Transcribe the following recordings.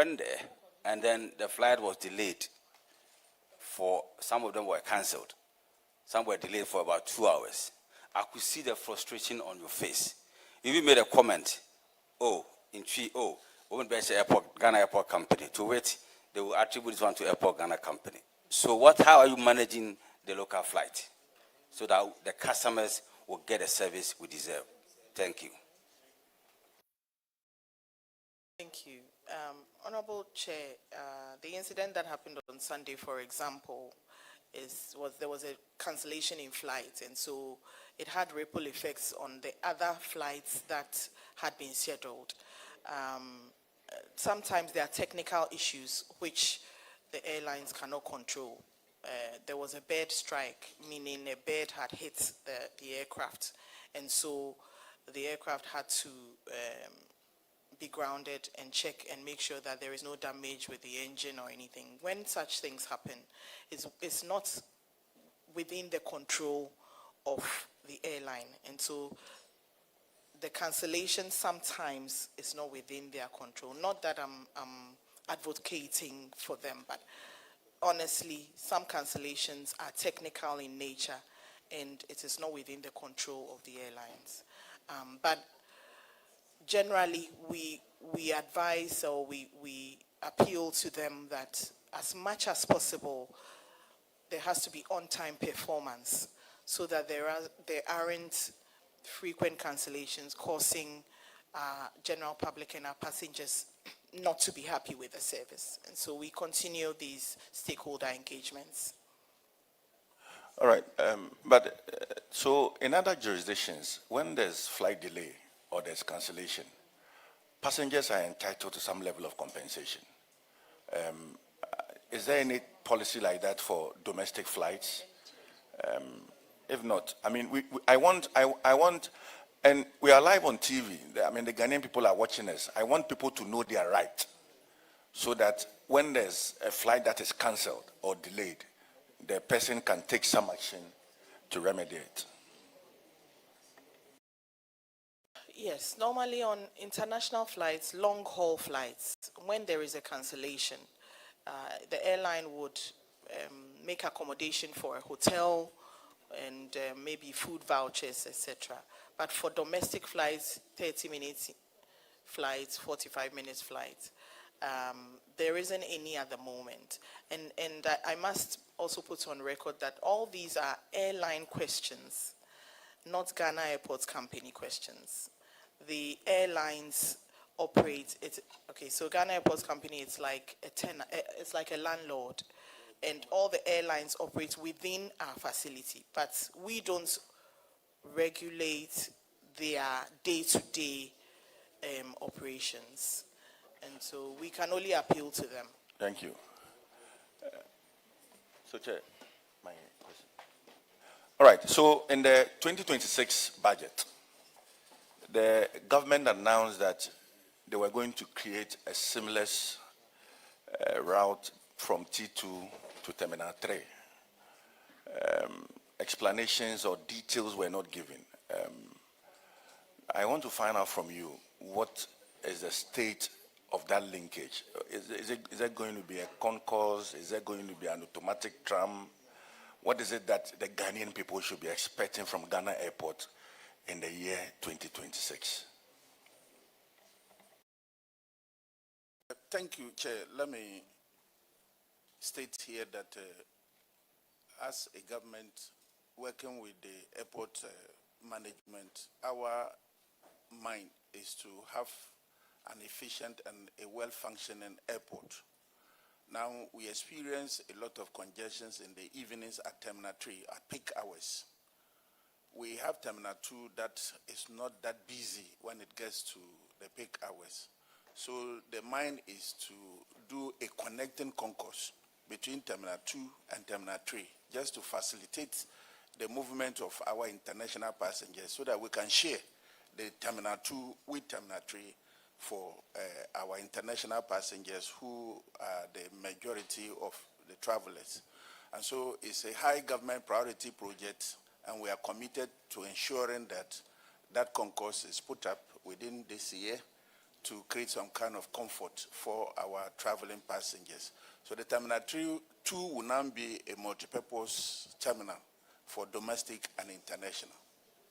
went there, and then the flight was delayed. For some of them were cancelled. Some were delayed for about 2 hours. I could see the frustration on your face. You even made a comment, Women Best Airport, Ghana Airport Company. To wait, they will attribute this one to Airport Ghana Company. So how are you managing the local flight so that the customers will get the service we deserve? Thank you. Thank you. Honorable Chair, the incident that happened on Sunday, for example, there was a cancellation in flight, and so it had ripple effects on the other flights that had been scheduled. Sometimes there are technical issues which the airlines cannot control. There was a bird strike, meaning a bird had hit the aircraft, and so the aircraft had to be grounded and check and make sure that there is no damage with the engine or anything. When such things happen, it's not within the control of the airline, and so the cancellation sometimes is not within their control. Not that I'm advocating for them, but honestly, some cancellations are technical in nature, and it is not within the control of the airlines. But generally, we advise or we appeal to them that as much as possible, there has to be on-time performance so that there aren't frequent cancellations causing general public and our passengers not to be happy with the service. And so we continue these stakeholder engagements. All right, so in other jurisdictions, when there's flight delay or there's cancellation, passengers are entitled to some level of compensation. Is there any policy like that for domestic flights? If not, I mean, I want, and we are live on TV. I mean, the Ghanaian people are watching us. I want people to know their right, so that when there's a flight that is cancelled or delayed, the person can take some action to remedy it. Yes, normally on international flights, long-haul flights, when there is a cancellation, the airline would make accommodation for a hotel and maybe food vouchers, etc. But for domestic flights, 30 minutes flights, 45 minutes flights, there isn't any at the moment. And I must also put on record that all these are airline questions, not Ghana Airports Company questions. The airlines operate it. Okay, so Ghana Airports Company, it's like a landlord, and all the airlines operate within our facility, but we don't regulate their day-to-day operations, and so we can only appeal to them. Thank you. So, Chair, my question. All right. So, in the 2026 budget, the government announced that they were going to create a seamless route from T2 to Terminal 3. Explanations or details were not given. I want to find out from you, what is the state of that linkage? Is it going to be a concourse? Is there going to be an automatic tram? What is it that the Ghanaian people should be expecting from Ghana Airport in the year 2026? Thank you, Chair. Let me state here that as a government working with the airport management, our mind is to have an efficient and a well-functioning airport. Now, we experience a lot of congestions in the evenings at Terminal 3 at peak hours. We have Terminal 2 that is not that busy when it gets to the peak hours. So the mind is to do a connecting concourse between Terminal 2 and Terminal 3, just to facilitate the movement of our international passengers so that we can share the Terminal 2 with Terminal 3 for our international passengers who are the majority of the travelers. And so it's a high government priority project, and we are committed to ensuring that that concourse is put up within this year to create some kind of comfort for our traveling passengers. So the Terminal 2 will now be a multi-purpose terminal for domestic and international.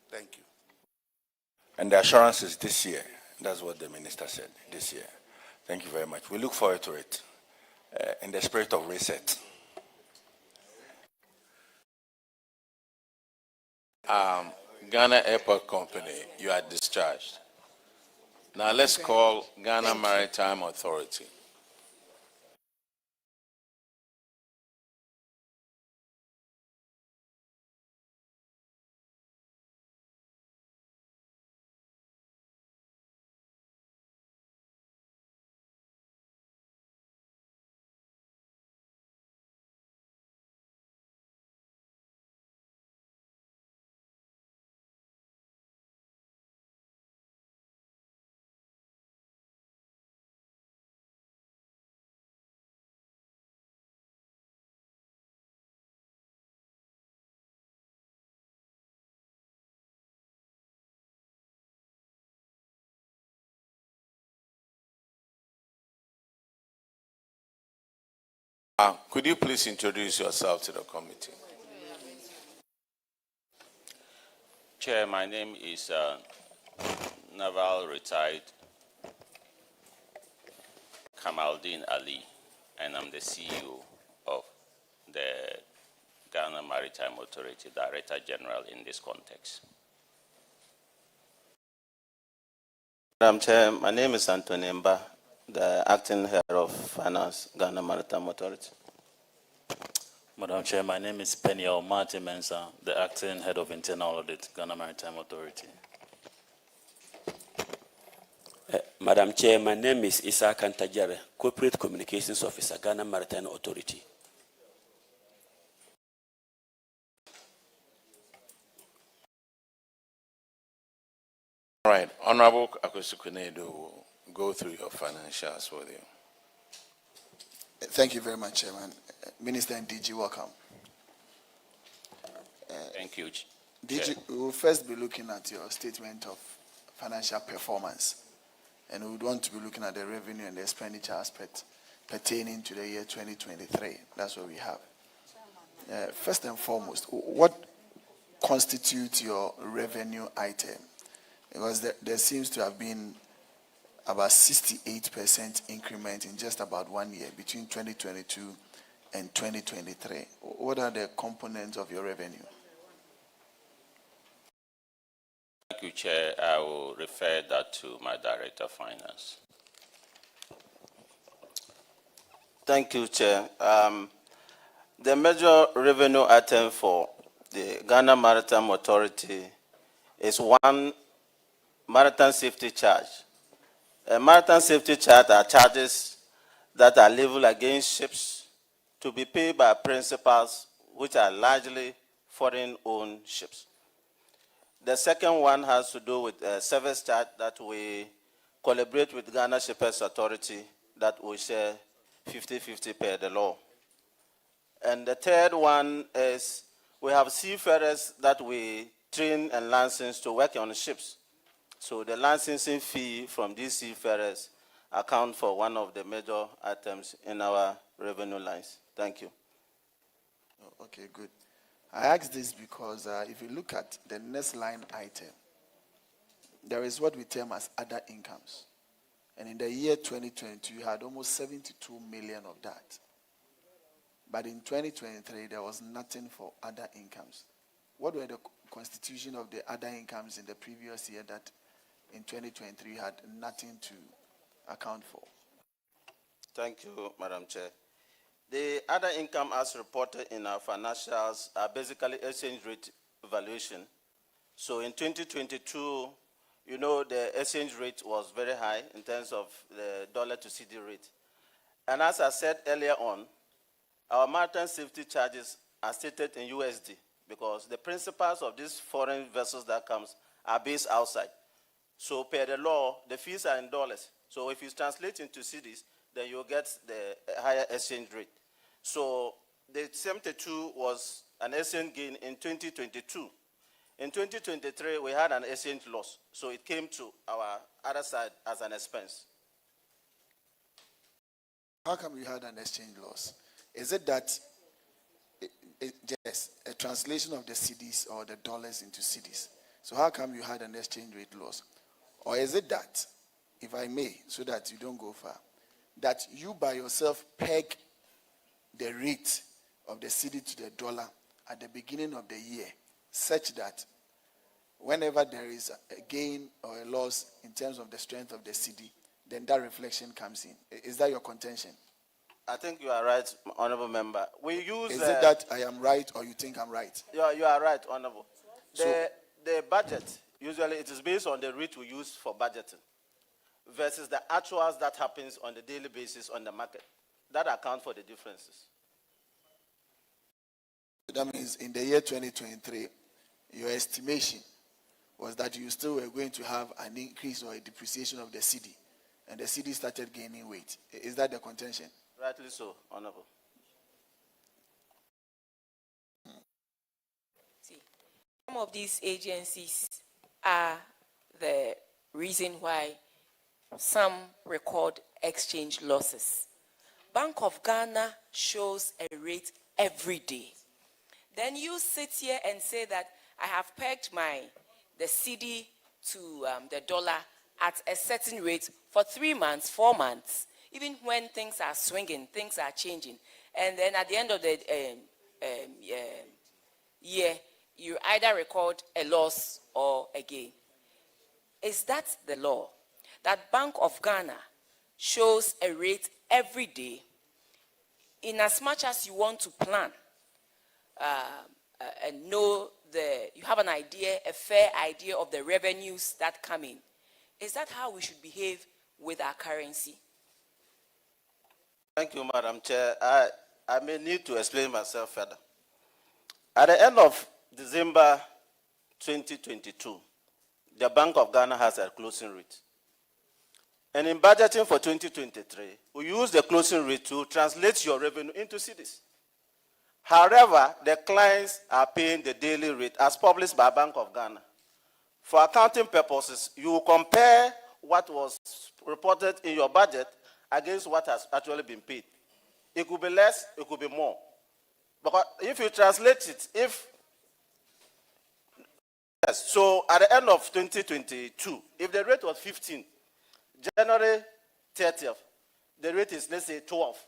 Thank you. And the assurance is this year. That's what the minister said, this year. Thank you very much. We look forward to it in the spirit of reset. Ghana Airport Company, you are discharged. Now let's call Ghana Maritime Authority. Could you please introduce yourself to the committee? Chair, my name is Naval Retired Kamaldeen Ali, and I'm the CEO of the Ghana Maritime Authority, Director General in this context. Madam Chair, my name is Anthony Mba, the Acting Head of Finance, Ghana Maritime Authority. Madam Chair, my name is Peniel Martin Mensah, the Acting Head of Internal Audit, Ghana Maritime Authority. Madam Chair, my name is Issa Kantajare, Corporate Communications Officer, Ghana Maritime Authority. All right, Honorable Akosi Kunedo will go through your financials with you. Thank you very much, Chairman. Minister and DG, welcome. Thank you, DG, we will first be looking at your statement of financial performance, and we would want to be looking at the revenue and the expenditure aspect pertaining to the year 2023. That's what we have. First and foremost, what constitutes your revenue item? Because there seems to have been about 68% increment in just about 1 year between 2022 and 2023. What are the components of your revenue? Thank you, Chair. I will refer that to my Director of Finance. Thank you, Chair. The major revenue item for the Ghana Maritime Authority is one maritime safety charge. A maritime safety charge are charges that are levied against ships to be paid by principals, which are largely foreign-owned ships. The second one has to do with a service charge that we collaborate with Ghana Shippers Authority that we share 50-50 per the law. And the third one is we have seafarers that we train and license to work on ships. So the licensing fee from these seafarers account for one of the major items in our revenue lines. Thank you. Okay, good. I ask this because if you look at the next line item, there is what we term as other incomes. And in the year 2022, you had almost 72 million of that. But in 2023, there was nothing for other incomes. What were the constitution of the other incomes in the previous year that in 2023 had nothing to account for? Thank you, Madam Chair. The other income as reported in our financials are basically exchange rate valuation. So in 2022, you know, the exchange rate was very high in terms of the dollar to CD rate. And as I said earlier on, our maritime safety charges are stated in USD because the principals of these foreign vessels that comes are based outside. So per the law, the fees are in dollars. So if you translate into cedis, then you'll get the higher exchange rate. So the 72 was an exchange gain in 2022. In 2023, we had an exchange loss, so it came to our other side as an expense. How come you had an exchange loss? Is it that yes, a translation of the cedis or the dollars into cedis? So how come you had an exchange rate loss? Or is it that, if I may, so that you don't go far, that you by yourself peg the rate of the cedi to the dollar at the beginning of the year, such that whenever there is a gain or a loss in terms of the strength of the cedi, then that reflection comes in? Is that your contention? I think you are right, Honorable Member. We use... Is it that I am right or you think I'm right? You are right, Honorable. The budget, usually it is based on the rate we use for budgeting versus the actuals that happens on the daily basis on the market. That accounts for the differences. That means in the year 2023, your estimation was that you still were going to have an increase or a depreciation of the cedi, and the cedi started gaining weight. Is that the contention? Rightly so, Honorable. See, some of these agencies are the reason why some record exchange losses. Bank of Ghana shows a rate every day. Then you sit here and say that I have pegged the cedi to the dollar at a certain rate for 3 months, 4 months, even when things are swinging, things are changing. And then at the end of the year, you either record a loss or a gain. Is that the law? That Bank of Ghana shows a rate every day in as much as you want to plan and know you have an idea, a fair idea of the revenues that come in. Is that how we should behave with our currency? Thank you, Madam Chair. I may need to explain myself further. At the end of December 2022, the Bank of Ghana has a closing rate. And in budgeting for 2023, we use the closing rate to translate your revenue into cedis. However, the clients are paying the daily rate as published by Bank of Ghana. For accounting purposes, you compare what was reported in your budget against what has actually been paid. It could be less, it could be more. Because if you translate it, so at the end of 2022, if the rate was 15, January 30th, the rate is, let's say, 12.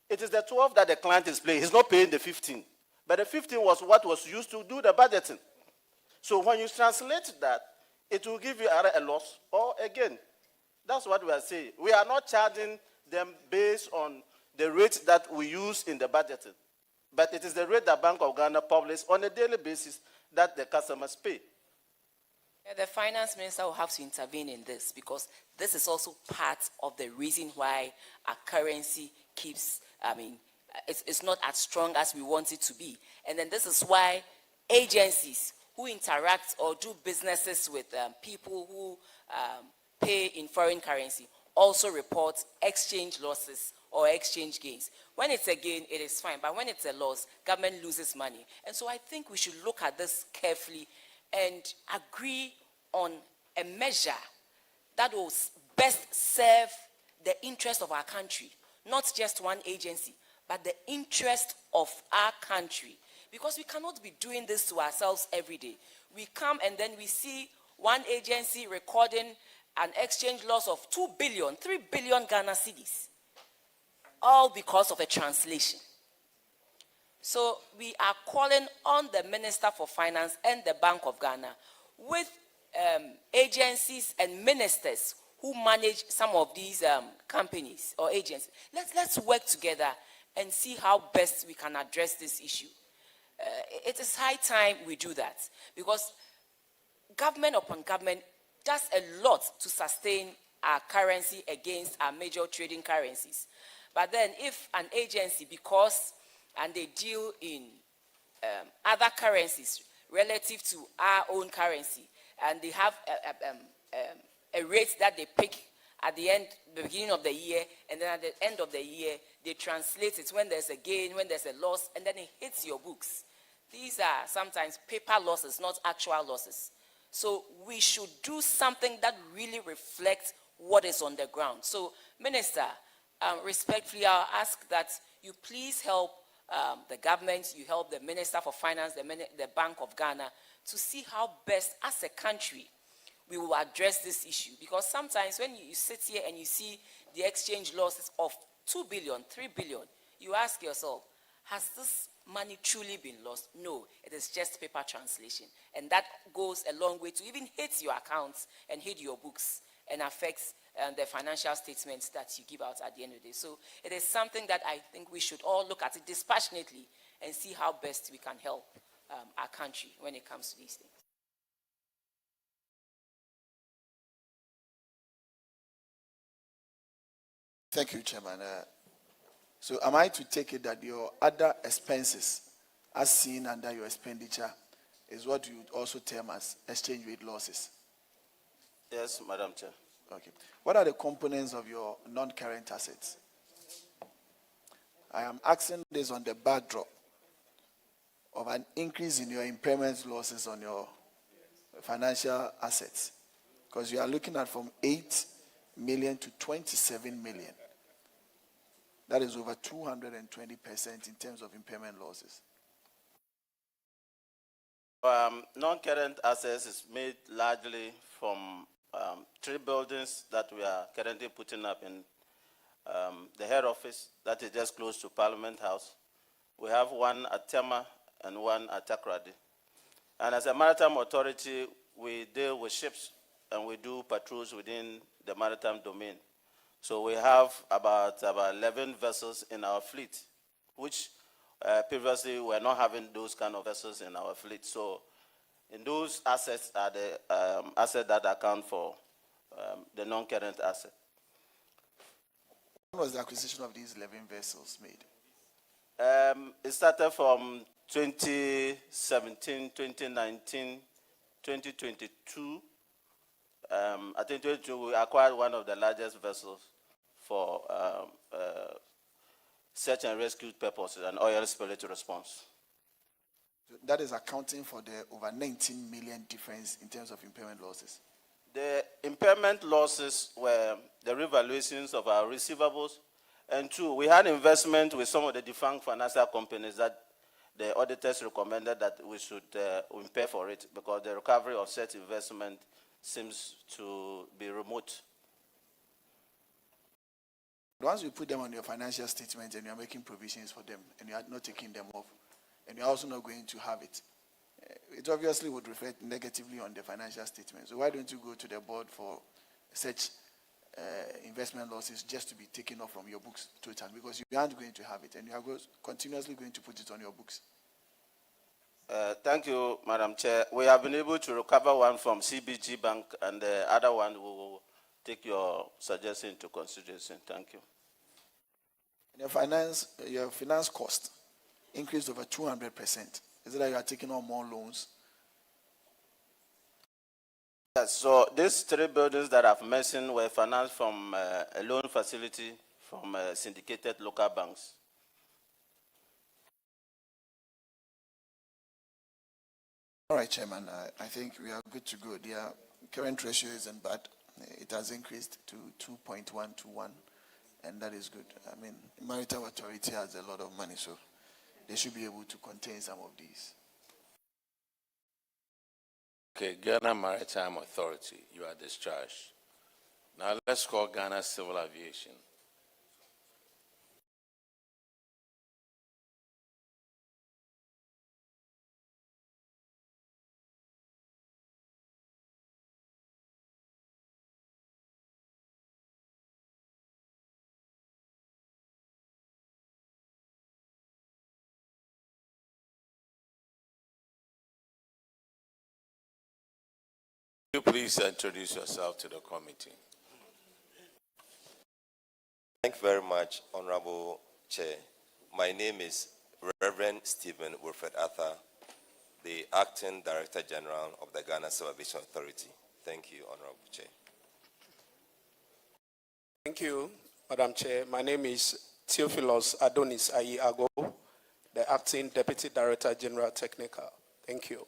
It is the 12 that the client is paying. He's not paying the 15. But the 15 was what was used to do the budgeting. So when you translate that, it will give you either a loss or a gain. That's what we are saying. We are not charging them based on the rate that we use in the budgeting. But it is the rate that Bank of Ghana publishes on a daily basis that the customers pay. The finance minister will have to intervene in this, because this is also part of the reason why our currency keeps, it's not as strong as we want it to be. And then this is why agencies who interact or do businesses with people who pay in foreign currency also report exchange losses or exchange gains. When it's a gain, it is fine. But when it's a loss, government loses money. And so I think we should look at this carefully and agree on a measure that will best serve the interest of our country. Not just one agency, but the interest of our country. Because we cannot be doing this to ourselves every day. We come and then we see one agency recording an exchange loss of 2 billion, 3 billion Ghana cedis, all because of a translation. So we are calling on the Minister for Finance and the Bank of Ghana with agencies and ministers who manage some of these companies or agencies. Let's work together and see how best we can address this issue. It is high time we do that, because government upon government does a lot to sustain our currency against our major trading currencies. But then if an agency, and they deal in other currencies relative to our own currency, and they have a rate that they pick at the beginning of the year, and then at the end of the year, they translate it when there's a gain, when there's a loss, and then it hits your books. these are sometimes paper losses, not actual losses. So we should do something that really reflects what is on the ground. So, Minister, respectfully, I'll ask that you please help the government, you help the Minister for Finance, the Bank of Ghana, to see how best, as a country, we will address this issue. Because sometimes when you sit here and you see the exchange losses of 2 billion, 3 billion, you ask yourself, has this money truly been lost? No, it is just paper translation. And that goes a long way to even hit your accounts and hit your books and affects the financial statements that you give out at the end of the day. So it is something that I think we should all look at it dispassionately and see how best we can help our country when it comes to these things. Thank you, Chairman. So am I to take it that your other expenses, as seen under your expenditure, is what you would also term as exchange rate losses? Yes, Madam Chair. Okay. What are the components of your non-current assets? I am asking this on the backdrop of an increase in your impairment losses on your financial assets, because you are looking at from 8 million to 27 million. That is over 220% in terms of impairment losses. Non-current assets is made largely from 3 buildings that we are currently putting up in the head office that is just close to Parliament House. We have one at Tema and one at Takoradi. And as a maritime authority, we deal with ships and we do patrols within the maritime domain. So we have about 11 vessels in our fleet, which previously we were not having those kind of vessels in our fleet. So in those assets are the assets that account for the non-current asset. When was the acquisition of these 11 vessels made? It started from 2017, 2019, 2022. I think 2022 we acquired one of the largest vessels for search and rescue purposes and oil spill response. That is accounting for the over 19 million difference in terms of impairment losses. The impairment losses were the revaluations of our receivables. And 2, we had investment with some of the defunct financial companies that the auditors recommended that we should impair for it because the recovery of such investment seems to be remote. Once you put them on your financial statement and you're making provisions for them and you're not taking them off, and you're also not going to have it, it obviously would reflect negatively on the financial statement. So why don't you go to the board for such investment losses just to be taken off from your books totally, because you aren't going to have it and you are continuously going to put it on your books. Thank you, Madam Chair. We have been able to recover one from CBG Bank, and the other one we will take your suggestion into consideration. Thank you. Your finance cost increased over 200%. Is it that you are taking on more loans? Yes, so these 3 buildings that I've mentioned were financed from a loan facility from syndicated local banks. All right, Chairman, I think we are good to go. The current ratio isn't bad. It has increased to 2.1 to 1, and that is good. I mean, Maritime Authority has a lot of money, so they should be able to contain some of these. Okay, Ghana Maritime Authority, you are discharged. Now let's call Ghana Civil Aviation. Will you please introduce yourself to the committee? Thank you very much, Honorable Chair. My name is Reverend Stephen Wilfred Arthur, the Acting Director General of the Ghana Civil Aviation Authority. Thank you, Honorable Chair. Thank you, Madam Chair. My name is Theophilus Adonis Ayi Ago, the Acting Deputy Director General Technical. Thank you.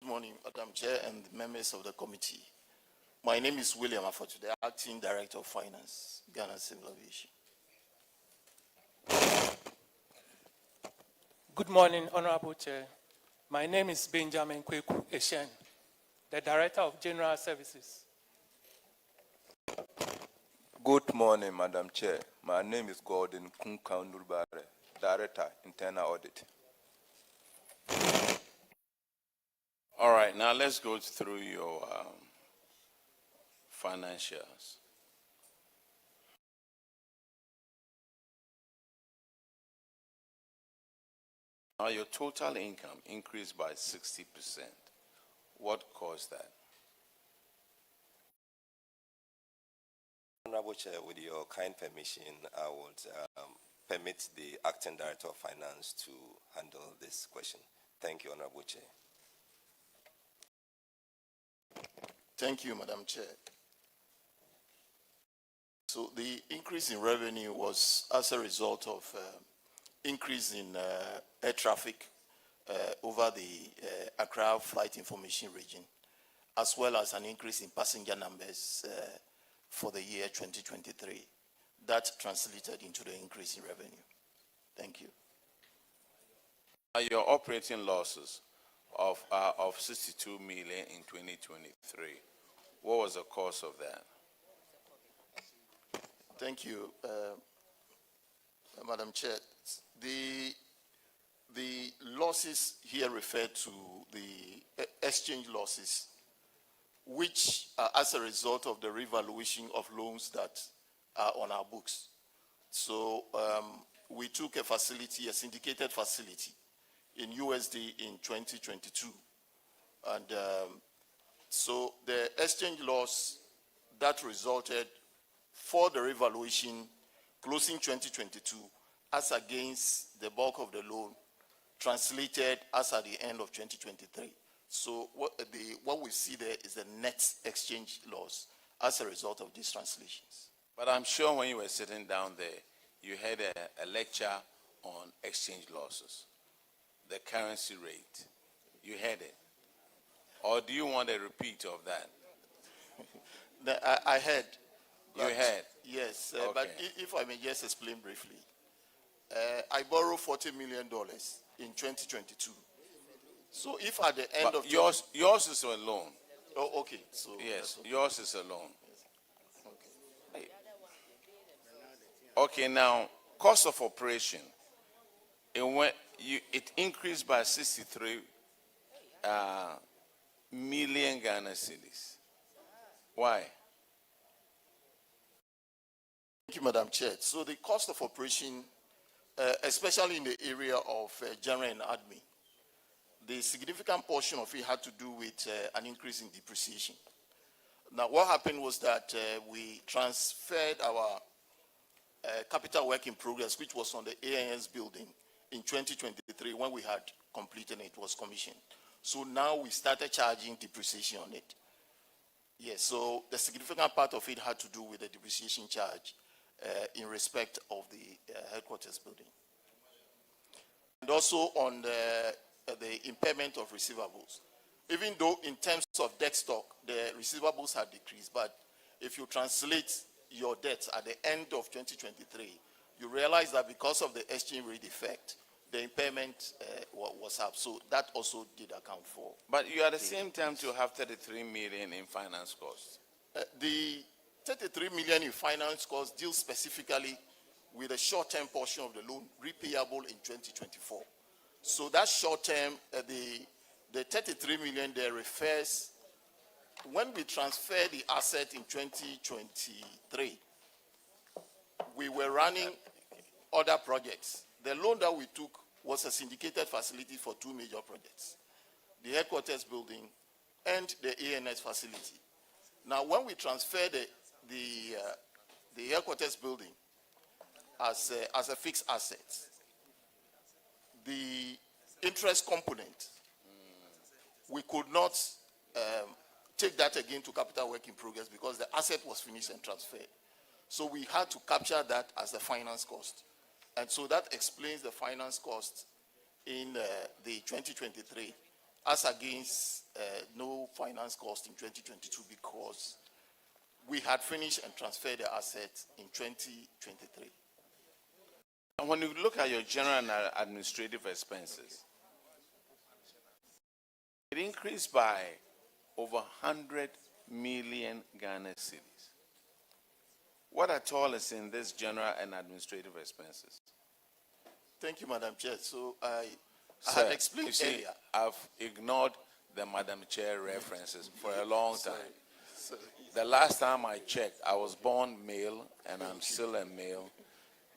Good morning, Madam Chair and members of the committee. My name is William Afotu, the Acting Director of Finance, Ghana Civil Aviation. Good morning, Honorable Chair. My name is Benjamin Kweku Eshen, the Director of General Services. Good morning, Madam Chair. My name is Gordon Kunkaundurbare, Director, Internal Audit. All right, now let's go through your financials. Now your total income increased by 60%. What caused that? Honorable Chair, with your kind permission, I would permit the Acting Director of Finance to handle this question. Thank you, Honorable Chair. Thank you, Madam Chair. So the increase in revenue was as a result of increase in air traffic over the Accra Flight Information Region, as well as an increase in passenger numbers for the year 2023. That translated into the increase in revenue. Thank you. Your operating losses of 62 million in 2023, what was the cause of that? Thank you, Madam Chair. The losses here refer to the exchange losses, which are as a result of the revaluation of loans that are on our books. So we took a facility, a syndicated facility in USD in 2022. And so the exchange loss that resulted for the revaluation closing 2022 as against the bulk of the loan translated as at the end of 2023. So what we see there is the net exchange loss as a result of these translations. But I'm sure when you were sitting down there, you had a lecture on exchange losses, the currency rate. You had it. Or do you want a repeat of that? I heard. You heard? Yes, Okay. but if I may just explain briefly. I borrowed $40 million in 2022. So if at the end of yours is a loan. Oh, okay. So yes, yours is a loan. Okay, now cost of operation. It increased by 63 million Ghana cedis. Why? Thank you, Madam Chair. So the cost of operation, especially in the area of general and admin, the significant portion of it had to do with an increase in depreciation. Now, what happened was that we transferred our capital work in progress, which was on the ANS building in 2023 when we had completed it, was commissioned. So now we started charging depreciation on it. Yes, so the significant part of it had to do with the depreciation charge in respect of the headquarters building. And also on the impairment of receivables. Even though in terms of debt stock, the receivables had decreased, but if you translate your debt at the end of 2023, you realize that because of the exchange rate effect, the impairment was up. So that also did account for. But you at the same time to have 33 million in finance costs. The 33 million in finance costs deals specifically with a short-term portion of the loan repayable in 2024. So that short-term, the 33 million there refers, when we transferred the asset in 2023, we were running other projects. The loan that we took was a syndicated facility for two major projects, the headquarters building and the ANS facility. Now, when we transferred the headquarters building as a fixed asset, the interest component, we could not take that again to capital work in progress because the asset was finished and transferred. So we had to capture that as a finance cost. And so that explains the finance cost in the 2023 as against no finance cost in 2022 because we had finished and transferred the assets in 2023. And when you look at your general and administrative expenses, it increased by over 100 million Ghana cedis. What at all is in this general and administrative expenses? Thank you, Madam Chair. So I Sir, had explained you see, earlier. I've ignored the Madam Chair references for a long time. Sorry. The last time I checked, I was born male, and I'm still a male.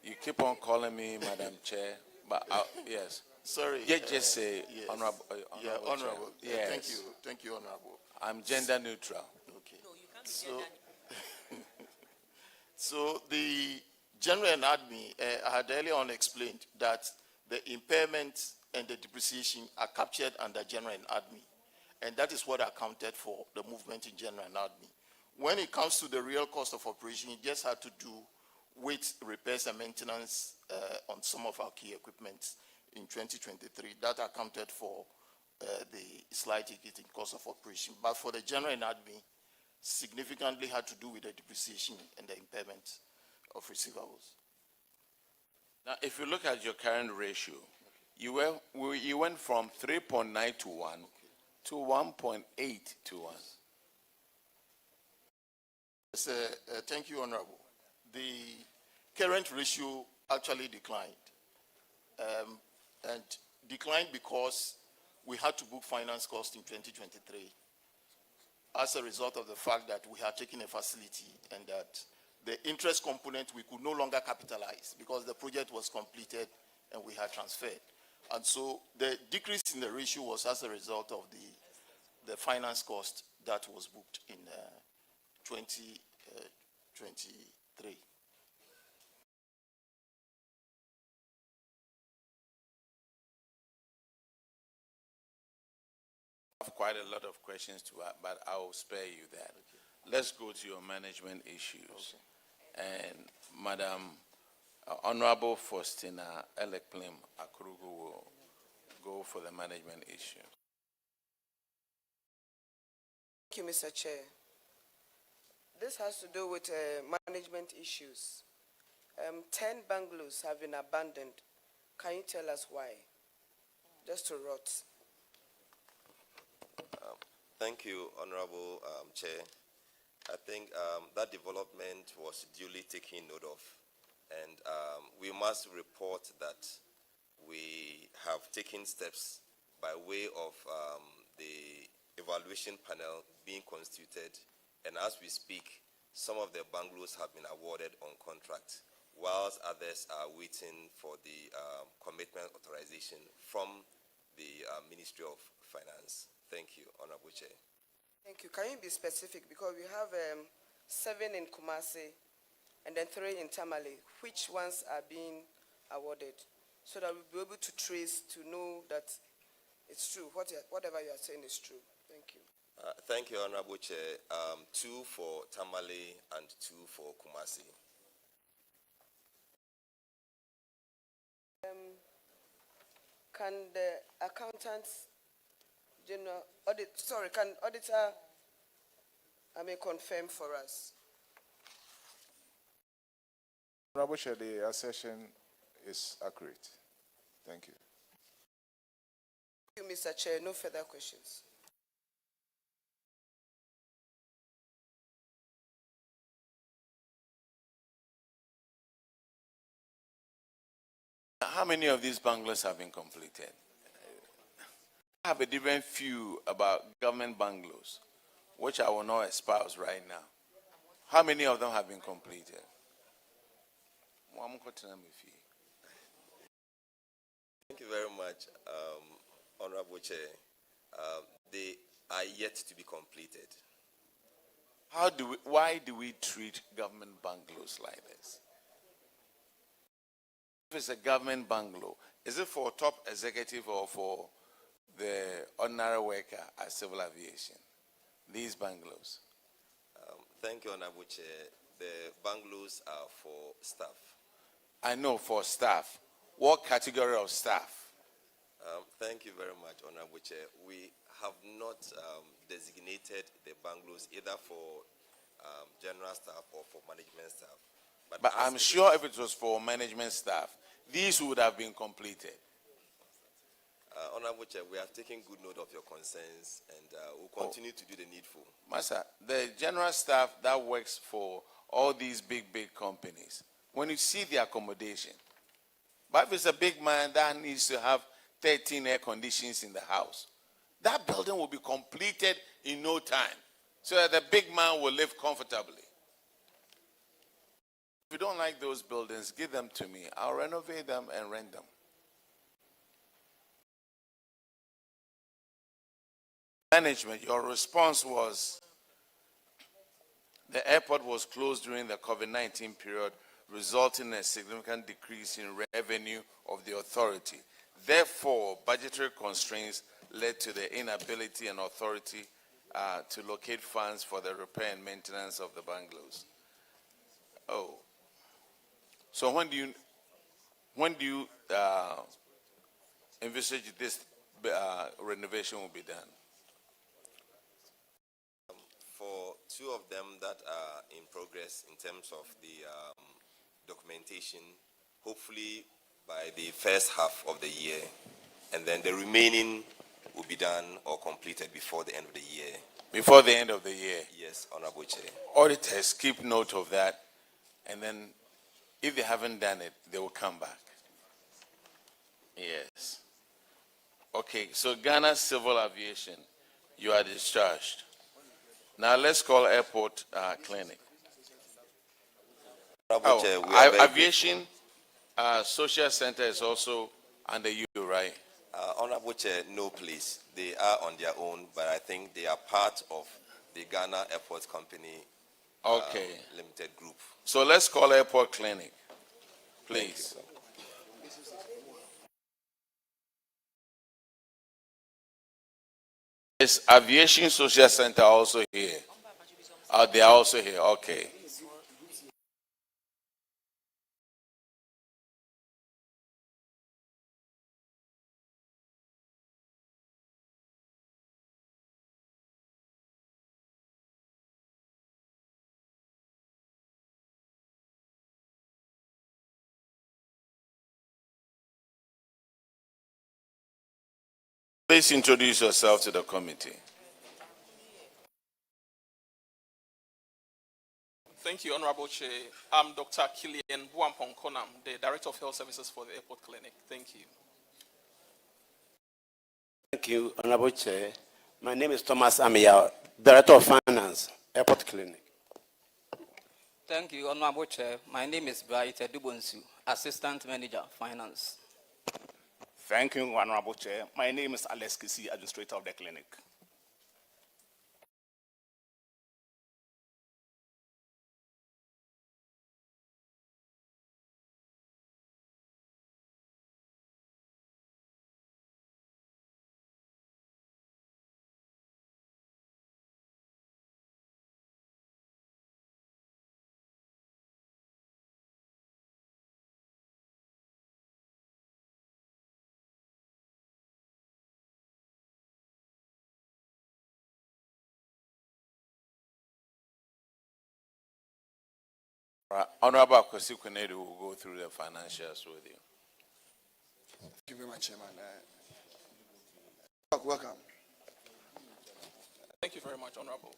You keep on calling me Madam Chair, but yes. Sorry. Just say yes. Honorable. Yeah, Chair. Honorable. Yes. Thank you. Thank you, Honorable. I'm gender neutral. Okay. So the general and admin, I had earlier on explained that the impairment and the depreciation are captured under general and admin. And that is what accounted for the movement in general and admin. When it comes to the real cost of operation, it just had to do with repairs and maintenance on some of our key equipment in 2023. That accounted for the slight increase in cost of operation. But for the general and admin, significantly had to do with the depreciation and the impairment of receivables. Now, if you look at your current ratio, you went from 3.9 to 1 to 1.8 to 1. Yes, thank you, Honorable. The current ratio actually declined. And declined because we had to book finance cost in 2023 as a result of the fact that we had taken a facility and that the interest component we could no longer capitalize because the project was completed and we had transferred. And so the decrease in the ratio was as a result of the finance cost that was booked in 2023. I have quite a lot of questions to ask, but I will spare you that. Okay. Let's go to your management issues. Okay. And Madam Honorable Faustina Elekplim Akurugu will go for the management issue. Thank you, Mr. Chair. This has to do with management issues. 10 bungalows have been abandoned. Can you tell us why? Just to rot. Thank you, Honorable Chair. I think that development was duly taken note of, and we must report that we have taken steps by way of the evaluation panel being constituted, and as we speak, some of the bungalows have been awarded on contract, whilst others are waiting for the commitment authorization from the Ministry of Finance. Thank you, Honorable Chair. Thank you. Can you be specific? Because we have 7 in Kumasi and then 3 in Tamale. Which ones are being awarded? So that we'll be able to trace, to know that it's true. Whatever you are saying is true. Thank you. Thank you, Honorable Chair. 2 for Tamale and 2 for Kumasi. Can the accountants general audit? Sorry, can auditor confirm for us? Honorable Chair, the assertion is accurate. Thank you. Thank you, Mr. Chair. No further questions. How many of these bungalows have been completed? I have a different view about government bungalows, which I will not espouse right now. How many of them have been completed? Thank you very much, Honorable Chair. They are yet to be completed. Why do we treat government bungalows like this? If it's a government bungalow, is it for top executive or for the ordinary worker at civil aviation? These bungalows. Thank you, Honorable Chair. The bungalows are for staff. I know for staff. What category of staff? Thank you very much, Honorable Chair. We have not designated the bungalows either for general staff or for management staff. But I'm sure if it was for management staff, these would have been completed. Honorable Chair, we have taken good note of your concerns and we'll continue to do the needful. Master, the general staff that works for all these big companies, when you see the accommodation, but if it's a big man that needs to have 13 air conditions in the house, that building will be completed in no time so that the big man will live comfortably. If you don't like those buildings, give them to me. I'll renovate them and rent them. Management, your response was the airport was closed during the COVID-19 period, resulting in a significant decrease in revenue of the authority. Therefore, budgetary constraints led to the inability and authority to locate funds for the repair and maintenance of the bungalows. Oh, so when do you envisage this renovation will be done? For two of them that are in progress in terms of the documentation, hopefully by the first half of the year, and then the remaining will be done or completed before the end of the year. Before the end of the year? Yes, Honorable Chair. Auditors keep note of that, and then if they haven't done it, they will come back. Yes. Okay, so Ghana Civil Aviation, you are discharged. Now let's call Airport Clinic. Honorable Chair, we are very Aviation Social Center is also under you, right? Honorable Chair, no, please. They are on their own, but I think they are part of the Ghana Airport Company Limited Group. So let's call Airport Clinic, please. Is Aviation Social Center also here? They are also here, okay. Please introduce yourself to the committee. Thank you, Honorable Chair. I'm Dr. Kilian Buampong Konam, the Director of Health Services for the Airport Clinic. Thank you. Thank you, Honorable Chair. My name is Thomas Amia, Director of Finance, Airport Clinic. Thank you, Honorable Chair. My name is Bright Edubonsu, Assistant Manager, Finance. Thank you, Honorable Chair. My name is Alex Kisi, Administrator of the clinic. Honorable Akwesi Kwenedu will go through the financials with you. Thank you very much, Chairman. Welcome. Thank you very much, Honorable.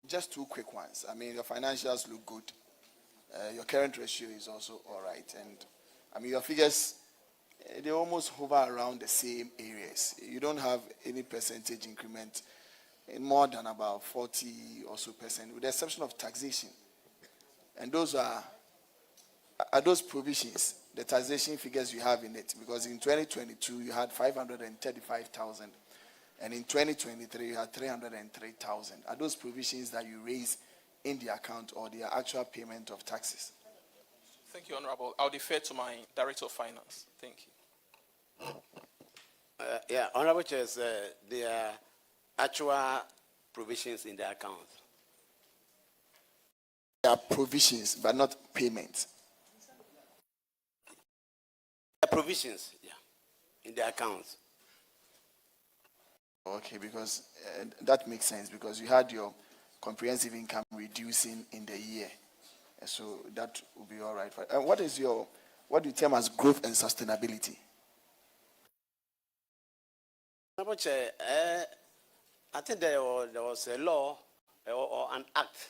Just two quick ones. I mean, your financials look good. Your current ratio is also all right. And I mean, your figures, they almost hover around the same areas. You don't have any percentage increment in more than about 40 or so percent, with the exception of taxation. And those are those provisions, the taxation figures you have in it, because in 2022 you had 535,000, and in 2023 you had 303,000. Are those provisions that you raise in the account or the actual payment of taxes? Thank you, Honorable. I'll defer to my Director of Finance. Thank you. Honorable Chair, there are actual provisions in the account. There are provisions, but not payments. provisions, yeah, in the accounts. Okay, because that makes sense because you had your comprehensive income reducing in the year. So that will be all right. What do you term as growth and sustainability? I think there was a law or an act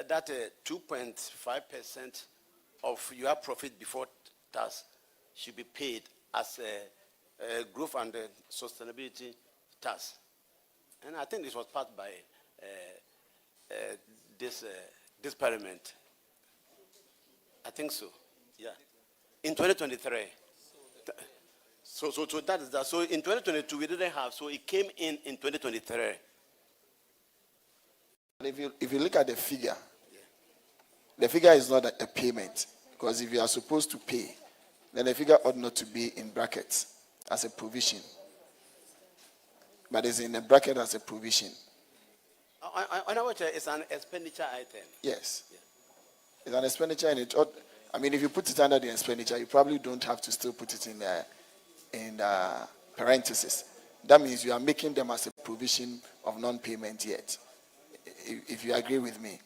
that 2.5% of your profit before tax should be paid as a growth and sustainability tax. And I think this was passed by this parliament. I think so, yeah. In 2023. So that is that. So in 2022 we didn't have, so it came in 2023. If you look at the figure is not a payment because if you are supposed to pay, then the figure ought not to be in brackets as a provision, but it's in a bracket as a provision. It's an expenditure item. Yes. Yeah. It's an expenditure, and if you put it under the expenditure, you probably don't have to still put it in parentheses. That means you are making them as a provision of non-payment yet. If you agree with me.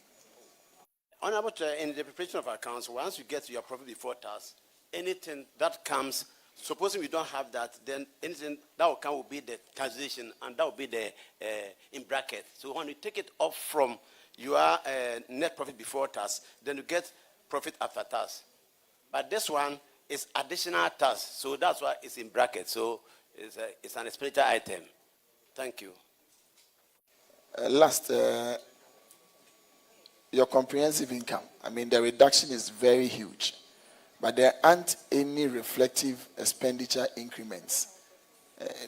Honorable Chair, in the preparation of accounts, once you get to your profit before tax, anything that comes, supposing we don't have that, then anything that will come will be the taxation, and that will be the in bracket. So when you take it off from your net profit before tax, then you get profit after tax. But this one is additional tax, so that's why it's in bracket. So it's an expenditure item. Thank you. Your comprehensive income. The reduction is very huge, but there aren't any reflective expenditure increments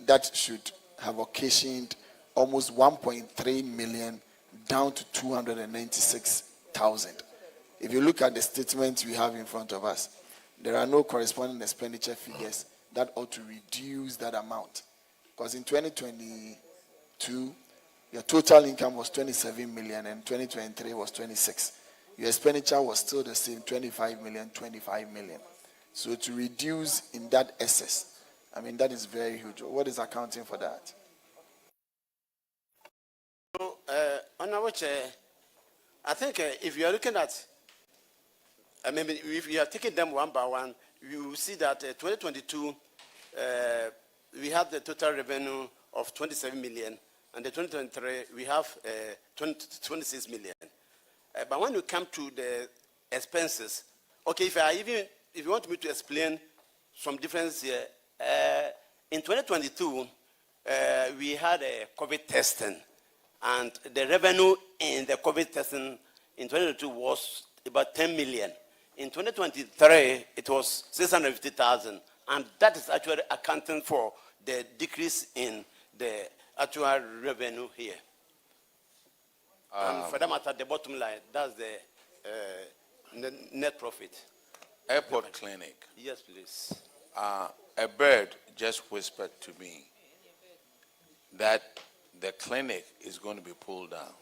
that should have occasioned almost 1.3 million down to 296,000. If you look at the statements we have in front of us, there are no corresponding expenditure figures that ought to reduce that amount. Because in 2022, your total income was 27 million and 2023 was 26. Your expenditure was still the same, 25 million, 25 million. So to reduce in that excess, that is very huge. What is accounting for that? So, Honorable Chair, I think if you are looking at, if you are taking them one by one, you will see that 2022, we have the total revenue of 27 million, and the 2023, we have 26 million. But when you come to the expenses, okay, if you want me to explain some difference here, in 2022, we had a COVID testing, and the revenue in the COVID testing in 2022 was about 10 million. In 2023, it was 650,000, and that is actually accounting for the decrease in the actual revenue here. And for that matter, the bottom line, that's the net profit. Airport clinic. Yes, please. A bird just whispered to me that the clinic is going to be pulled down.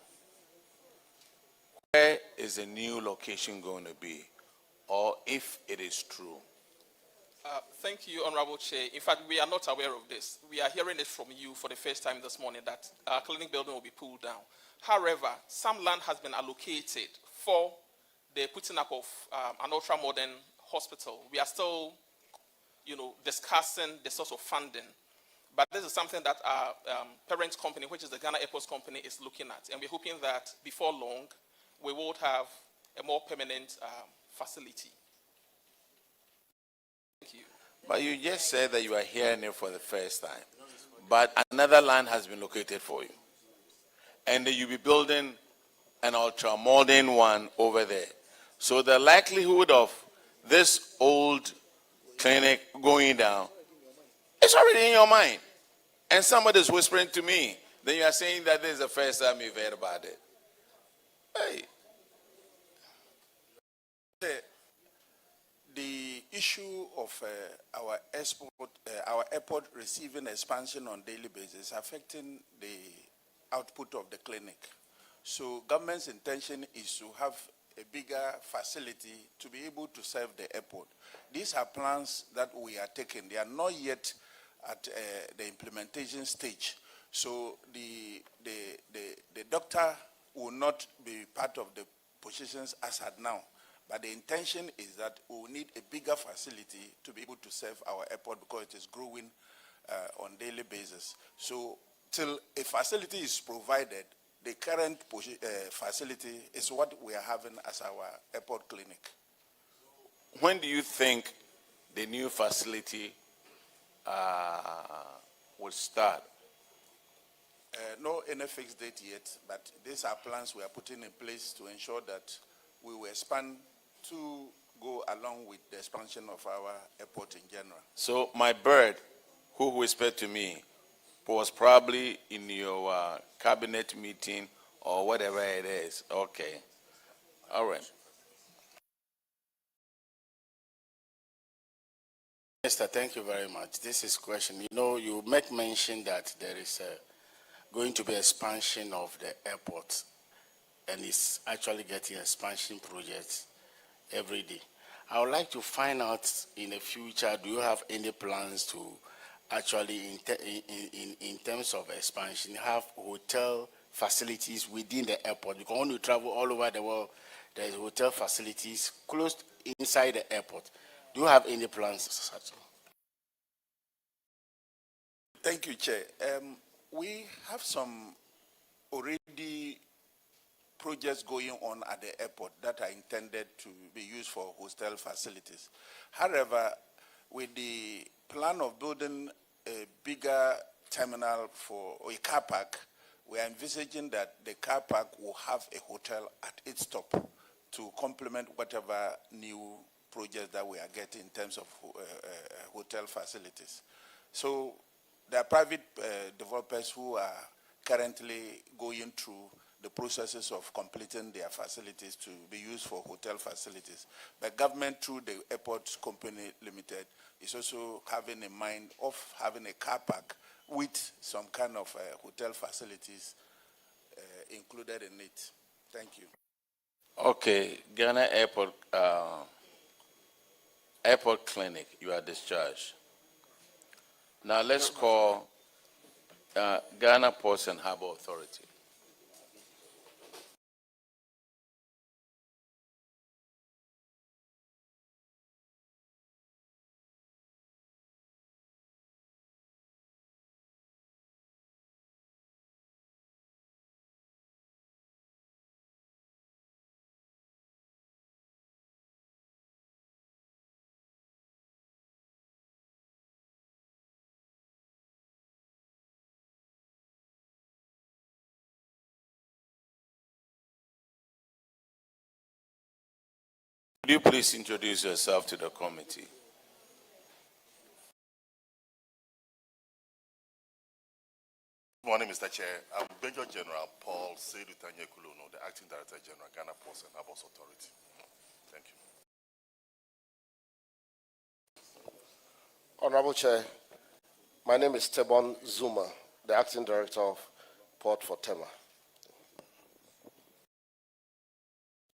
Where is the new location going to be? Or if it is true? Thank you, Honorable Chair. In fact, we are not aware of this. We are hearing it from you for the first time this morning that our clinic building will be pulled down. However, some land has been allocated for the putting up of an ultra-modern hospital. We are still, discussing the source of funding. But this is something that our parent company, which is the Ghana Airports Company, is looking at. And we're hoping that before long, we will have a more permanent facility. Thank you. But you just said that you are hearing it for the first time. But another land has been located for you. And you'll be building an ultra-modern one over there. So the likelihood of this old clinic going down is already in your mind. And somebody is whispering to me. Then you are saying that this is the first time you've heard about it. Hey. The issue of our airport receiving expansion on daily basis affecting the output of the clinic. So government's intention is to have a bigger facility to be able to serve the airport. These are plans that we are taking. They are not yet at the implementation stage. So the doctor will not be part of the positions as at now. But the intention is that we will need a bigger facility to be able to serve our airport because it is growing on a daily basis. So till a facility is provided, the current facility is what we are having as our airport clinic. When do you think the new facility will start? No any fixed date yet, but these are plans we are putting in place to ensure that we will expand to go along with the expansion of our airport in general. So my bird, who whispered to me, was probably in your cabinet meeting or whatever it is. Okay. All right. Minister, thank you very much. This is question. You know, you make mention that there is going to be expansion of the airport, and it's actually getting expansion projects every day. I would like to find out in the future, do you have any plans to actually, in terms of expansion, have hotel facilities within the airport? Because when you travel all over the world, there's hotel facilities close inside the airport. Do you have any plans such? Thank you, Chair. We have some already projects going on at the airport that are intended to be used for hostel facilities. However, with the plan of building a bigger terminal for a car park, we are envisaging that the car park will have a hotel at its top to complement whatever new projects that we are getting in terms of hotel facilities. So there are private developers who are currently going through the processes of completing their facilities to be used for hotel facilities. But government, through the Airport Company Limited, is also having in mind of having a car park with some kind of hotel facilities included in it. Thank you. Okay, Ghana Airport Clinic, you are discharged. Now let's call Ghana Ports and Harbor Authority. Would you please introduce yourself to the committee? Good morning, Mr. Chair. I'm Major General Paul Seydou Tanyekuluno, the Acting Director General, Ghana Ports and Harbors Authority. Thank you. Honorable Chair, my name is Tebon Zuma, the Acting Director of Port for Tema.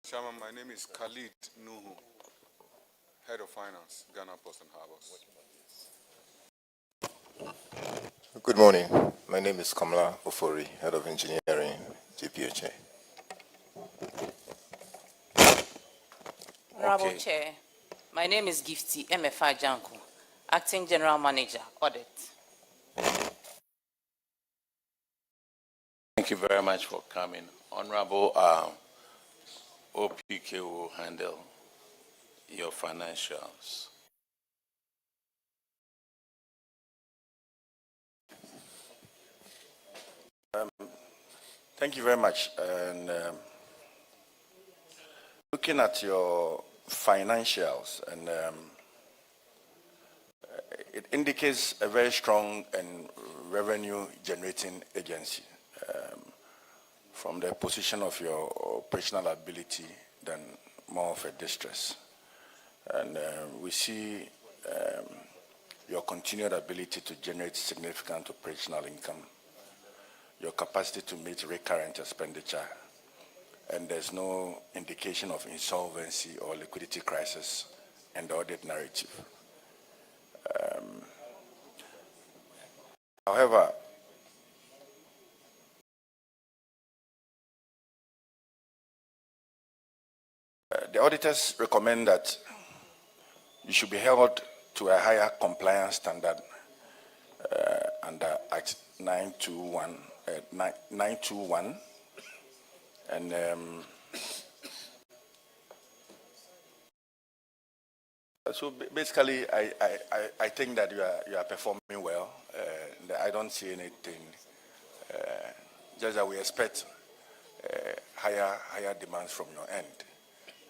Chairman, my name is Khalid Nuhu, Head of Finance, Ghana Ports and Harbors. Good morning. My name is Kamla Ofori, Head of Engineering, GPHA. Honorable Chair, my name is Gifty MFI Janku, Acting General Manager, Audit. Thank you very much for coming. Honorable OPK will handle your financials. Thank you very much. And looking at your financials, and it indicates a very strong and revenue-generating agency. From the position of your operational ability, than more of a distress. And we see your continued ability to generate significant operational income, your capacity to meet recurrent expenditure, and there's no indication of insolvency or liquidity crisis in the audit narrative. However, the auditors recommend that you should be held to a higher compliance standard under Act 921, and so basically, I think that you are performing well. I don't see anything. Just that we expect higher demands from your end,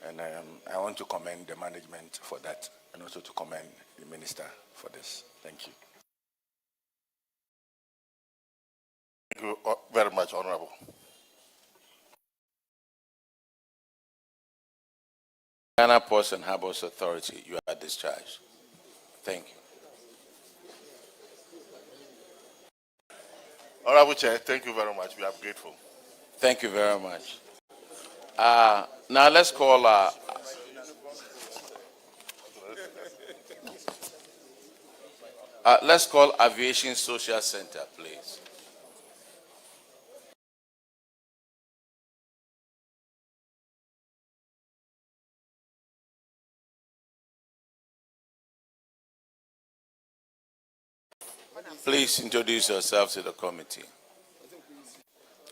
and I want to commend the management for that, and also to commend the minister for this. Thank you. Thank you very much, Honorable. Ghana Ports and Harbors Authority, you are discharged. Thank you. Honorable Chair, thank you very much. We are grateful. Thank you very much. Now let's call Aviation Social Center, please. Please introduce yourself to the committee.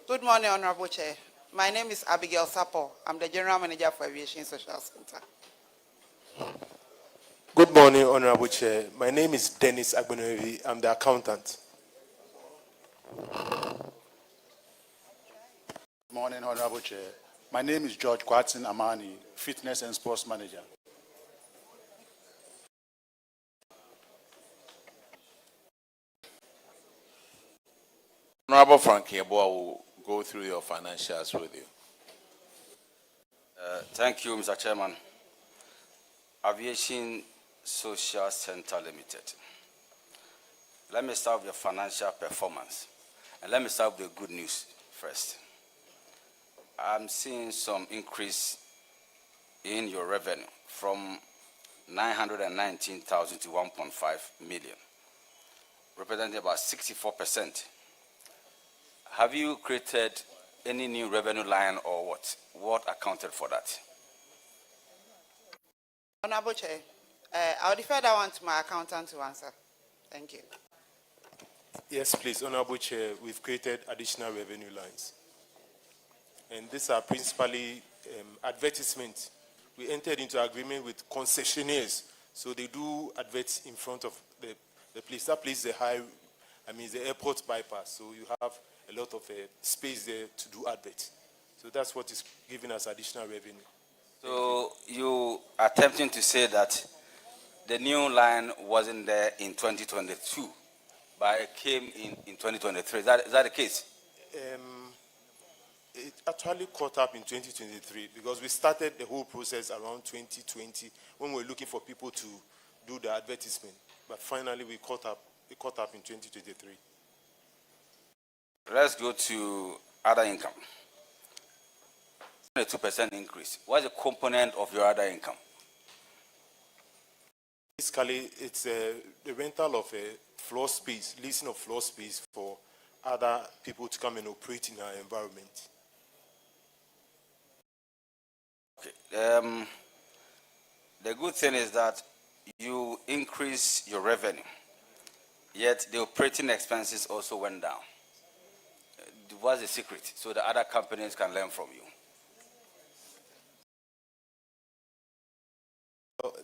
Good morning, Honorable Chair. My name is Abigail Sapo. I'm the General Manager for Aviation Social Center. Good morning, Honorable Chair. My name is Dennis Agbonovi. I'm the accountant. Good morning, Honorable Chair. My name is George Kwatsin Amani, Fitness and Sports Manager. Honorable Frankie Eboa will go through your financials with you. Thank you, Mr. Chairman. Aviation Social Center Limited. Let me start with your financial performance. And let me start with the good news first. I'm seeing some increase in your revenue from 919,000 to 1.5 million, representing about 64%. Have you created any new revenue line or what? What accounted for that? Honorable Chair, I'll defer that one to my accountant to answer. Thank you. Yes, please, Honorable Chair. We've created additional revenue lines. And these are principally advertisements. We entered into agreement with concessionaires, so they do adverts in front of the place. That place is the airport bypass, so you have a lot of space there to do adverts. So that's what is giving us additional revenue. So you are attempting to say that the new line wasn't there in 2022, but it came in 2023. Is that the case? It actually caught up in 2023 because we started the whole process around 2020 when we were looking for people to do the advertisement. But finally, we caught up in 2023. Let's go to other income. A 2% increase. What is the component of your other income? Basically, it's the rental of a floor space, leasing of floor space for other people to come and operate in our environment. Okay. The good thing is that you increase your revenue, yet the operating expenses also went down. What's the secret so the other companies can learn from you?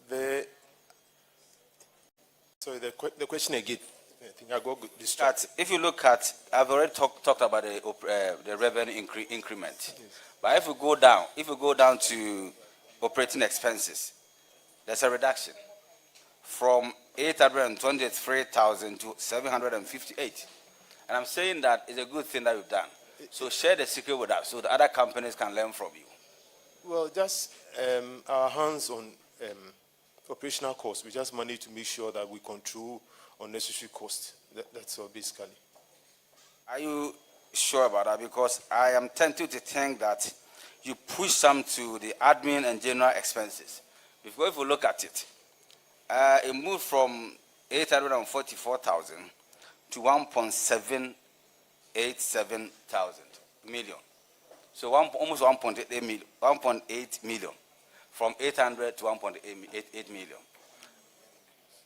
The question again. I think I got distracted. If you look at, I've already talked about the revenue increment. Yes. But if you go down to operating expenses, there's a reduction from 823,000 to 758. And I'm saying that it's a good thing that you've done. So share the secret with us so the other companies can learn from you. Well, just our hands on operational costs. We just manage to make sure that we control unnecessary costs. That's all, basically. Are you sure about that? Because I am tempted to think that you push some to the admin and general expenses. Because if we look at it, it moved from 844,000 to 1.787 million. So almost 1.8 million, from 800 to 1.8 million.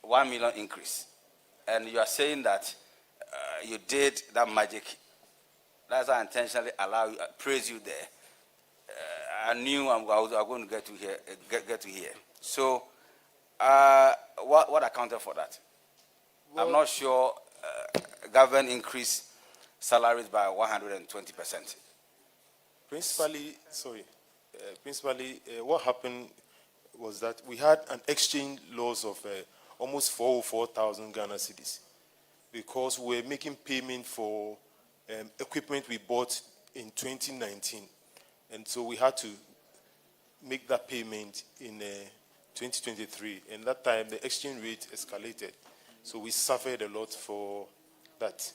1 million increase. And you are saying that you did that magic. That's why I intentionally praise you there. I knew I was going to get to here. So, what accounted for that? Well, I'm not sure. Government increased salaries by 120%. Principally, what happened was that we had an exchange loss of almost 404,000 Ghana cedis because we were making payment for equipment we bought in 2019. And so we had to make that payment in 2023. And that time, the exchange rate escalated. So we suffered a lot for that.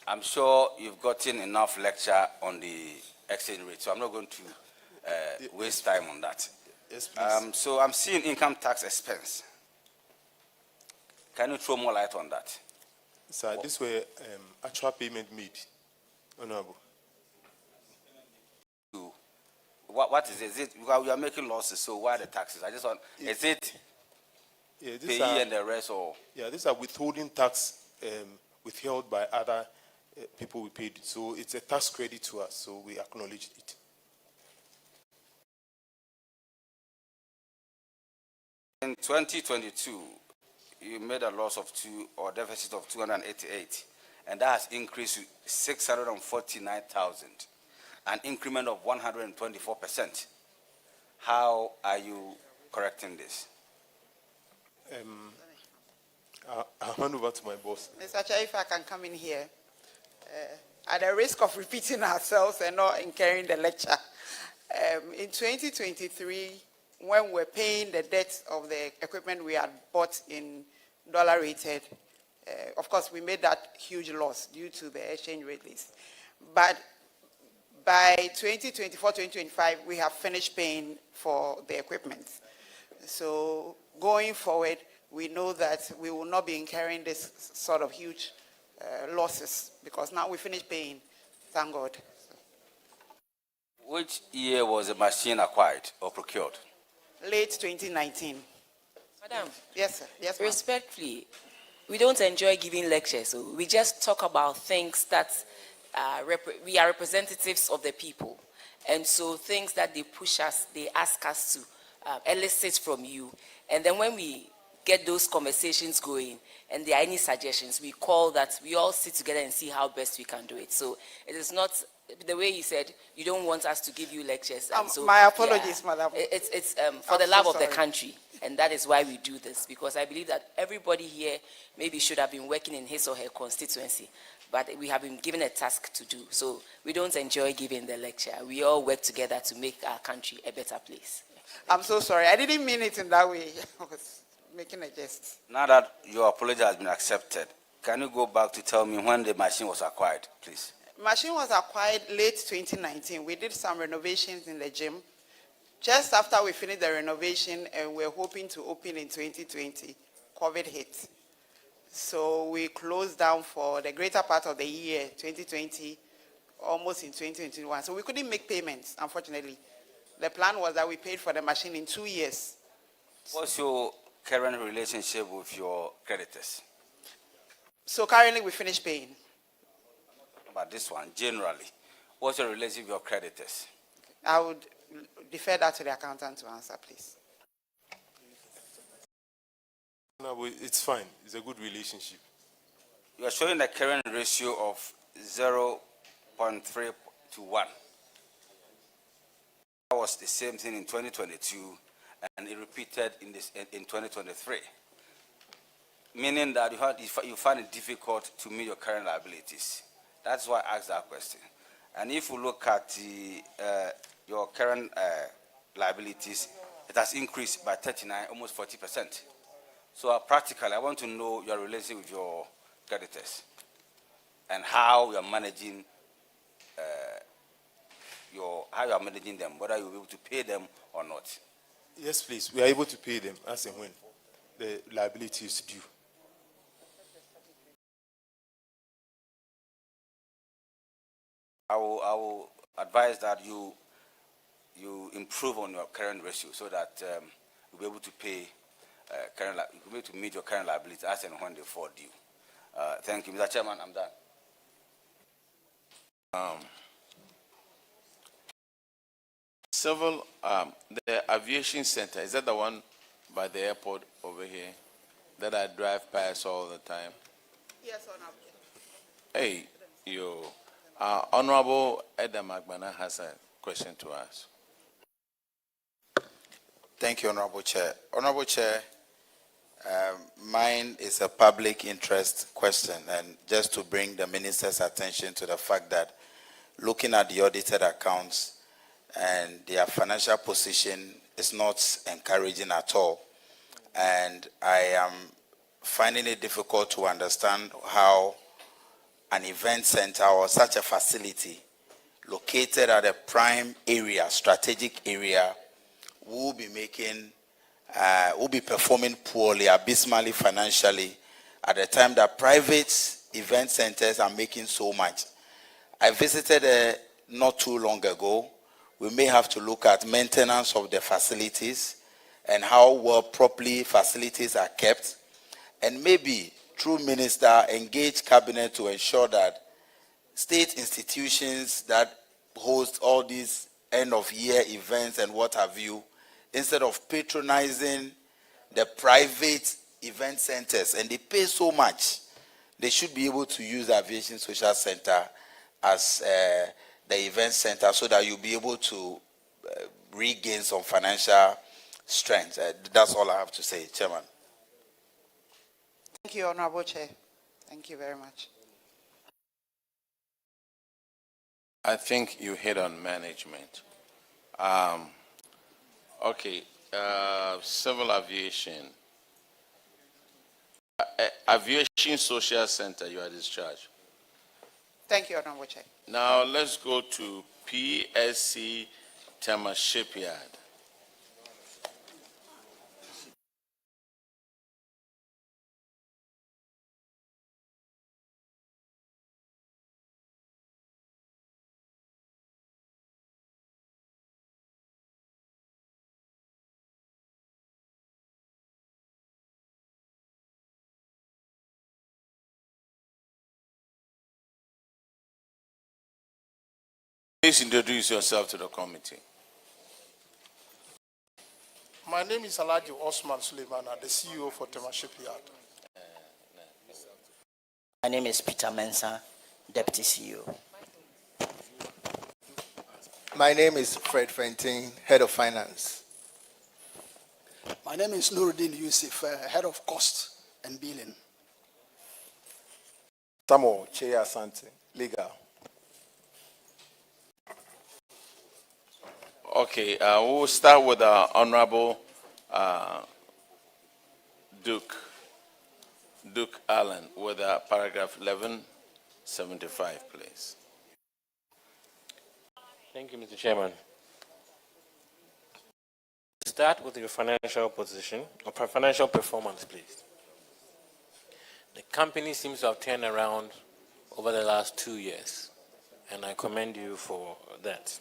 I'm sure you've gotten enough lecture on the exchange rate, so I'm not going to waste time on that. Yes, please. So I'm seeing income tax expense. Can you throw more light on that? Sir, this were actual payment made, Honorable. What is it? Is it because we are making losses, so why the taxes? I just want, is it payee and the rest, or? Yeah, these are withholding tax withheld by other people we paid. So it's a tax credit to us, so we acknowledge it. In 2022, you made a loss of deficit of 288, and that has increased to 649,000, an increment of 124%. How are you correcting this? I'll hand over to my boss. Mr. Chair, if I can come in here, at the risk of repeating ourselves and not incurring the lecture, in 2023, when we're paying the debt of the equipment we had bought in dollar rated, of course, we made that huge loss due to the exchange rate list. But by 2024, 2025, we have finished paying for the equipment. So going forward, we know that we will not be incurring this sort of huge losses because now we finished paying, thank God. Which year was the machine acquired or procured? Late 2019. Madam. Yes, sir. Yes, ma'am. Respectfully, we don't enjoy giving lectures, so we just talk about things that we are representatives of the people. And so things that they push us, they ask us to elicit from you. And then when we get those conversations going and there are any suggestions, we call that, we all sit together and see how best we can do it. So it is not the way you said, you don't want us to give you lectures. And so, my apologies, madam. It's for the love of the country. And that is why we do this, because I believe that everybody here maybe should have been working in his or her constituency, but we have been given a task to do. So we don't enjoy giving the lecture. We all work together to make our country a better place. I'm so sorry. I didn't mean it in that way. I was making a jest. Now that your apology has been accepted, can you go back to tell me when the machine was acquired, please? Machine was acquired late 2019. We did some renovations in the gym. Just after we finished the renovation and we're hoping to open in 2020, COVID hit. So we closed down for the greater part of the year, 2020, almost in 2021. So we couldn't make payments, unfortunately. The plan was that we paid for the machine in 2 years. What's your current relationship with your creditors? So currently we finished paying. About this one, generally, what's your relationship with your creditors? I would defer that to the accountant to answer, please. No, it's fine. It's a good relationship. You are showing a current ratio of 0.3 to 1. That was the same thing in 2022, and it repeated in 2023. Meaning that you find it difficult to meet your current liabilities. That's why I asked that question. And if you look at your current liabilities, it has increased by 39, almost 40%. So practically, I want to know your relationship with your creditors and how you are managing how you are managing them, whether you will be able to pay them or not. Yes, please. We are able to pay them as and when the liability is due. I will advise that you improve on your current ratio so that you'll be able to pay you'll be able to meet your current liability as and when they fall due. Thank you, Mr. Chairman. I'm done. Civil, the aviation center, is that the one by the airport over here that I drive past all the time? Yes, Honorable. Hey, Honorable Edam Agbana has a question to ask. Thank you, Honorable Chair. Honorable Chair, mine is a public interest question, and just to bring the minister's attention to the fact that looking at the audited accounts and their financial position is not encouraging at all. And I am finding it difficult to understand how an event center or such a facility located at a prime area, strategic area, will be performing poorly, abysmally financially, at the time that private event centers are making so much. I visited not too long ago. We may have to look at maintenance of the facilities and how well properly facilities are kept, and maybe through minister engage cabinet to ensure that state institutions that host all these end of year events and what have you, instead of patronizing the private event centers, and they pay so much, they should be able to use the Aviation Social Center as the event center so that you'll be able to regain some financial strength. That's all I have to say, Chairman. Thank you, Honorable Chair. Thank you very much. I think you hit on management. Okay, civil aviation. Aviation Social Center, you are discharged. Thank you, Honorable Chair. Now let's go to PSC Tema Shipyard. Please introduce yourself to the committee. My name is Alhaji Osman Suleimana, the CEO for Tema Shipyard. My name is Peter Mensah, Deputy CEO. My name is Fred Fenting, Head of Finance. My name is Nuruddin Yusuf, Head of Cost and Billing. Samuel Chea Asante, Legal. Okay, we'll start with Honorable Duke Allen with paragraph 1175, please. Thank you, Mr. Chairman. Start with your financial position, or financial performance, please. The company seems to have turned around over the last 2 years, and I commend you for that.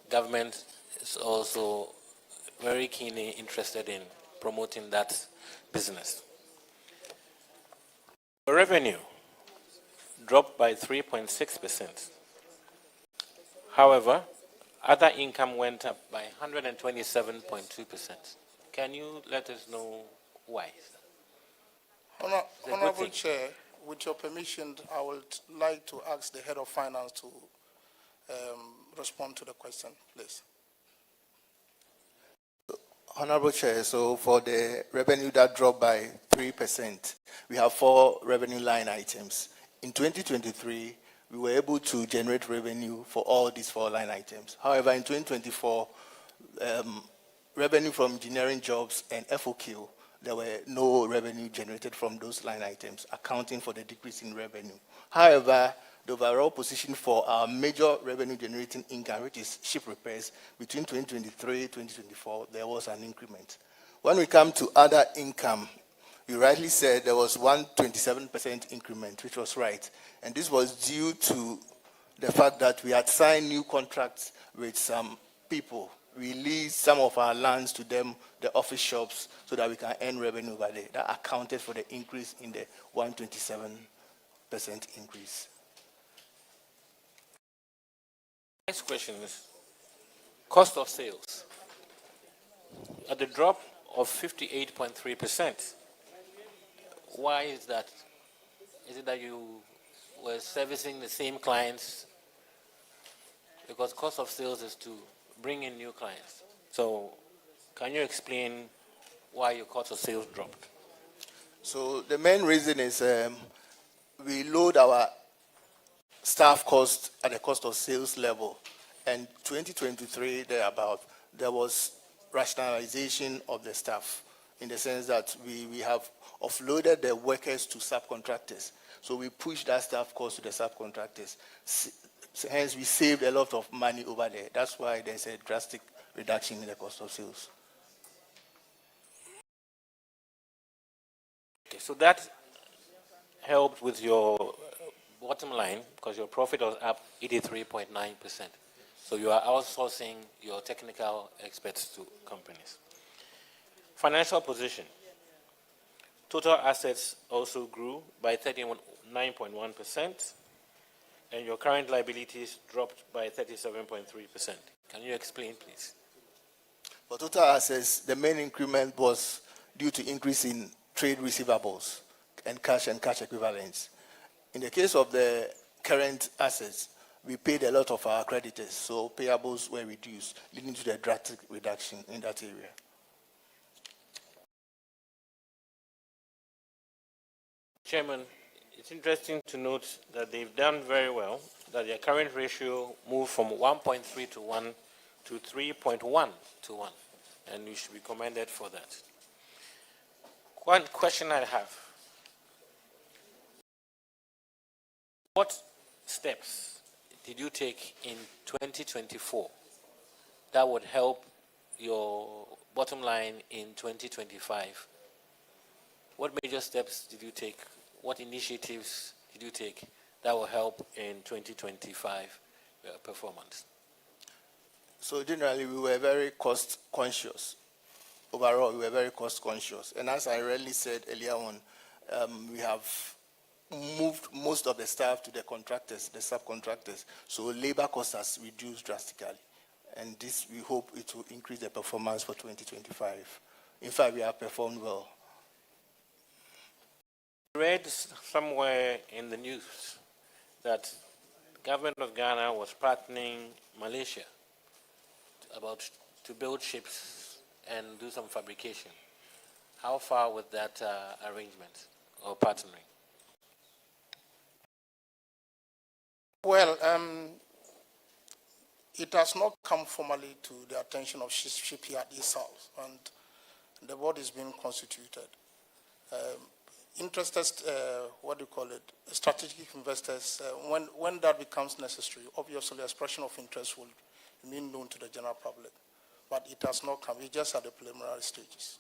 Government is also very keenly interested in promoting that business. The revenue dropped by 3.6%. However, other income went up by 127.2%. Can you let us know why? Honorable Chair, with your permission, I would like to ask the Head of Finance to respond to the question, please. Honorable Chair, so for the revenue that dropped by 3%, we have 4 revenue line items. In 2023, we were able to generate revenue for all these 4 line items. However, in 2024, revenue from engineering jobs and FOQ, there were no revenue generated from those line items, accounting for the decrease in revenue. However, the overall position for our major revenue generating income, which is ship repairs, between 2023 and 2024, there was an increment. When we come to other income, you rightly said there was 127% increment, which was right. And this was due to the fact that we had signed new contracts with some people. We leased some of our lands to them, the office shops, so that we can earn revenue over there. That accounted for the increase in the 127% increase. Next question is cost of sales. At the drop of 58.3%, why is that? Is it that you were servicing the same clients? Because cost of sales is to bring in new clients. So can you explain why your cost of sales dropped? So the main reason is we load our staff cost at the cost of sales level. And 2023, there was rationalization of the staff in the sense that we have offloaded the workers to subcontractors. So we pushed that staff cost to the subcontractors. Hence, we saved a lot of money over there. That's why there's a drastic reduction in the cost of sales. Okay, so that helped with your bottom line because your profit was up 83.9%. So you are outsourcing your technical experts to companies. Financial position. Total assets also grew by 39.1%, and your current liabilities dropped by 37.3%. Can you explain, please? For total assets, the main increment was due to increase in trade receivables and cash equivalents. In the case of the current assets, we paid a lot of our creditors, so payables were reduced, leading to the drastic reduction in that area. Chairman, it's interesting to note that they've done very well, that their current ratio moved from 1.3 to 1 to 3.1 to 1, and you should be commended for that. One question I have. What steps did you take in 2024 that would help your bottom line in 2025? What major steps did you take? What initiatives did you take that will help in 2025 performance? So generally, we were very cost conscious. Overall, we were very cost conscious. And as I really said earlier on, we have moved most of the staff to the contractors, the subcontractors. So labor costs has reduced drastically. And this, we hope it will increase the performance for 2025. In fact, we have performed well. I read somewhere in the news that the government of Ghana was partnering Malaysia to build ships and do some fabrication. How far with that arrangement or partnering? Well, it has not come formally to the attention of Shipyard itself, and the board is being constituted. Interested, strategic investors, when that becomes necessary, obviously expression of interest will be made known to the general public. But it has not come, it's just at the preliminary stages.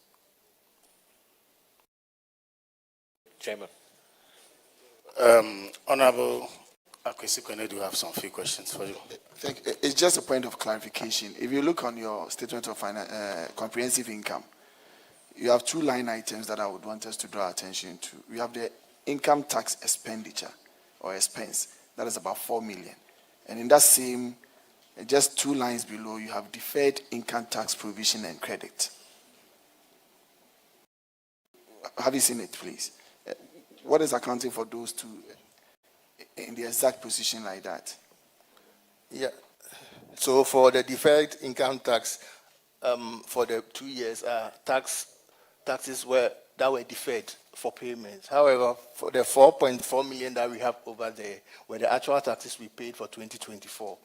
Chairman. Honorable Akwesi Kwene, do have some few questions for you. It's just a point of clarification. If you look on your statement of comprehensive income, you have two line items that I would want us to draw attention to. We have the income tax expenditure or expense. That is about 4 million. And in that same, just two lines below, you have deferred income tax provision and credit. Have you seen it, please? What is accounting for those two in the exact position like that? Yeah. So for the deferred income tax, for the 2 years, taxes that were deferred for payments. However, for the 4.4 million that we have over there, were the actual taxes we paid for 2024.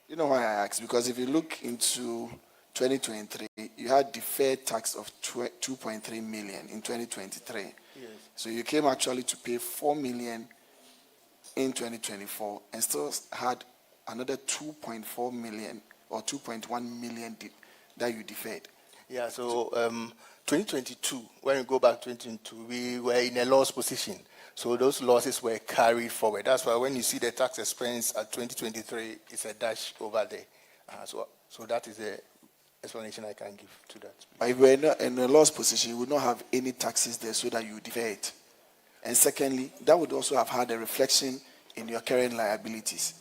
You know why I ask? Because if you look into 2023, you had deferred tax of 2.3 million in 2023. Yes. So you came actually to pay 4 million in 2024 and still had another 2.4 million or 2.1 million that you deferred. Yeah, so 2022, when we go back to 2022, we were in a loss position. So those losses were carried forward. That's why when you see the tax expense at 2023, it's a dash over there. So that is the explanation I can give to that. But if you were in a loss position, you would not have any taxes there so that you defer it. And secondly, that would also have had a reflection in your current liabilities.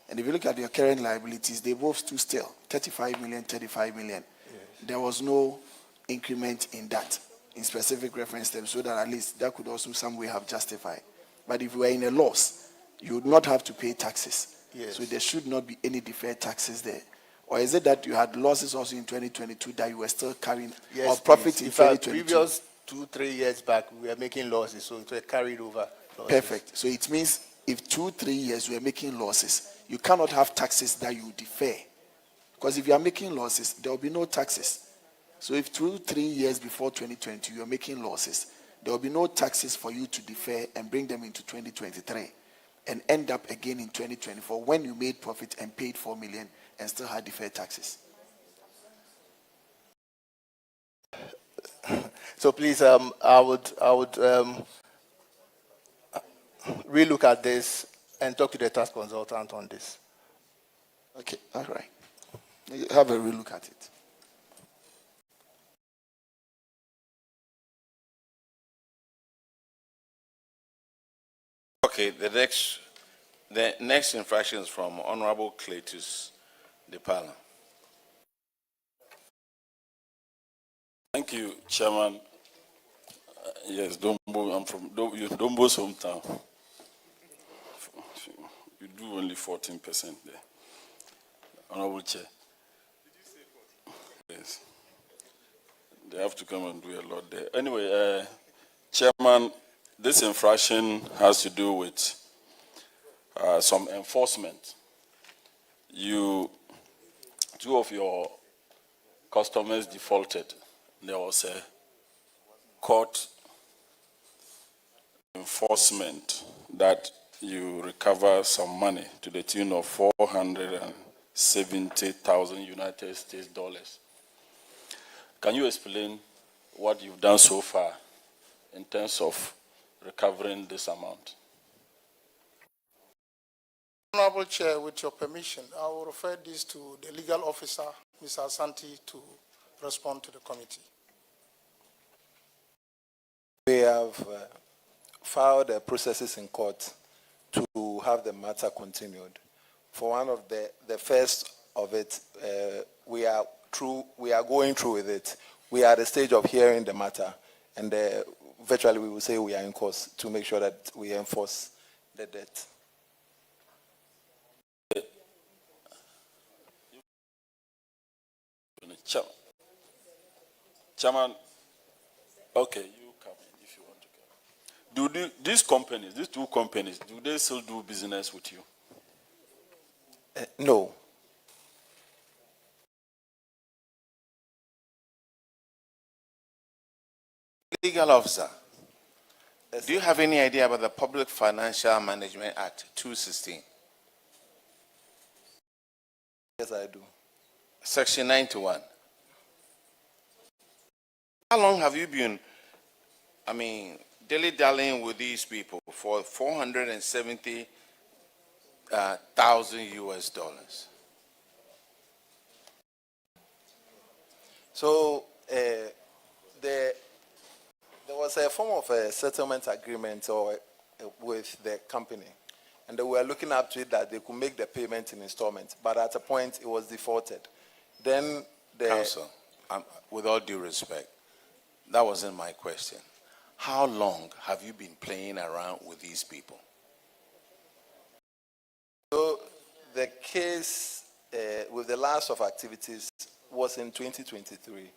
And if you look at your current liabilities, they both stood still, 35 million, 35 million. Yes. There was no increment in that, in specific reference terms, so that at least that could also some way have justified. But if you were in a loss, you would not have to pay taxes. Yes. So there should not be any deferred taxes there. Or is it that you had losses also in 2022 that you were still carrying, yes, or profit in 2022? Previous 2-3 years back, we were making losses, so it was carried over. Losses. Perfect. So it means if 2-3 years we are making losses, you cannot have taxes that you defer. Because if you are making losses, there will be no taxes. So if 2-3 years before 2020 you are making losses, there will be no taxes for you to defer and bring them into 2023 and end up again in 2024 when you made profit and paid 4 million and still had deferred taxes. So please, I would relook at this and talk to the tax consultant on this. Okay, all right. Have a relook at it. Okay, the next infraction is from Honorable Cletus Depala. Thank you, Chairman. Yes, Dombo, I'm from Dombo's hometown. You do only 14% there. Honorable Chair. Did you say 14? Yes. They have to come and do a lot there. Anyway, Chairman, this infraction has to do with some enforcement. Two of your customers defaulted. There was a court enforcement that you recover some money to the tune of 470,000 United States dollars. Can you explain what you've done so far in terms of recovering this amount? Honorable Chair, with your permission, I will refer this to the legal officer, Mr. Asante, to respond to the committee. We have filed the processes in court to have the matter continued. For one of the first of it, we are going through with it. We are at the stage of hearing the matter, and virtually we will say we are in course to make sure that we enforce the debt. Chairman, okay, you come in if you want to come. These two companies, do they still do business with you? No. Legal officer, do you have any idea about the Public Financial Management Act 2016? Yes, I do. Section 91. How long have you been, dilly-dallying with these people for 470,000 US dollars? So there was a form of a settlement agreement with the company, and they were looking up to it that they could make the payment in installments, but at a point it was defaulted. Then Counsel, with all due respect, that wasn't my question. How long have you been playing around with these people? So the case with the last of activities was in 2023.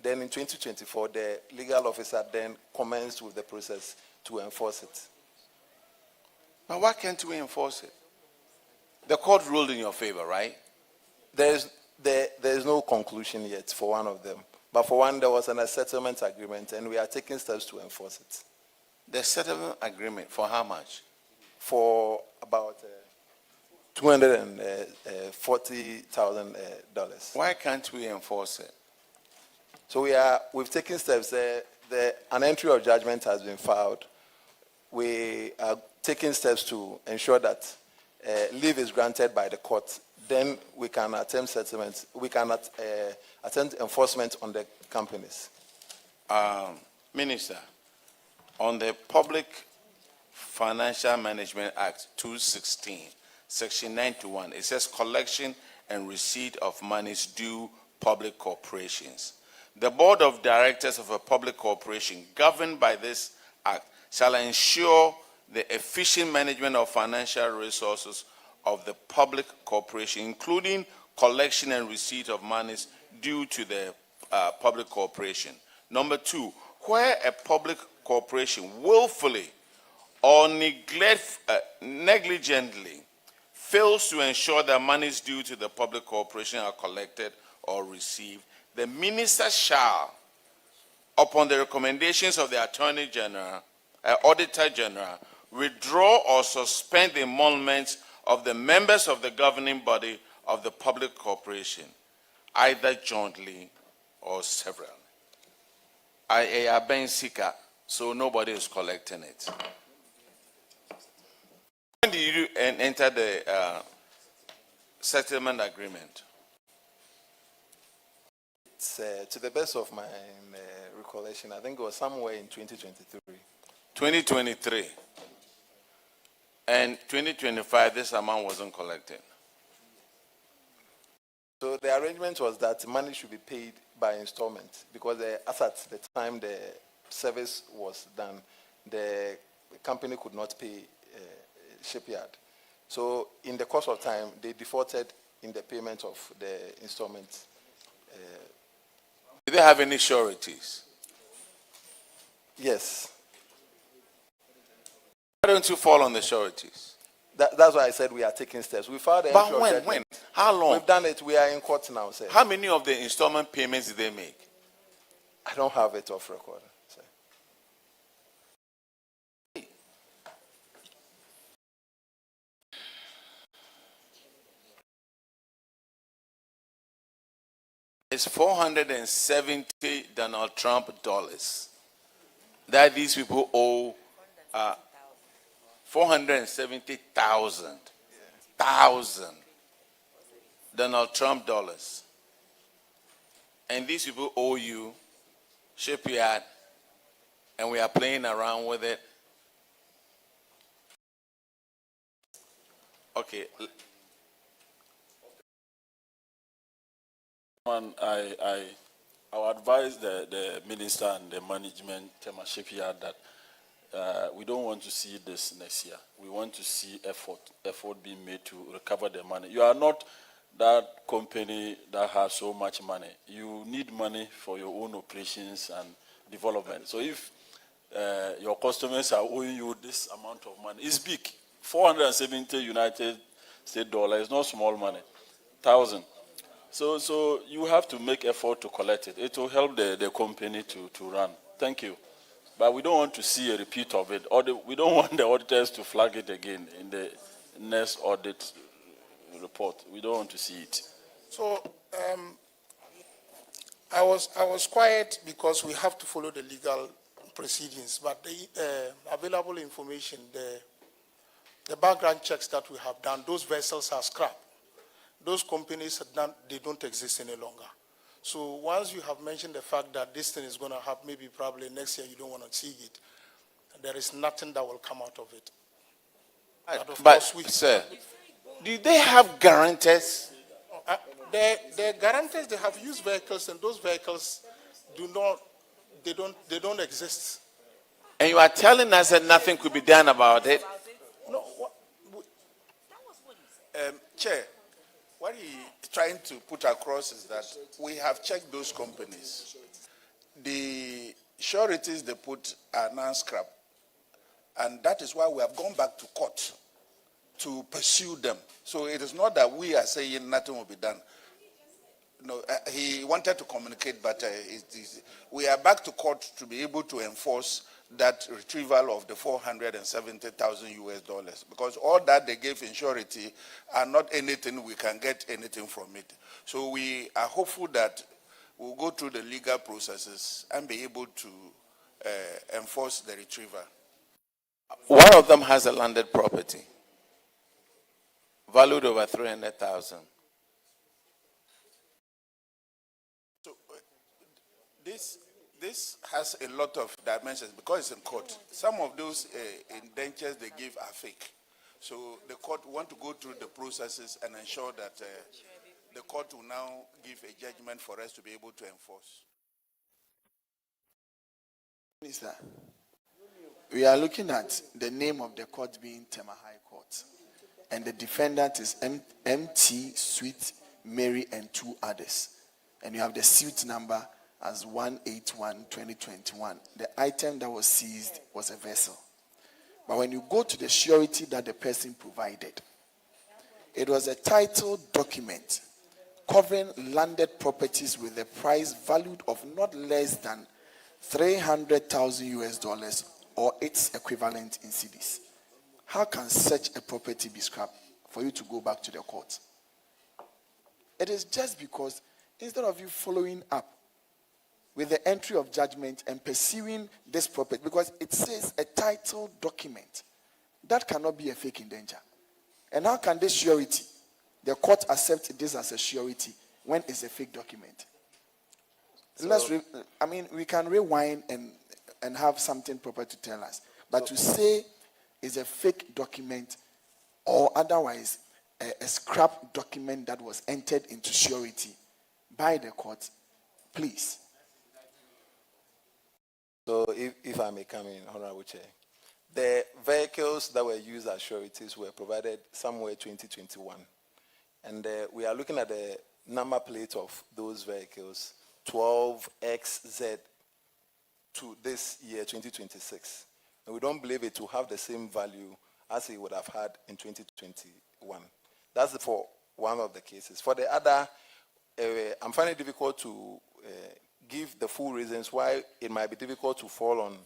Then in 2024, the legal officer then commenced with the process to enforce it. But why can't we enforce it? The court ruled in your favor, right? There is no conclusion yet for one of them. But for one, there was a settlement agreement, and we are taking steps to enforce it. The settlement agreement, for how much? For about $240,000. Why can't we enforce it? So we've taken steps. An entry of judgment has been filed. We are taking steps to ensure that leave is granted by the court. Then we can attempt settlements. We can attempt enforcement on the companies. Minister, on the Public Financial Management Act 2016, Section 91, it says collection and receipt of monies due public corporations. The board of directors of a public corporation governed by this act shall ensure the efficient management of financial resources of the public corporation, including collection and receipt of monies due to the public corporation. Number two, where a public corporation willfully or negligently fails to ensure that monies due to the public corporation are collected or received, the minister shall, upon the recommendations of the Attorney General, Auditor General, withdraw or suspend the emoluments of the members of the governing body of the public corporation, either jointly or severally. I have been seeker, so nobody is collecting it. When did you enter the settlement agreement? It's, to the best of my recollection, I think it was somewhere in 2023. 2023. And 2025, this amount wasn't collected. So the arrangement was that money should be paid by installment because as at the time the service was done, the company could not pay shipyard. So in the course of time, they defaulted in the payment of the installment. Did they have any sureties? Yes. Why don't you fall on the sureties? That's why I said we are taking steps. We filed the entry of judgment. When? How long? We've done it. We are in court now, sir. How many of the installment payments did they make? I don't have it off record, sir. It's $470 Donald Trump dollars that these people owe. 470,000 Donald Trump dollars. And these people owe you shipyard, and we are playing around with it. Okay. I would advise the minister and the management, Tema Shipyard, that we don't want to see this next year. We want to see effort being made to recover the money. You are not that company that has so much money. You need money for your own operations and development. So if your customers are owing you this amount of money, it's big. 470 United States dollars is not small money. 1,000. So you have to make effort to collect it. It will help the company to run. Thank you. But we don't want to see a repeat of it. We don't want the auditors to flag it again in the next audit report. We don't want to see it. So I was quiet because we have to follow the legal proceedings. But the available information, the background checks that we have done, those vessels are scrapped. Those companies, they don't exist any longer. So once you have mentioned the fact that this thing is going to happen, maybe probably next year you don't want to see it, there is nothing that will come out of it. But sir, do they have guarantors? The guarantors, they have used vehicles, and those vehicles they don't exist. And you are telling us that nothing could be done about it? No. Chair, what he's trying to put across is that we have checked those companies. The sureties they put are non-scrap. And that is why we have gone back to court to pursue them. So it is not that we are saying nothing will be done. No, he wanted to communicate, but we are back to court to be able to enforce that retrieval of the 470,000 US dollars, because all that they gave in surety are not anything we can get anything from it. So we are hopeful that we'll go through the legal processes and be able to enforce the retrieval. One of them has a landed property valued over 300,000. So this has a lot of dimensions because it's in court. Some of those indentures they give are fake. So the court want to go through the processes and ensure that the court will now give a judgment for us to be able to enforce. Minister, we are looking at the name of the court being Tema High Court, and the defendant is MT Sweet Mary and two others, and you have the suit number as 181-2021. The item that was seized was a vessel. But when you go to the surety that the person provided, it was a title document covering landed properties with a price valued of not less than 300,000 US dollars or its equivalent in cedis. How can such a property be scrapped for you to go back to the court? It is just because instead of you following up with the entry of judgment and pursuing this property, because it says a title document, that cannot be a fake indenture. And how can this surety, the court accept this as a surety when it's a fake document? So, we can rewind and have something proper to tell us. But to say it's a fake document or otherwise a scrap document that was entered into surety by the court, please. So if I may come in, Honorable Chair. The vehicles that were used as sureties were provided somewhere 2021. And we are looking at the number plate of those vehicles, 12XZ to this year, 2026. And we don't believe it will have the same value as it would have had in 2021. That's for one of the cases. For the other, I'm finding it difficult to give the full reasons why it might be difficult to fall on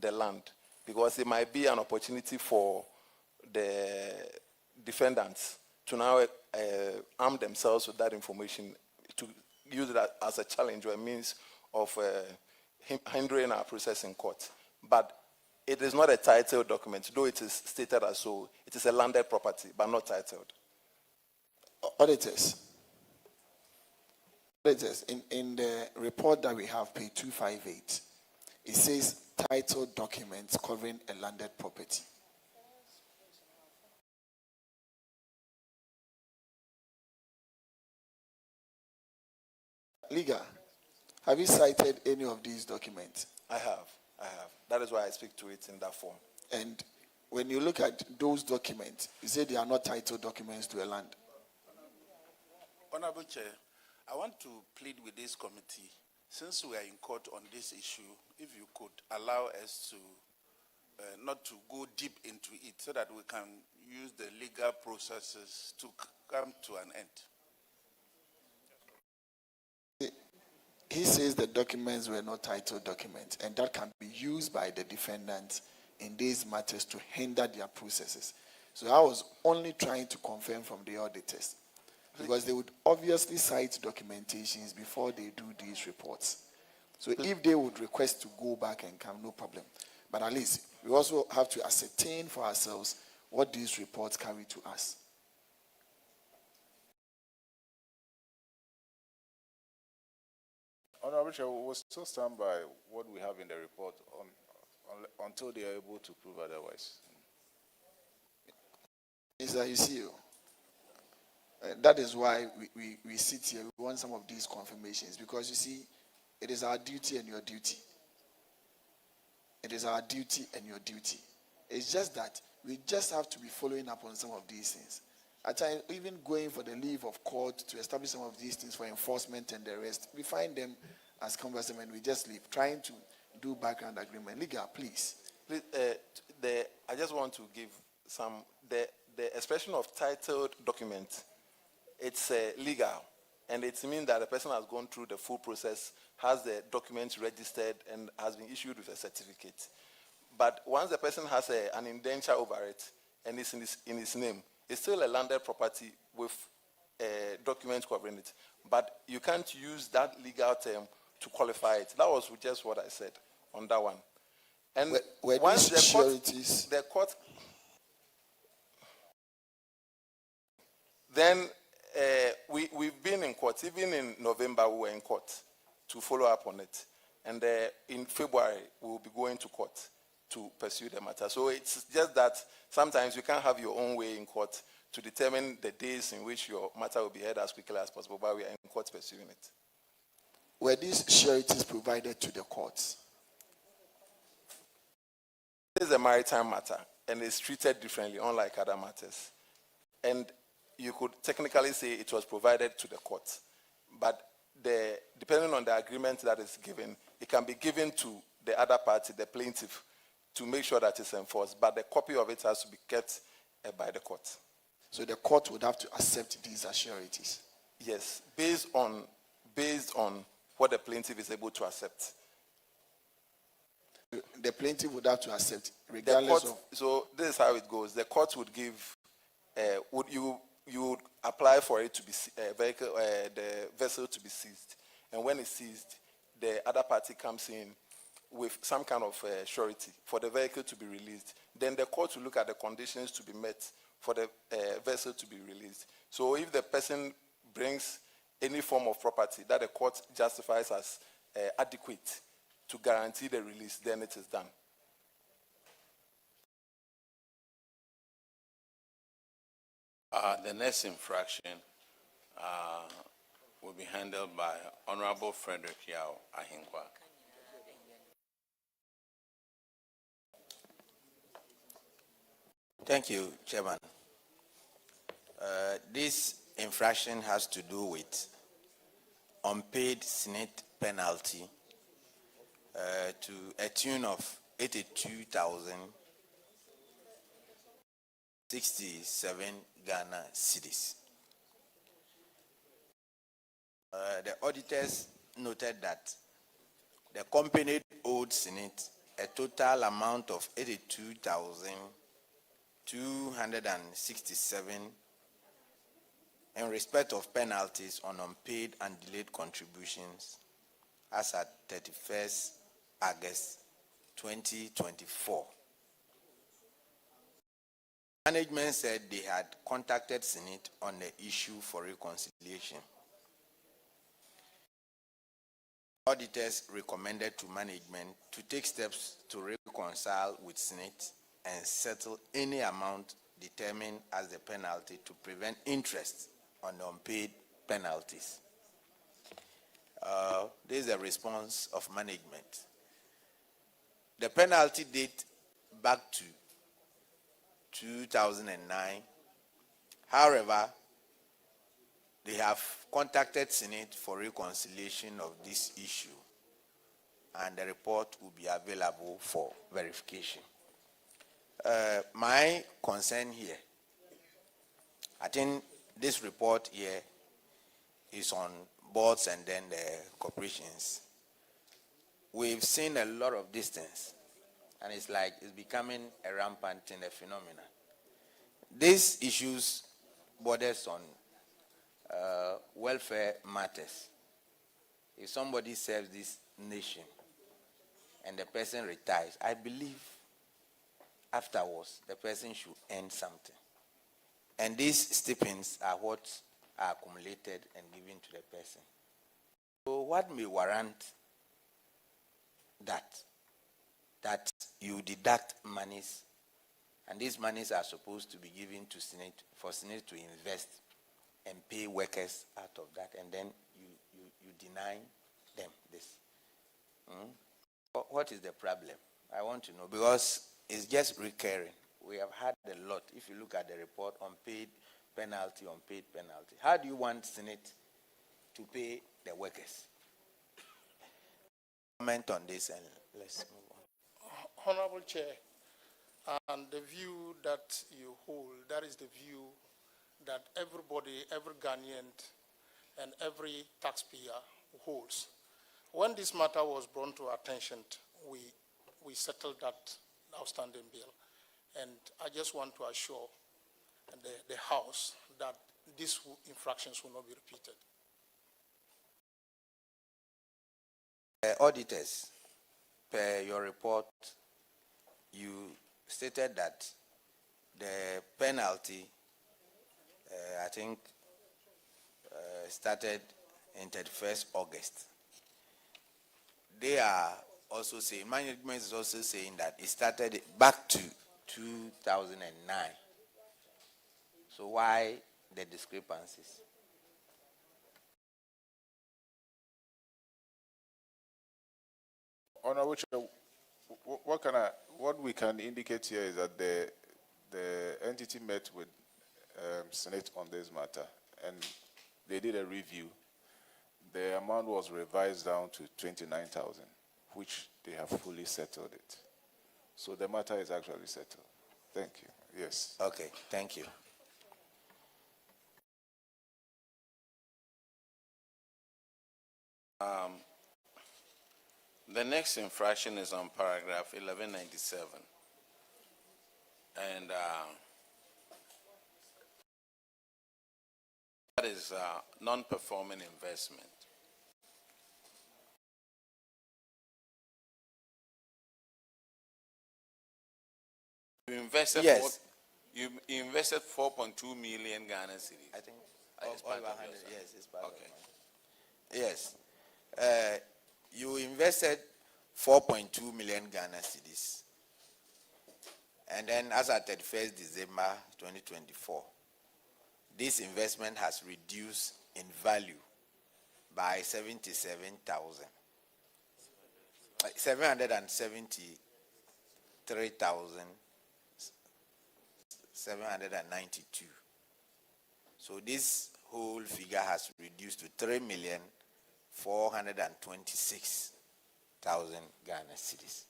the land, because it might be an opportunity for the defendants to now arm themselves with that information, to use it as a challenge or a means of hindering our process in court. But it is not a titled document, though it is stated as so. It is a landed property, but not titled. Auditors, in the report that we have, page 258, it says titled documents covering a landed property. Liga, have you cited any of these documents? I have. That is why I speak to it in that form. And when you look at those documents, you say they are not titled documents to a land. Honorable Chair, I want to plead with this committee, since we are in court on this issue, if you could allow us to not to go deep into it so that we can use the legal processes to come to an end. He says the documents were not titled documents, and that can be used by the defendants in these matters to hinder their processes. So I was only trying to confirm from the auditors, because they would obviously cite documentations before they do these reports. So if they would request to go back and come, no problem. But at least we also have to ascertain for ourselves what these reports carry to us. Honorable Chair, we will still stand by what we have in the report until they are able to prove otherwise. You see, that is why we sit here. We want some of these confirmations, because you see, it is our duty and your duty. It is our duty and your duty. It's just that we just have to be following up on some of these things. At times, even going for the leave of court to establish some of these things for enforcement and the rest, we find them as cumbersome and we just leave, trying to do background agreement. Liga, please. I just want to give the expression of titled document. It's legal, and it means that the person has gone through the full process, has the documents registered, and has been issued with a certificate. But once the person has an indenture over it and it's in his name, it's still a landed property with documents covering it. But you can't use that legal term to qualify it. That was just what I said on that one. And were once these sureties? the court, then we've been in court. Even in November, we were in court to follow up on it. And in February, we will be going to court to pursue the matter. So it's just that sometimes you can't have your own way in court to determine the days in which your matter will be heard as quickly as possible, but we are in court pursuing it. Were these sureties provided to the courts? This is a maritime matter, and it's treated differently, unlike other matters. And you could technically say it was provided to the court, but depending on the agreement that is given, it can be given to the other party, the plaintiff, to make sure that it's enforced, but the copy of it has to be kept by the court. So the court would have to accept these sureties? Yes, based on what the plaintiff is able to accept. The plaintiff would have to accept, regardless of... So this is how it goes. The court would give, you would apply for it to be the vessel to be seized, and when it's seized, the other party comes in with some kind of surety for the vehicle to be released. Then the court will look at the conditions to be met for the vessel to be released. So if the person brings any form of property that the court justifies as adequate to guarantee the release, then it is done. The next infraction will be handled by Honorable Frederick Yao Ahinkwa. Thank you, Chairman. This infraction has to do with unpaid Senate penalty to a tune of 82,067 Ghana cedis. The auditors noted that the company owed Senate a total amount of 82,267 in respect of penalties on unpaid and delayed contributions as at 31st August 2024. Management said they had contacted Senate on the issue for reconciliation. Auditors recommended to management to take steps to reconcile with Senate and settle any amount determined as the penalty to prevent interest on unpaid penalties. This is a response of management. The penalty date back to 2009. However, they have contacted Senate for reconciliation of this issue, and the report will be available for verification. My concern here, I think this report here is on boards and then the corporations. We've seen a lot of distance, and it's like it's becoming a rampant in the phenomenon. These issues borders on welfare matters. If somebody serves this nation and the person retires, I believe afterwards the person should earn something. And these stipends are what are accumulated and given to the person. So what may warrant that you deduct monies, and these monies are supposed to be given to Senate for Senate to invest and pay workers out of that, and then you deny them this. What is the problem? I want to know, because it's just recurring. We have had a lot. If you look at the report on paid penalty. How do you want Senate to pay the workers? Comment on this and let's move on. Honorable Chair, and the view that you hold, that is the view that everybody, every Ghanaian and every taxpayer holds. When this matter was brought to our attention, we settled that outstanding bill. And I just want to assure the House that these infractions will not be repeated. Auditors, per your report, you stated that the penalty, I think, started in 31st August. They are also saying, management is also saying that it started back to 2009. So why the discrepancies? Honorable Chair, what we can indicate here is that the entity met with Senate on this matter, and they did a review. The amount was revised down to 29,000, which they have fully settled it. So the matter is actually settled. Thank you. Yes. Okay, thank you. The next infraction is on paragraph 1197. And that is non-performing investment. You invested Yes. you invested 4.2 million Ghana cedis. I think It's part over of 100, yours. yes, it's part Okay. of mine. Yes. You invested 4.2 million Ghana cedis. And then as at 31st December 2024, this investment has reduced in value by 773,792. So this whole figure has reduced to 3,426,000 Ghana cedis.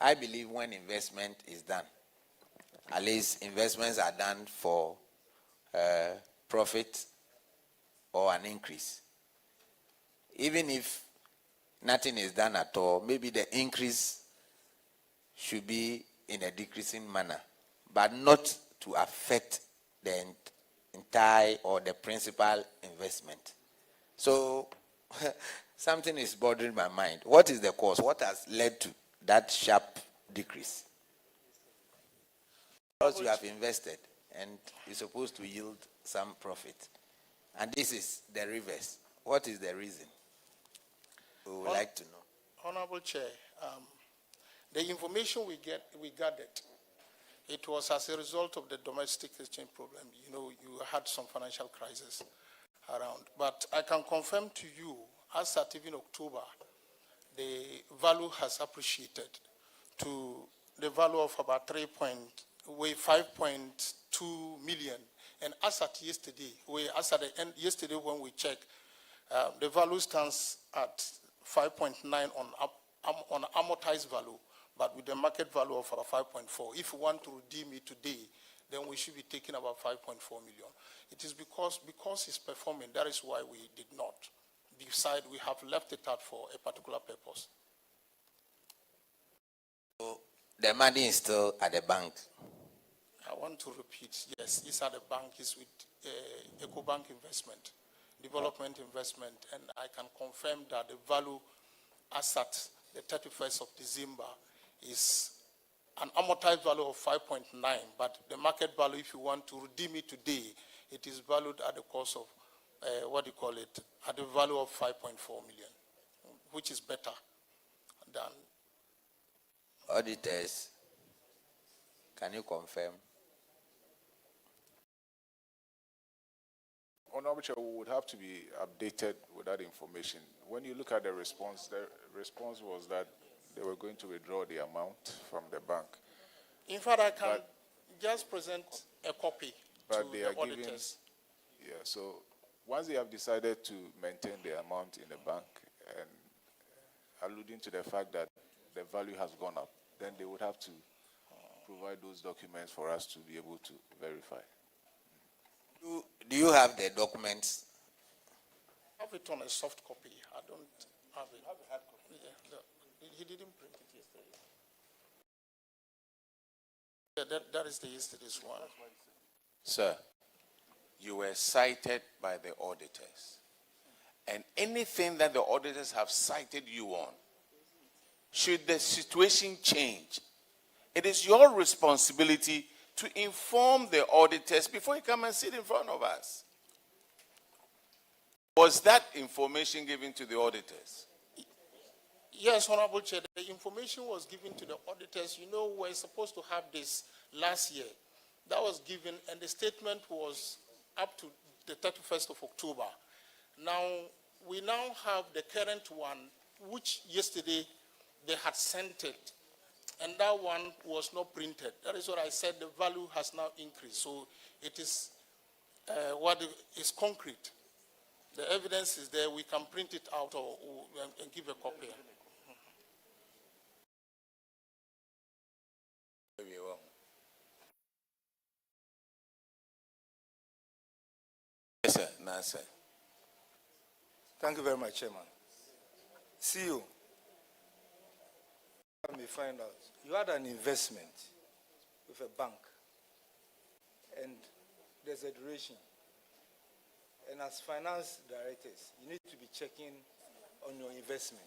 I believe when investment is done, at least investments are done for profit or an increase. Even if nothing is done at all, maybe the increase should be in a decreasing manner, but not to affect the entire or the principal investment. So something is bothering my mind. What is the cause? What has led to that sharp decrease? Because you have invested and you're supposed to yield some profit. And this is the reverse. What is the reason? We would like to know. Honorable Chair, the information we gathered, it was as a result of the domestic exchange problem. You know, you had some financial crisis around. But I can confirm to you, as at even October, the value has appreciated to the value of about 5.2 million. And as at yesterday, yesterday when we checked, the value stands at 5.9 on amortized value, but with the market value of about 5.4. If we want to redeem it today, then we should be taking about 5.4 million. It is because it's performing. That is why we did not decide. We have left it out for a particular purpose. So the money is still at the bank. I want to repeat, yes, it's at the bank. It's with EcoBank investment, development investment, and I can confirm that the value as at the 31st of December is an amortized value of 5.9, but the market value, if you want to redeem it today, it is valued at the cost of, at the value of 5.4 million, which is better than. Auditors, can you confirm? Honorable Chair, we would have to be updated with that information. When you look at the response was that they were going to withdraw the amount from the bank. In fact, I can just present a copy to They the are giving, auditors. yeah, so once they have decided to maintain the amount in the bank and alluding to the fact that the value has gone up, then they would have to provide those documents for us to be able to verify. Do you have the documents? I have it on a soft copy. I don't have it. Yeah, he didn't print it yesterday. Chair, that is the yesterday's one. Sir, you were cited by the auditors. And anything that the auditors have cited you on, should the situation change, it is your responsibility to inform the auditors before you come and sit in front of us. Was that information given to the auditors? Yes, Honorable Chair, the information was given to the auditors. You know, we're supposed to have this last year. That was given, and the statement was up to the 31st of October. Now, we now have the current one, which yesterday they had sent it, and that one was not printed. That is what I said, the value has now increased. So it is what is concrete. The evidence is there. We can print it out or and give a copy. Yes, sir. No, sir. Thank you very much, Chairman. CEO, let me find out. You had an investment with a bank, and there's a duration. And as finance directors, you need to be checking on your investment.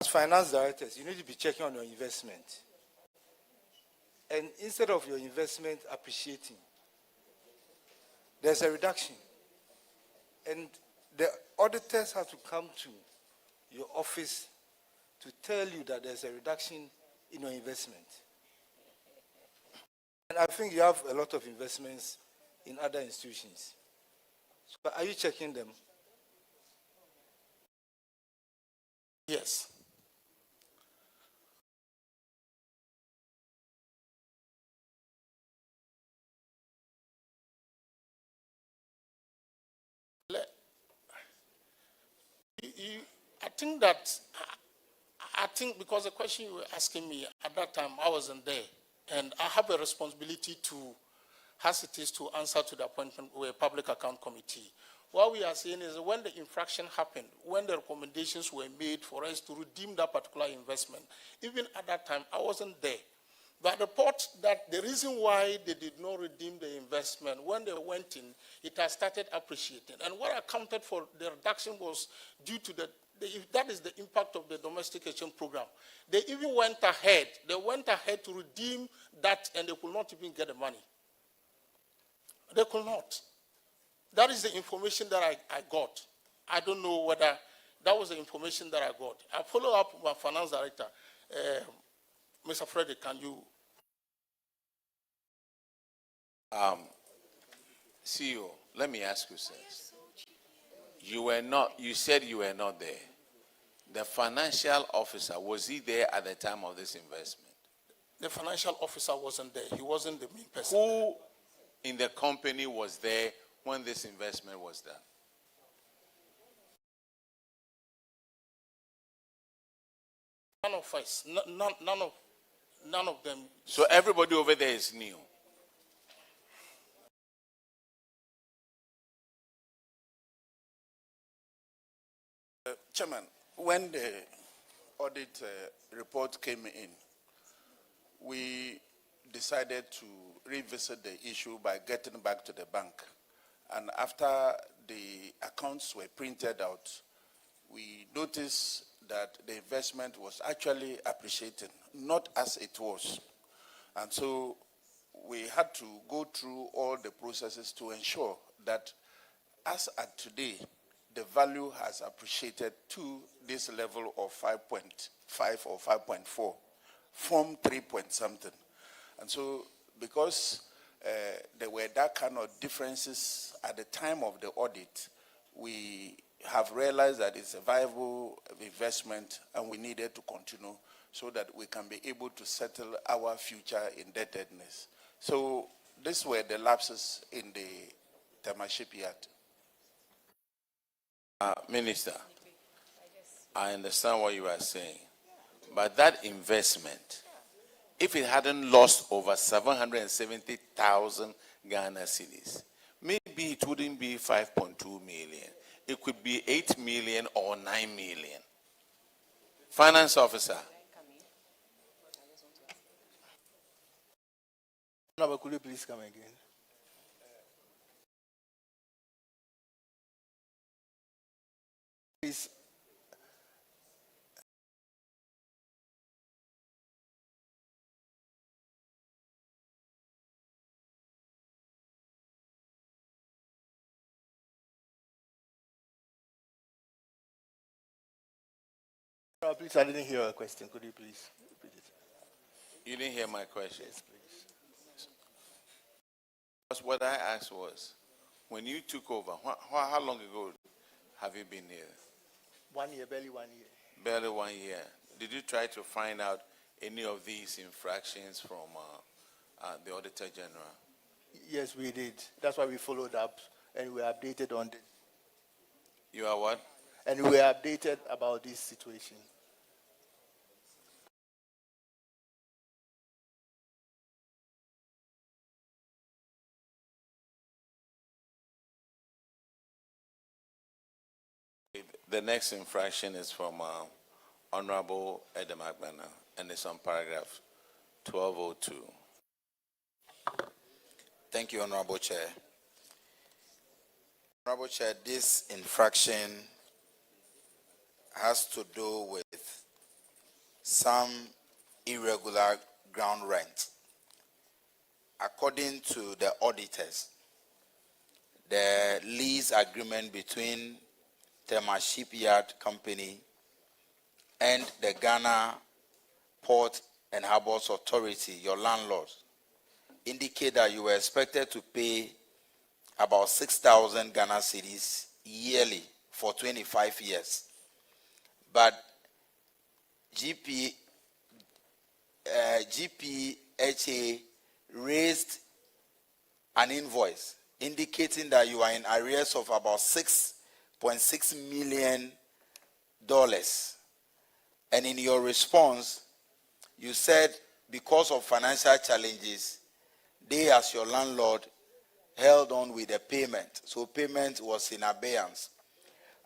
As finance directors, you need to be checking on your investment. And instead of your investment appreciating, there's a reduction. And the auditors have to come to your office to tell you that there's a reduction in your investment. And I think you have a lot of investments in other institutions. So are you checking them? Yes. I think because the question you were asking me at that time, I wasn't there. And I have a responsibility to, as it is, to answer to the appointment of a public account committee. What we are saying is when the infraction happened, when the recommendations were made for us to redeem that particular investment, even at that time, I wasn't there. But the report that the reason why they did not redeem the investment, when they went in, it has started appreciating. And what accounted for the reduction was due to that is the impact of the domestic exchange program. They even went ahead. They went ahead to redeem that, and they could not even get the money. They could not. That is the information that I got. I don't know whether that was the information that I got. I follow up with my finance director. Mr. Frederick, can you? CEO, let me ask you, sir. You said you were not there. The financial officer, was he there at the time of this investment? The financial officer wasn't there. He wasn't the main person. Who in the company was there when this investment was done? None of us. None of them. So everybody over there is new. Chairman, when the audit report came in, we decided to revisit the issue by getting back to the bank. And after the accounts were printed out, we noticed that the investment was actually appreciating, not as it was. And so we had to go through all the processes to ensure that as at today, the value has appreciated to this level of 5.5 or 5.4 from 3 point something. And so because there were that kind of differences at the time of the audit, we have realized that it's a viable investment and we needed to continue so that we can be able to settle our future indebtedness. So these were the lapses in the Tema shipyard. Minister, I understand what you are saying, but that investment, if it hadn't lost over 770,000 Ghana cedis, maybe it wouldn't be 5.2 million. It could be 8 million or 9 million. Finance officer, Honorable, could you please come again? Please. Honorable, please, I didn't hear a question. Could you please repeat it? You didn't hear my question. Yes, please. Because what I asked was, when you took over, how long ago have you been here? 1 year, barely 1 year. Barely 1 year. Did you try to find out any of these infractions from the Auditor General? Yes, we did. That's why we followed up and we were updated on this. You are what? And we were updated about this situation. The next infraction is from Honorable Edem Agbana, and it's on paragraph 1202. Thank you, Honorable Chair. Honorable Chair, this infraction has to do with some irregular ground rent. According to the auditors, the lease agreement between Tema Shipyard Company and the Ghana Port and Harbors Authority, your landlord, indicate that you were expected to pay about 6,000 Ghana cedis yearly for 25 years. But GPHA raised an invoice indicating that you are in arrears of about $6.6 million. And in your response, you said because of financial challenges, they as your landlord held on with the payment. So payment was in abeyance.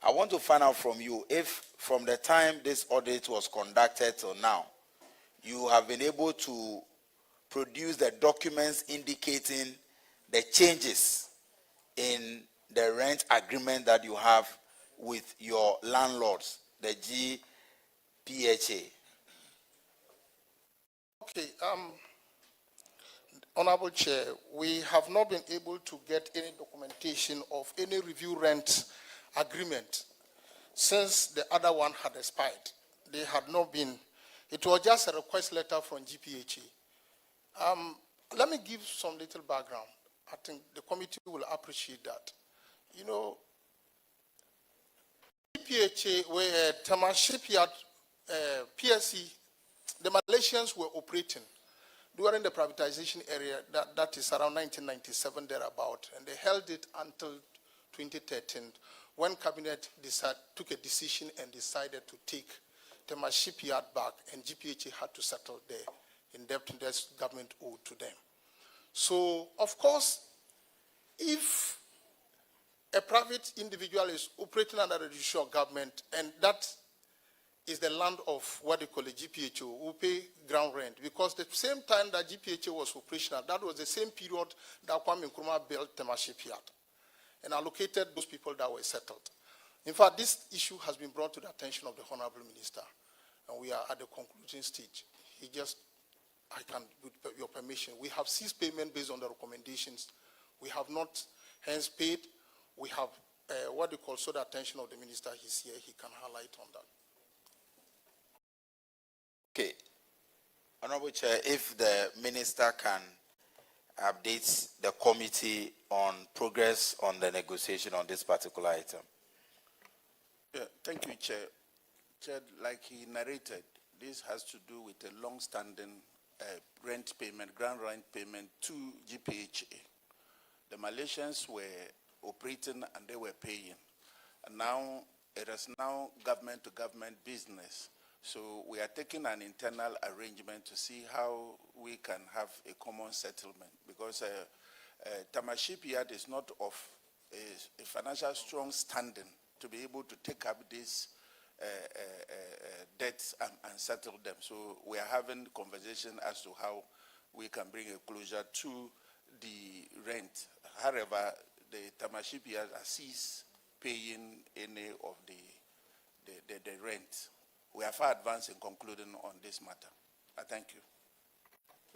I want to find out from you if from the time this audit was conducted till now, you have been able to produce the documents indicating the changes in the rent agreement that you have with your landlords, the GPHA. Okay, Honorable Chair, we have not been able to get any documentation of any review rent agreement since the other one had expired. They had not been, it was just a request letter from GPHA. Let me give some little background. I think the committee will appreciate that. You know, GPHA, where Tema Shipyard, PSC, the Malaysians were operating during the privatization area, that is around 1997 thereabout, and they held it until 2013, when Cabinet took a decision and decided to take Tema Shipyard back, and GPHA had to settle the indebtedness government owed to them. So, of course, if a private individual is operating under the judicial government, and that is the land of what they call a GPHO, who pay ground rent, because the same time that GPHO was operational, that was the same period that Kwame Nkrumah built Tema Shipyard and allocated those people that were settled. In fact, this issue has been brought to the attention of the Honorable Minister, and we are at the conclusion stage. I can, with your permission, we have ceased payment based on the recommendations. We have not hence paid. We have what they call so the attention of the minister. He's here. He can highlight on that. Okay. Honorable Chair, if the minister can update the committee on progress on the negotiation on this particular item. Yeah, thank you, Chair. Chair, like he narrated, this has to do with a long-standing rent payment, ground rent payment to GPHA. The Malaysians were operating and they were paying. And now it is now government-to-government business. So we are taking an internal arrangement to see how we can have a common settlement, because Tema Shipyard is not of a financial strong standing to be able to take up these debts and settle them. So we are having conversation as to how we can bring a closure to the rent. However, the Tema Shipyard has ceased paying any of the rent. We are far advanced in concluding on this matter. I thank you.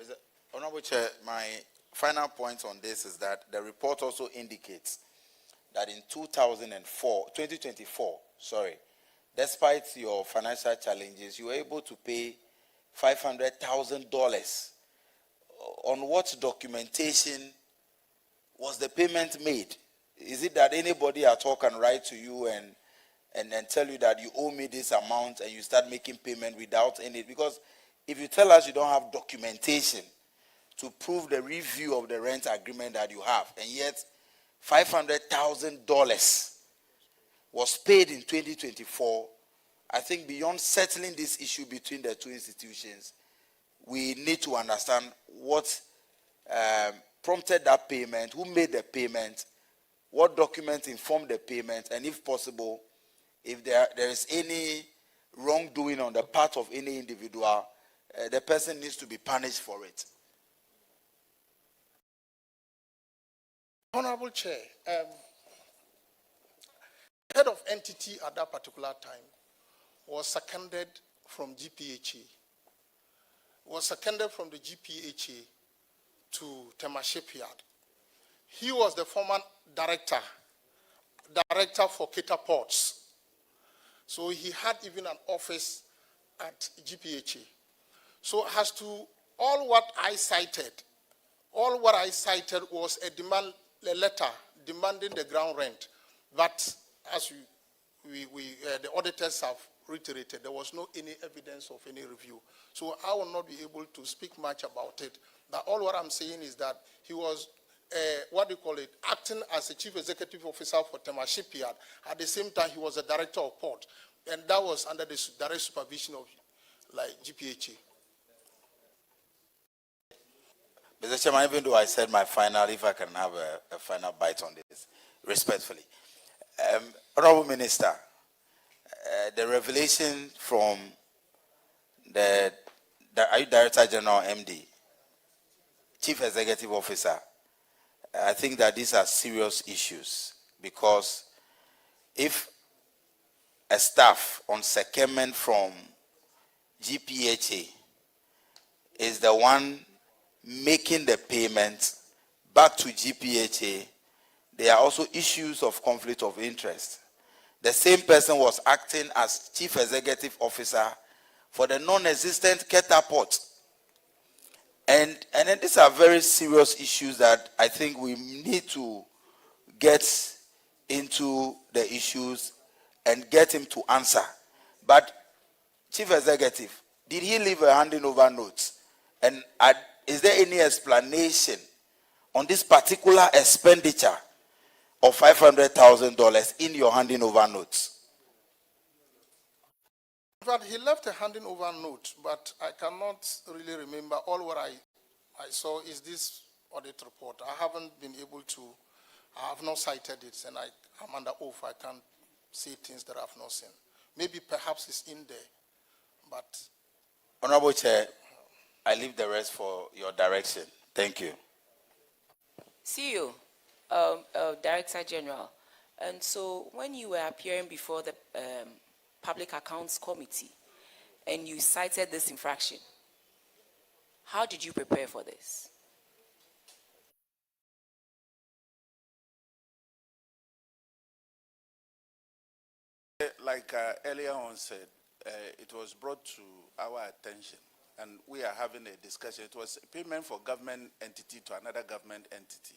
Mr. Honorable Chair, my final point on this is that the report also indicates that in 2024, despite your financial challenges, you were able to pay $500,000. On what documentation was the payment made? Is it that anybody at all can write to you and tell you that you owe me this amount and you start making payment without any? Because if you tell us you don't have documentation to prove the review of the rent agreement that you have, and yet $500,000 was paid in 2024, I think beyond settling this issue between the two institutions, we need to understand what prompted that payment, who made the payment, what documents informed the payment, and if possible, if there is any wrongdoing on the part of any individual, the person needs to be punished for it. Honorable Chair, head of entity at that particular time was seconded from GPHA. Was seconded from the GPHA to Tema Shipyard. He was the former director for Cater Ports. So he had even an office at GPHA. So as to all what I cited was a letter demanding the ground rent. But as the auditors have reiterated, there was no any evidence of any review. So I will not be able to speak much about it. But all what I'm saying is that he was, acting as a chief executive officer for Tema Shipyard. At the same time, he was a director of port. And that was under the direct supervision of GPHA. Mr. Chairman, even though I said my final, if I can have a final bite on this, respectfully. Honorable Minister, the revelation from the Director General MD, Chief Executive Officer, I think that these are serious issues, because if a staff on secondment from GPHA is the one making the payment back to GPHA, there are also issues of conflict of interest. The same person was acting as chief executive officer for the non-existent Cater Port. And then these are very serious issues that I think we need to get into the issues and get him to answer. But chief executive, did he leave a handing over note? And is there any explanation on this particular expenditure of $500,000 in your handing over notes? In fact, he left a handing over note, but I cannot really remember. All what I saw is this audit report. I haven't been able to, I have not cited it, and I'm under oath. I can't say things that I have not seen. Maybe perhaps it's in there, but... Honorable Chair, I leave the rest for your direction. Thank you. CEO, Director General, and so when you were appearing before the Public Accounts Committee and you cited this infraction, how did you prepare for this? Like earlier on said, it was brought to our attention, and we are having a discussion. It was a payment for government entity to another government entity.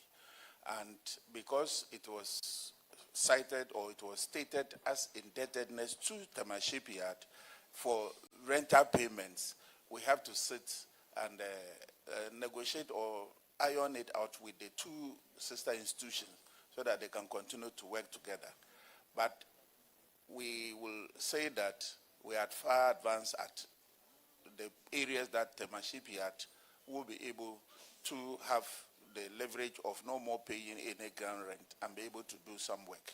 And because it was cited or it was stated as indebtedness to Tema Shipyard for rental payments, we have to sit and negotiate or iron it out with the two sister institutions so that they can continue to work together. But we will say that we are far advanced at the areas that Tema Shipyard will be able to have the leverage of no more paying any ground rent and be able to do some work.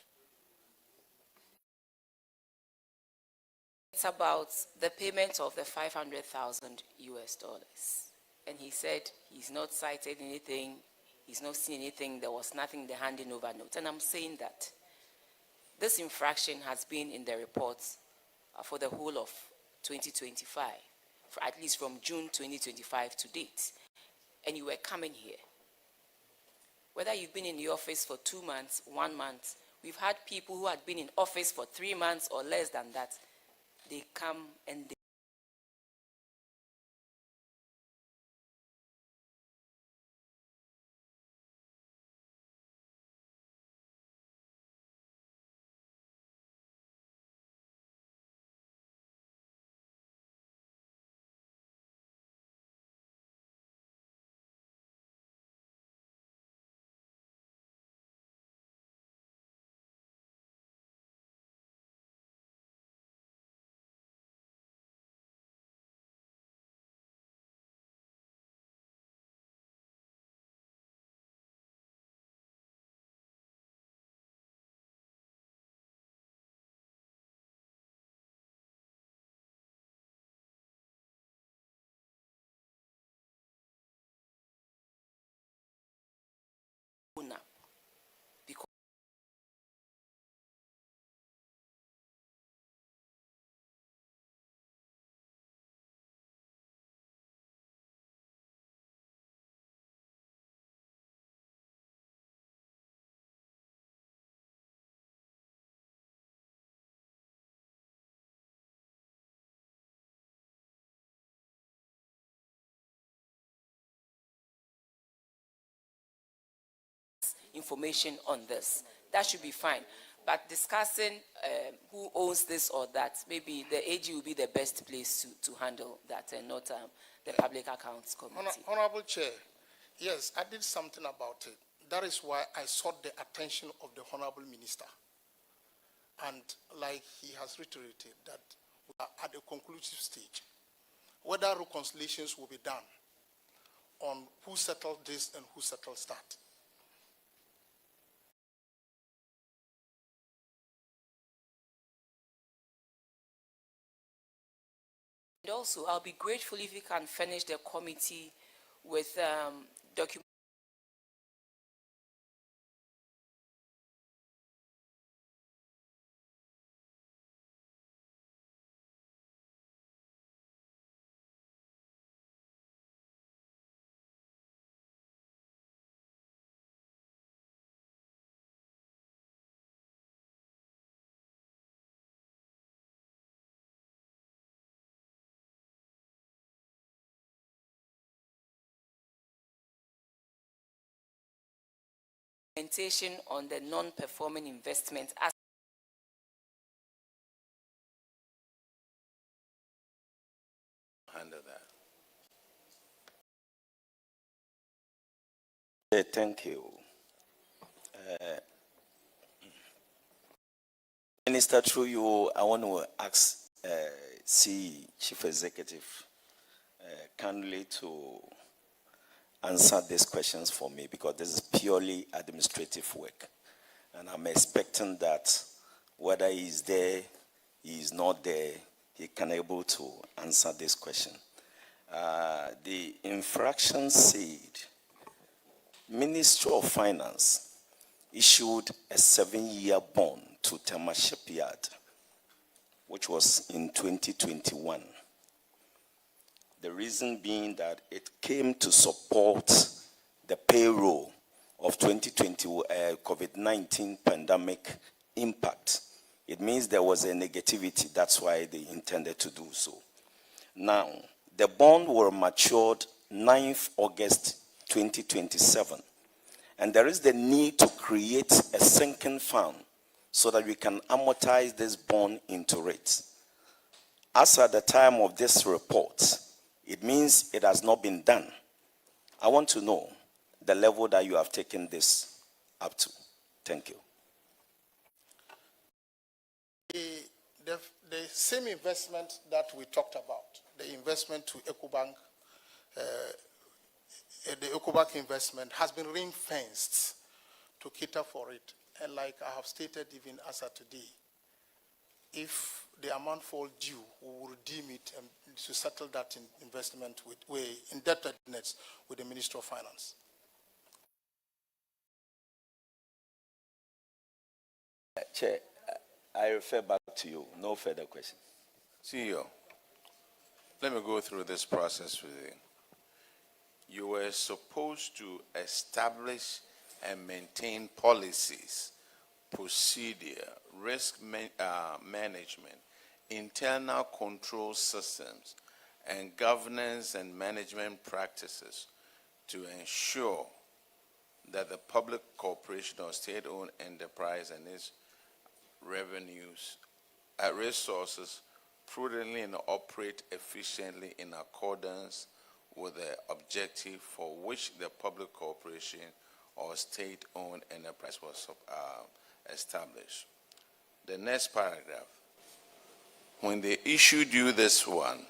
It's about the payment of the $500,000 US. And he said he's not cited anything, he's not seen anything, there was nothing in the handing over note. And I'm saying that this infraction has been in the reports for the whole of 2025, for at least from June 2025 to date. And you were coming here. Whether you've been in the office for 2 months, 1 month, we've had people who had been in office for 3 months or less than that. They come and they own up. Because information on this, that should be fine. But discussing who owns this or that, maybe the AG will be the best place to handle that and not the Public Accounts Committee. Honorable Chair, yes, I did something about it. That is why I sought the attention of the Honorable Minister. And like he has reiterated that we are at a conclusive stage. Whether reconciliations will be done on who settled this and who settles that. And also, I'll be grateful if you can furnish the committee with documents. On the non-performing investment as handle that. Thank you. Minister, through you, I want to ask Chief Executive kindly to answer these questions for me, because this is purely administrative work. And I'm expecting that whether he's there, he's not there, he can able to answer this question. The infraction said, Ministry of Finance issued a 7-year bond to Tema Shipyard, which was in 2021. The reason being that it came to support the payroll of 2020 COVID-19 pandemic impact. It means there was a negativity. That's why they intended to do so. Now, the bond will mature 9th August 2027. And there is the need to create a sinking fund so that we can amortize this bond into rates. As at the time of this report, it means it has not been done. I want to know the level that you have taken this up to. Thank you. The same investment that we talked about, the investment to EcoBank, the EcoBank investment has been ring-fenced to cater for it. And like I have stated even as of today, if the amount falls due, we will redeem it and to settle that investment with indebtedness with the Ministry of Finance. Chair, I refer back to you. No further questions. CEO, let me go through this process with you. You were supposed to establish and maintain policies, procedure, risk management, internal control systems, and governance and management practices to ensure that the public corporation or state-owned enterprise and its revenues, resources prudently and operate efficiently in accordance with the objective for which the public corporation or state-owned enterprise was established. The next paragraph. When they issued you this one,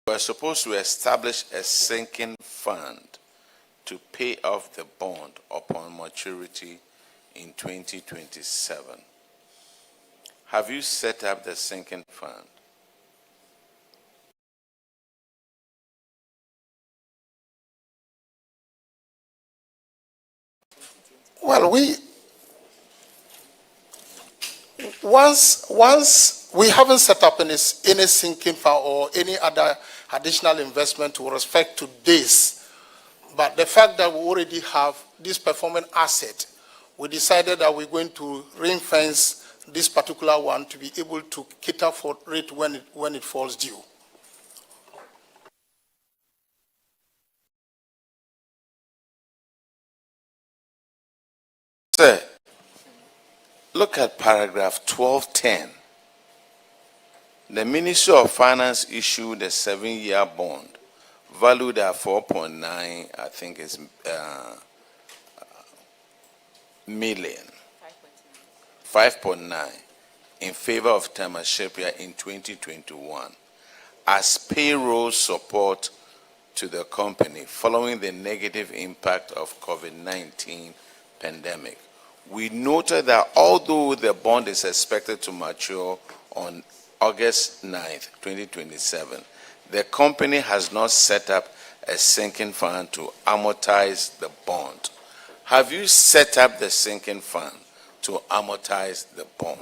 you are supposed to establish a sinking fund to pay off the bond upon maturity in 2027. Have you set up the sinking fund? Well, once we haven't set up any sinking fund or any other additional investment with respect to this, but the fact that we already have this performing asset, we decided that we're going to ring fence this particular one to be able to cater for it when it falls due. Sir, look at paragraph 1210. The Ministry of Finance issued a 7-year bond valued at 4.9, I think it's million, 5.9 in favor of Tema Shipyard in 2021 as payroll support to the company following the negative impact of COVID-19 pandemic. We noted that although the bond is expected to mature on August 9th, 2027, the company has not set up a sinking fund to amortize the bond. Have you set up the sinking fund to amortize the bond?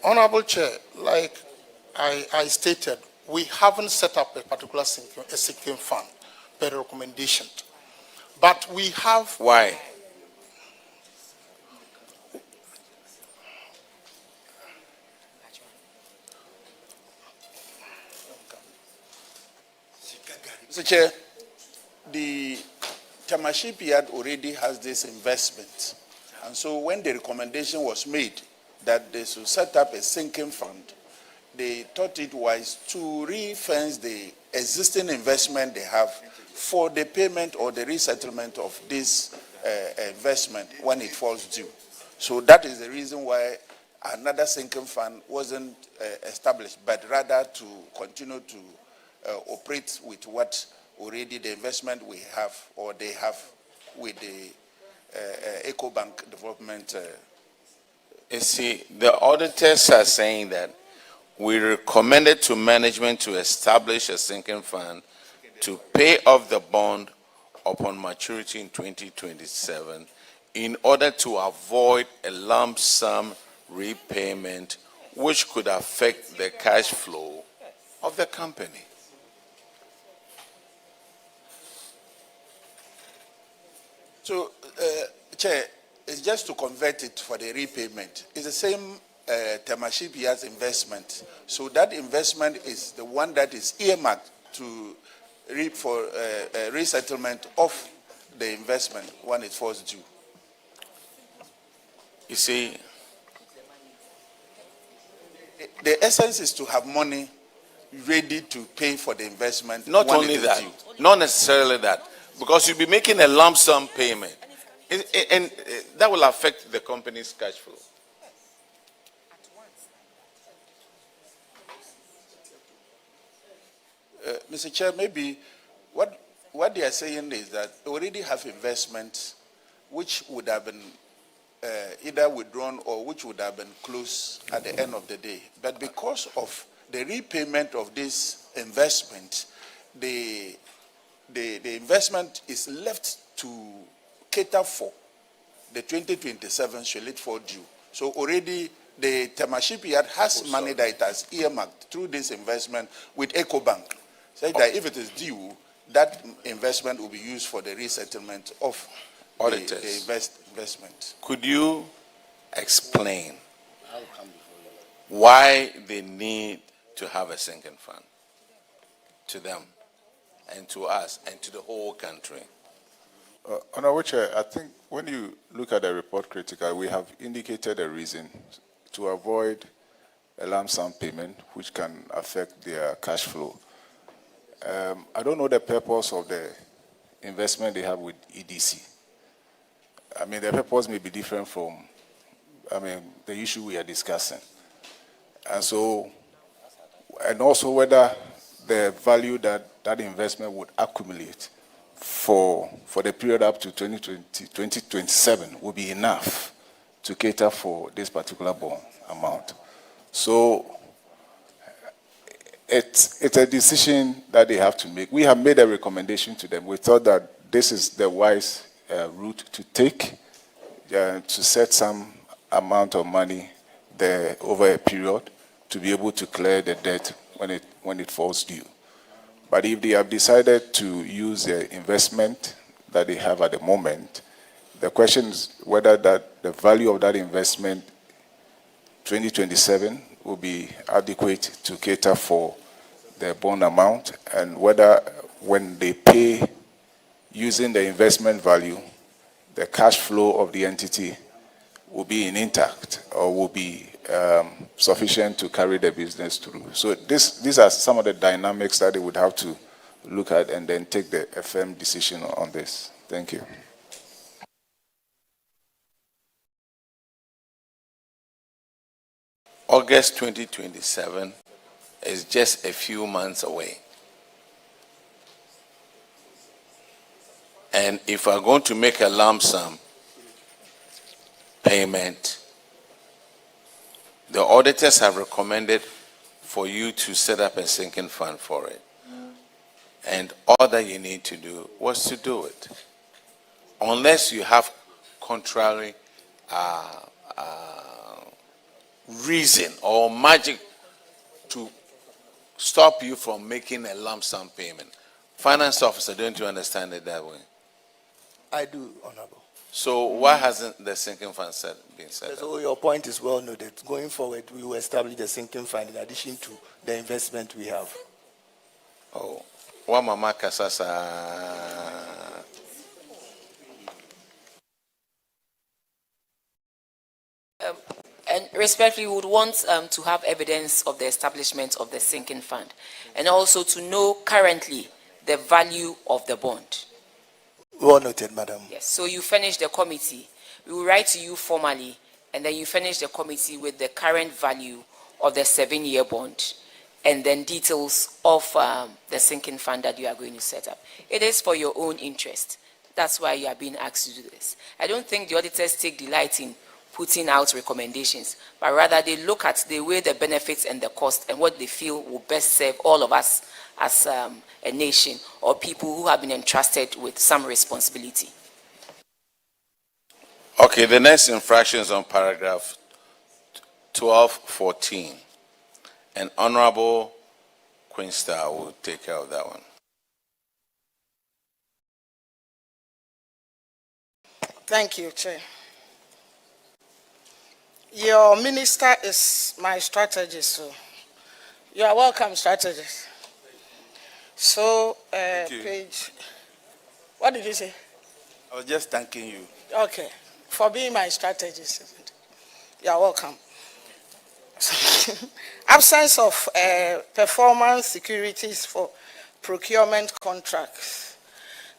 Honorable Chair, like I stated, we haven't set up a particular sinking fund per recommendation. But we have... Why? Mr. Chair, the Tema Shipyard already has this investment. And so when the recommendation was made that they should set up a sinking fund, they thought it wise to re-fence the existing investment they have for the payment or the resettlement of this investment when it falls due. So that is the reason why another sinking fund wasn't established, but rather to continue to operate with what already the investment we have or they have with the EcoBank Development. You see, the auditors are saying that we recommended to management to establish a sinking fund to pay off the bond upon maturity in 2027 in order to avoid a lump sum repayment which could affect the cash flow of the company. So, Chair, it's just to convert it for the repayment. It's the same Tema Shipyard's investment. So that investment is the one that is earmarked to for resettlement of the investment when it falls due. You see, the essence is to have money ready to pay for the investment. not when only it is that, due. not necessarily that, because you'll be making a lump sum payment, and that will affect the company's cash flow. Mr. Chair, maybe what they are saying is that they already have investments which would have been either withdrawn or which would have been closed at the end of the day. But because of the repayment of this investment, the investment is left to cater for the 2027 Shelley 4 due. So already the Tema Shipyard has money that it has earmarked through this investment with EcoBank. So that if it is due, that investment will be used for the resettlement of the investment. Could you explain why they need to have a sinking fund to them and to us and to the whole country? Honorable Chair, I think when you look at the report critically, we have indicated a reason to avoid a lump sum payment, which can affect their cash flow. I don't know the purpose of the investment they have with EDC. I mean, the purpose may be different from, the issue we are discussing. And so, and also whether the value that that investment would accumulate for the period up to 2027 will be enough to cater for this particular bond amount. So it's a decision that they have to make. We have made a recommendation to them. We thought that this is the wise route to take, to set some amount of money there over a period to be able to clear the debt when it falls due. But if they have decided to use the investment that they have at the moment, the question is whether that the value of that investment 2027 will be adequate to cater for the bond amount, and whether when they pay using the investment value, the cash flow of the entity will be intact or will be sufficient to carry the business through. So these are some of the dynamics that they would have to look at and then take the firm decision on this. Thank you. August 2027 is just a few months away. And if we're going to make a lump sum payment, the auditors have recommended for you to set up a sinking fund for it. And all that you need to do was to do it. Unless you have contrary reason or magic to stop you from making a lump sum payment. Finance officer, don't you understand it that way? I do, Honorable. So why hasn't the sinking fund been set up? So your point is well noted. Going forward, we will establish the sinking fund in addition to the investment we have. Oh, what Mama Kasasa? And respectfully, we would want to have evidence of the establishment of the sinking fund, and also to know currently the value of the bond. Well noted, Madam. Yes, so you finish the committee. We will write to you formally, and then you finish the committee with the current value of the 7-year bond, and then details of the sinking fund that you are going to set up. It is for your own interest. That's why you are being asked to do this. I don't think the auditors take delight in putting out recommendations, but rather they look at the way the benefits and the cost and what they feel will best serve all of us as a nation or people who have been entrusted with some responsibility. Okay, the next infraction is on paragraph 1214. And Honorable Queenster will take care of that one. Thank you, Chair. Your minister is my strategist, so you are welcome, strategist. So, page, what did you say? I was just thanking you. Okay, for being my strategist. You are welcome. Absence of performance securities for procurement contracts.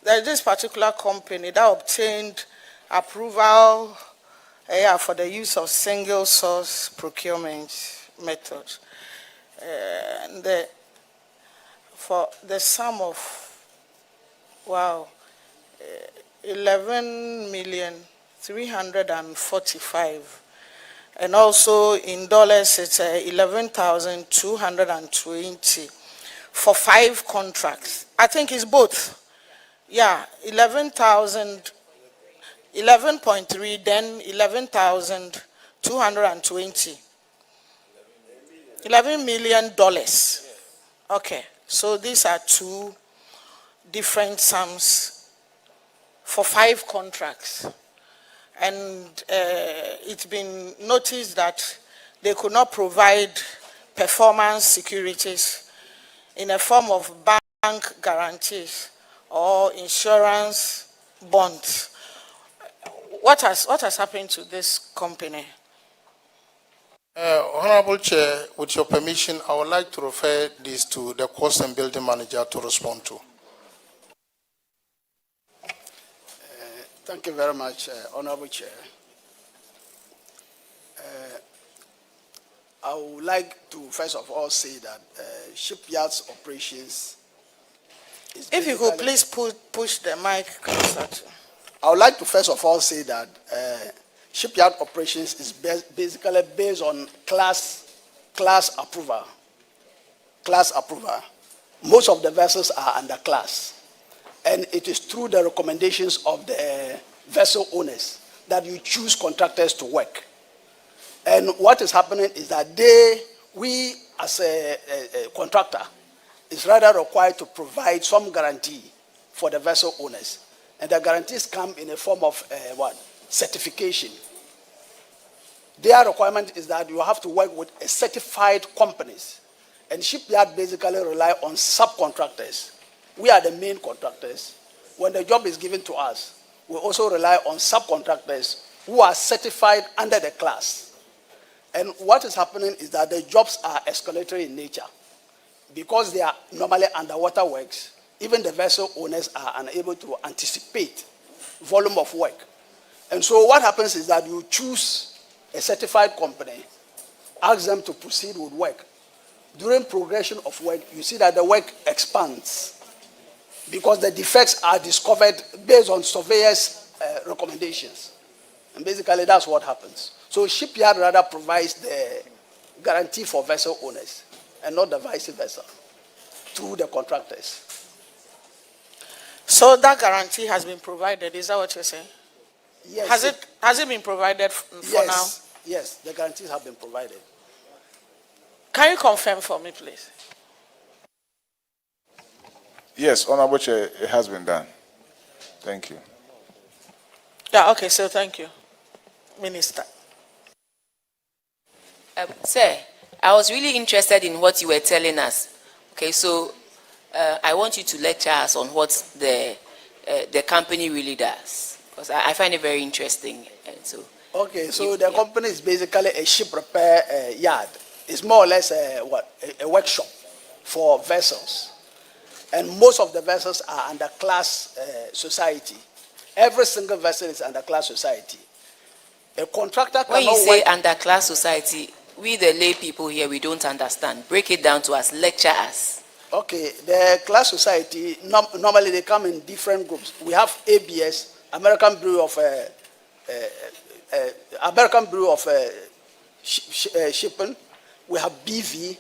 There is this particular company that obtained approval for the use of single source procurement method. for the sum of, wow, 11,345,000. And also in dollars, it's 11,220 for 5 contracts. I think it's both. Yeah, 11.3, then 11,220. $11 million. Okay, so these are 2 different sums for 5 contracts. And it's been noticed that they could not provide performance securities in a form of bank guarantees or insurance bonds. What has happened to this company? Honorable Chair, with your permission, I would like to refer this to the cost and building manager to respond to. Thank you very much, Honorable Chair. I would like to first of all say that shipyards operations is If you could please push the mic closer to. I would like to first of all say that shipyard operations is basically based on class approval. Class approval. Most of the vessels are under class. And it is through the recommendations of the vessel owners that you choose contractors to work. And what is happening is that we as a contractor is rather required to provide some guarantee for the vessel owners. And the guarantees come in a form of certification. Their requirement is that you have to work with a certified companies. And shipyard basically rely on subcontractors. We are the main contractors. When the job is given to us, we also rely on subcontractors who are certified under the class. And what is happening is that the jobs are escalatory in nature. Because they are normally underwater works, even the vessel owners are unable to anticipate volume of work. And so what happens is that you choose a certified company, ask them to proceed with work. During progression of work, you see that the work expands because the defects are discovered based on surveyors' recommendations. And basically that's what happens. So shipyard rather provides the guarantee for vessel owners and not the vice versa through the contractors. So that guarantee has been provided, is that what you're saying? Yes. Has it been provided for now? Yes, the guarantees have been provided. Can you confirm for me, please? Yes, Honorable Chair, it has been done. Thank you. Yeah, okay, so thank you, Minister. Sir, I was really interested in what you were telling us. Okay, so I want you to lecture us on what the company really does, because I find it very interesting. And so. Okay, so the company is basically a ship repair yard. It's more or less a workshop for vessels. And most of the vessels are under class society. Every single vessel is under class society. A contractor cannot When you say work under class society, we the lay people here, we don't understand. Break it down to us, lecture us. Okay, the class society, normally they come in different groups. We have ABS, American Bureau of Shipping. We have BV,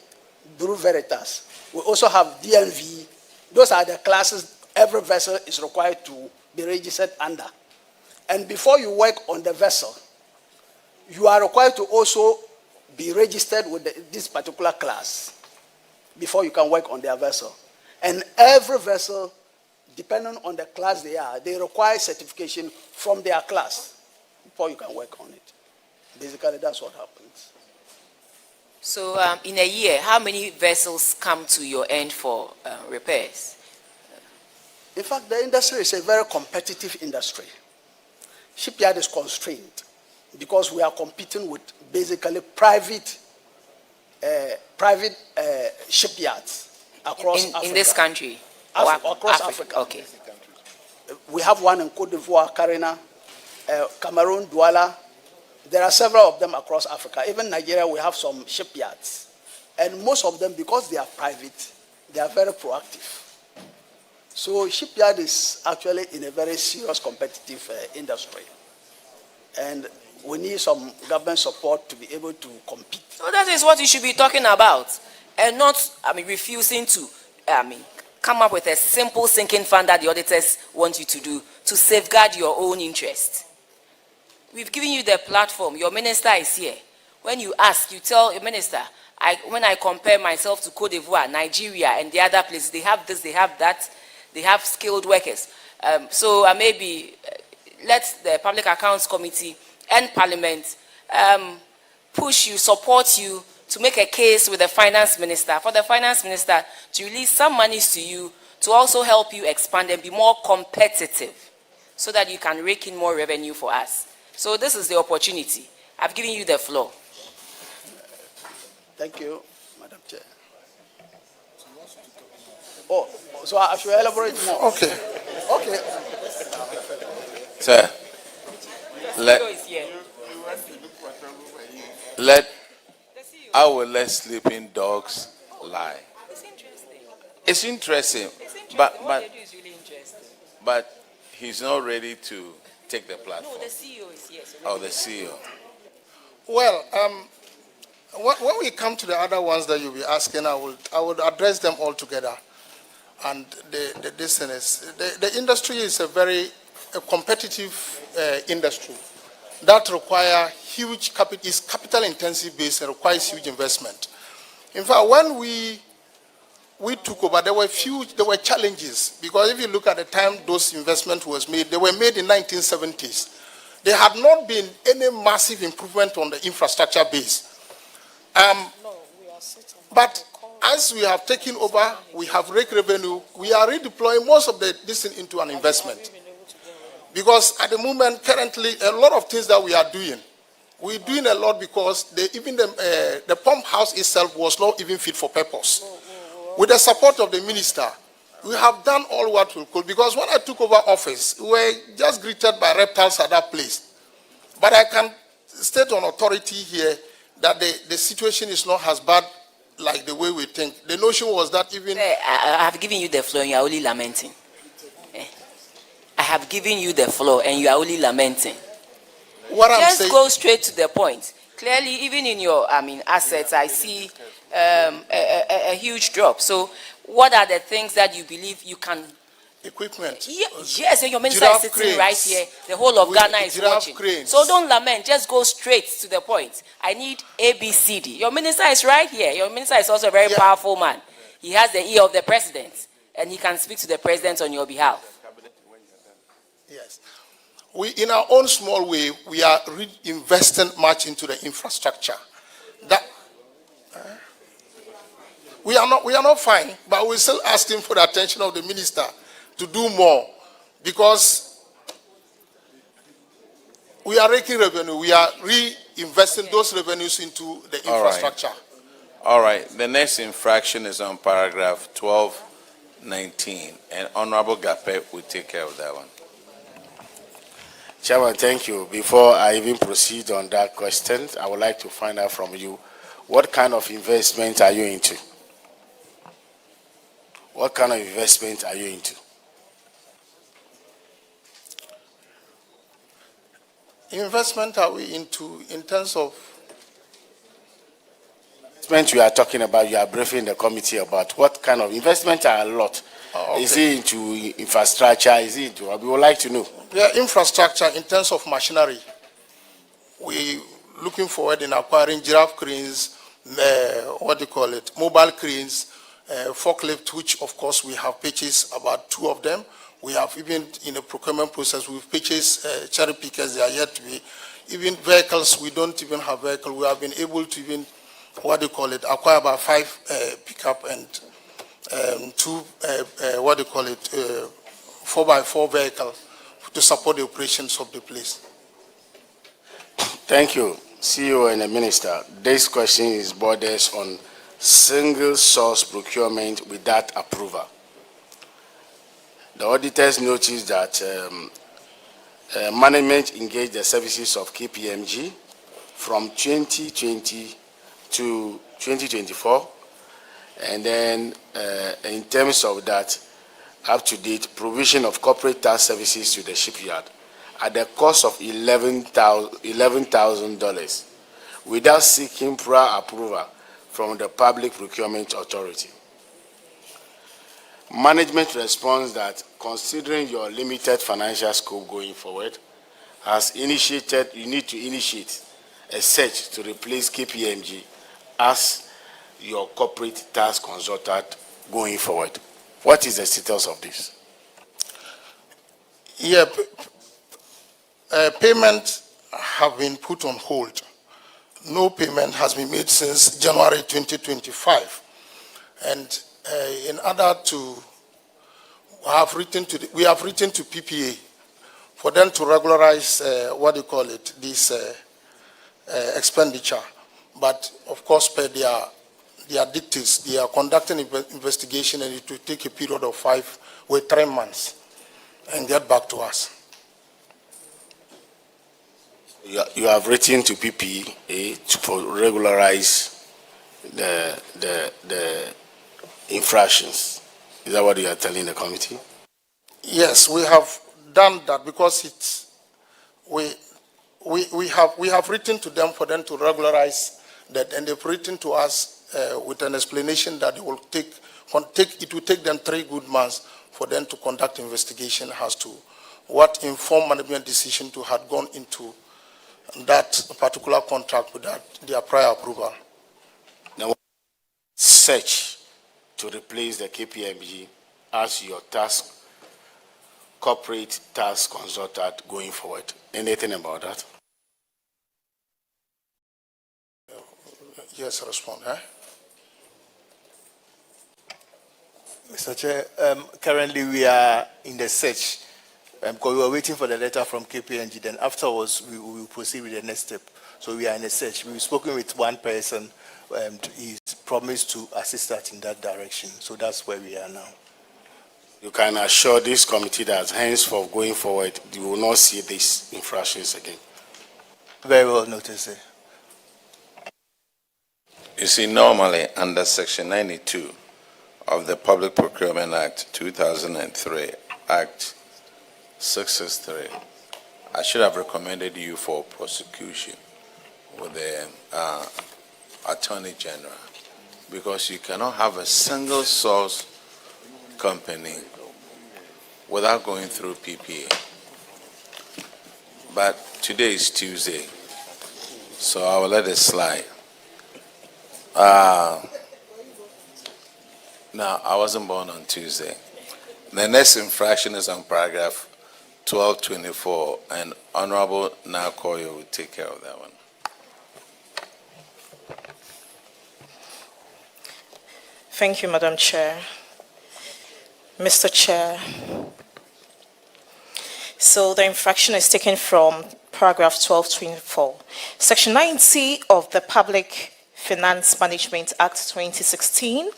Bureau Veritas. We also have DNV. Those are the classes every vessel is required to be registered under. And before you work on the vessel, you are required to also be registered with this particular class before you can work on their vessel. And every vessel, depending on the class they require certification from their class before you can work on it. Basically, that's what happens. So in a year, how many vessels come to your end for repairs? In fact, the industry is a very competitive industry. Shipyard is constrained because we are competing with basically private shipyards across Africa. In this country? Across Africa. Okay. We have one in Cote d'Ivoire, Carina, Cameroon, Douala. There are several of them across Africa. Even Nigeria, we have some shipyards. And most of them, because they are private, They are very proactive. So shipyard is actually in a very serious competitive industry. And we need some government support to be able to compete. So that is what you should be talking about, and not, refusing to, come up with a simple sinking fund that the auditors want you to do to safeguard your own interest. We've given you the platform. Your minister is here. When you ask, you tell your minister, when I compare myself to Cote d'Ivoire, Nigeria, and the other places, they have this, they have that, they have skilled workers. So maybe let the Public Accounts Committee and Parliament push you, support you to make a case with the Finance Minister, for the Finance Minister to release some monies to you to also help you expand and be more competitive so that you can rake in more revenue for us. So this is the opportunity. I've given you the floor. Thank you, Madam Chair. Oh, so I should elaborate more. Okay. Okay. Sir, I will let sleeping dogs lie. It's interesting, but he's not ready to take the platform. No, the CEO is here. Oh, the CEO. Well, when we come to the other ones that you'll be asking, I would address them all together. And the industry is a very competitive industry that require huge capital, is capital intensive based and requires huge investment. In fact, when we took over, there were challenges, because if you look at the time those investments was made, they were made in 1970s. There had not been any massive improvement on the infrastructure base. But as we have taken over, we have raked revenue, we are redeploying most of this into an investment. Because at the moment, currently, a lot of things that we are doing, we're doing a lot because even the pump house itself was not even fit for purpose. With the support of the minister, we have done all what we could. Because when I took over office, we were just greeted by reptiles at that place. But I can state on authority here that the situation is not as bad like the way we think. The notion was that even... I have given you the floor and you are only lamenting. I have given you the floor and you are only lamenting. Just go straight to the point. Clearly, even in your assets, I see a huge drop. So what are the things that you believe you can... Equipment. Yes, and your minister is sitting right here. The whole of Ghana is watching. Cranes. So don't lament. Just go straight to the point. I need A, B, C, D. Your minister is right here. Your minister is also a very powerful man. He has the ear of the president, and he can speak to the president on your behalf. Yes. We, in our own small way, we are investing much into the infrastructure. That we are not fine, but we're still asking for the attention of the minister to do more, because we are raking revenue. We are reinvesting those revenues into the infrastructure. All right. The next infraction is on paragraph 1219, and Honorable Gape will take care of that one. Chairman, thank you. Before I even proceed on that question, I would like to find out from you, what kind of investment are you into? What kind of investment are you into? Investment are we into in terms of... Investment you are talking about, you are briefing the committee about. What kind of investment are a lot? Oh, okay. Is it into infrastructure? Is it into... We would like to know. Yeah, infrastructure in terms of machinery. We looking forward in acquiring giraffe cranes, mobile cranes, forklift, which of course we have purchased about 2 of them. We have even in the procurement process, we've purchased cherry pickers. They are yet to be, even vehicles, we don't even have vehicles. We have been able to even, acquire about 5 pickup and 2, 4x4 vehicles to support the operations of the place. Thank you, CEO and the Minister. This question is borders on single source procurement without approval. The auditors noticed that management engaged the services of KPMG from 2020 to 2024, And then in terms of that, up-to-date provision of corporate tax services to the shipyard at the cost of $11,000 without seeking prior approval from the Public Procurement Authority. Management responds that considering your limited financial scope going forward, you need to initiate a search to replace KPMG as your corporate tax consultant going forward. What is the status of this? Yeah, payments have been put on hold. No payment has been made since January 2025. And in order to we have written to PPA for them to regularize this expenditure. But of course, per their dictates, they are conducting investigation, and it will take a period of 3 months and get back to us. You have written to PPA to regularize the infractions. Is that what you are telling the committee? Yes, we have done that because we have written to them for them to regularize that, and they've written to us with an explanation that it will take them 3 good months for them to conduct investigation as to what informed management decision to have gone into that particular contract without their prior approval. Now, search to replace the KPMG as your corporate tax consultant going forward. Anything about that? Yes, respond. Mr. Chair, currently we are in the search because we were waiting for the letter from KPMG. Then afterwards, we will proceed with the next step. So we are in a search. We've spoken with one person, and he's promised to assist us in that direction. So that's where we are now. You can assure this committee that henceforth going forward, you will not see these infractions again. Very well noted, sir. You see, normally under Section 92 of the Public Procurement Act 2003, Act 663, I should have recommended you for prosecution with the Attorney General, because you cannot have a single source company without going through PPA. But today is Tuesday, so I will let it slide. No, I wasn't born on Tuesday. The next infraction is on paragraph 1224, and Honorable Nakoyo will take care of that one. Thank you, Madam Chair. Mr. Chair. So the infraction is taken from paragraph 1224. Section 9C of the Public Finance Management Act 2016,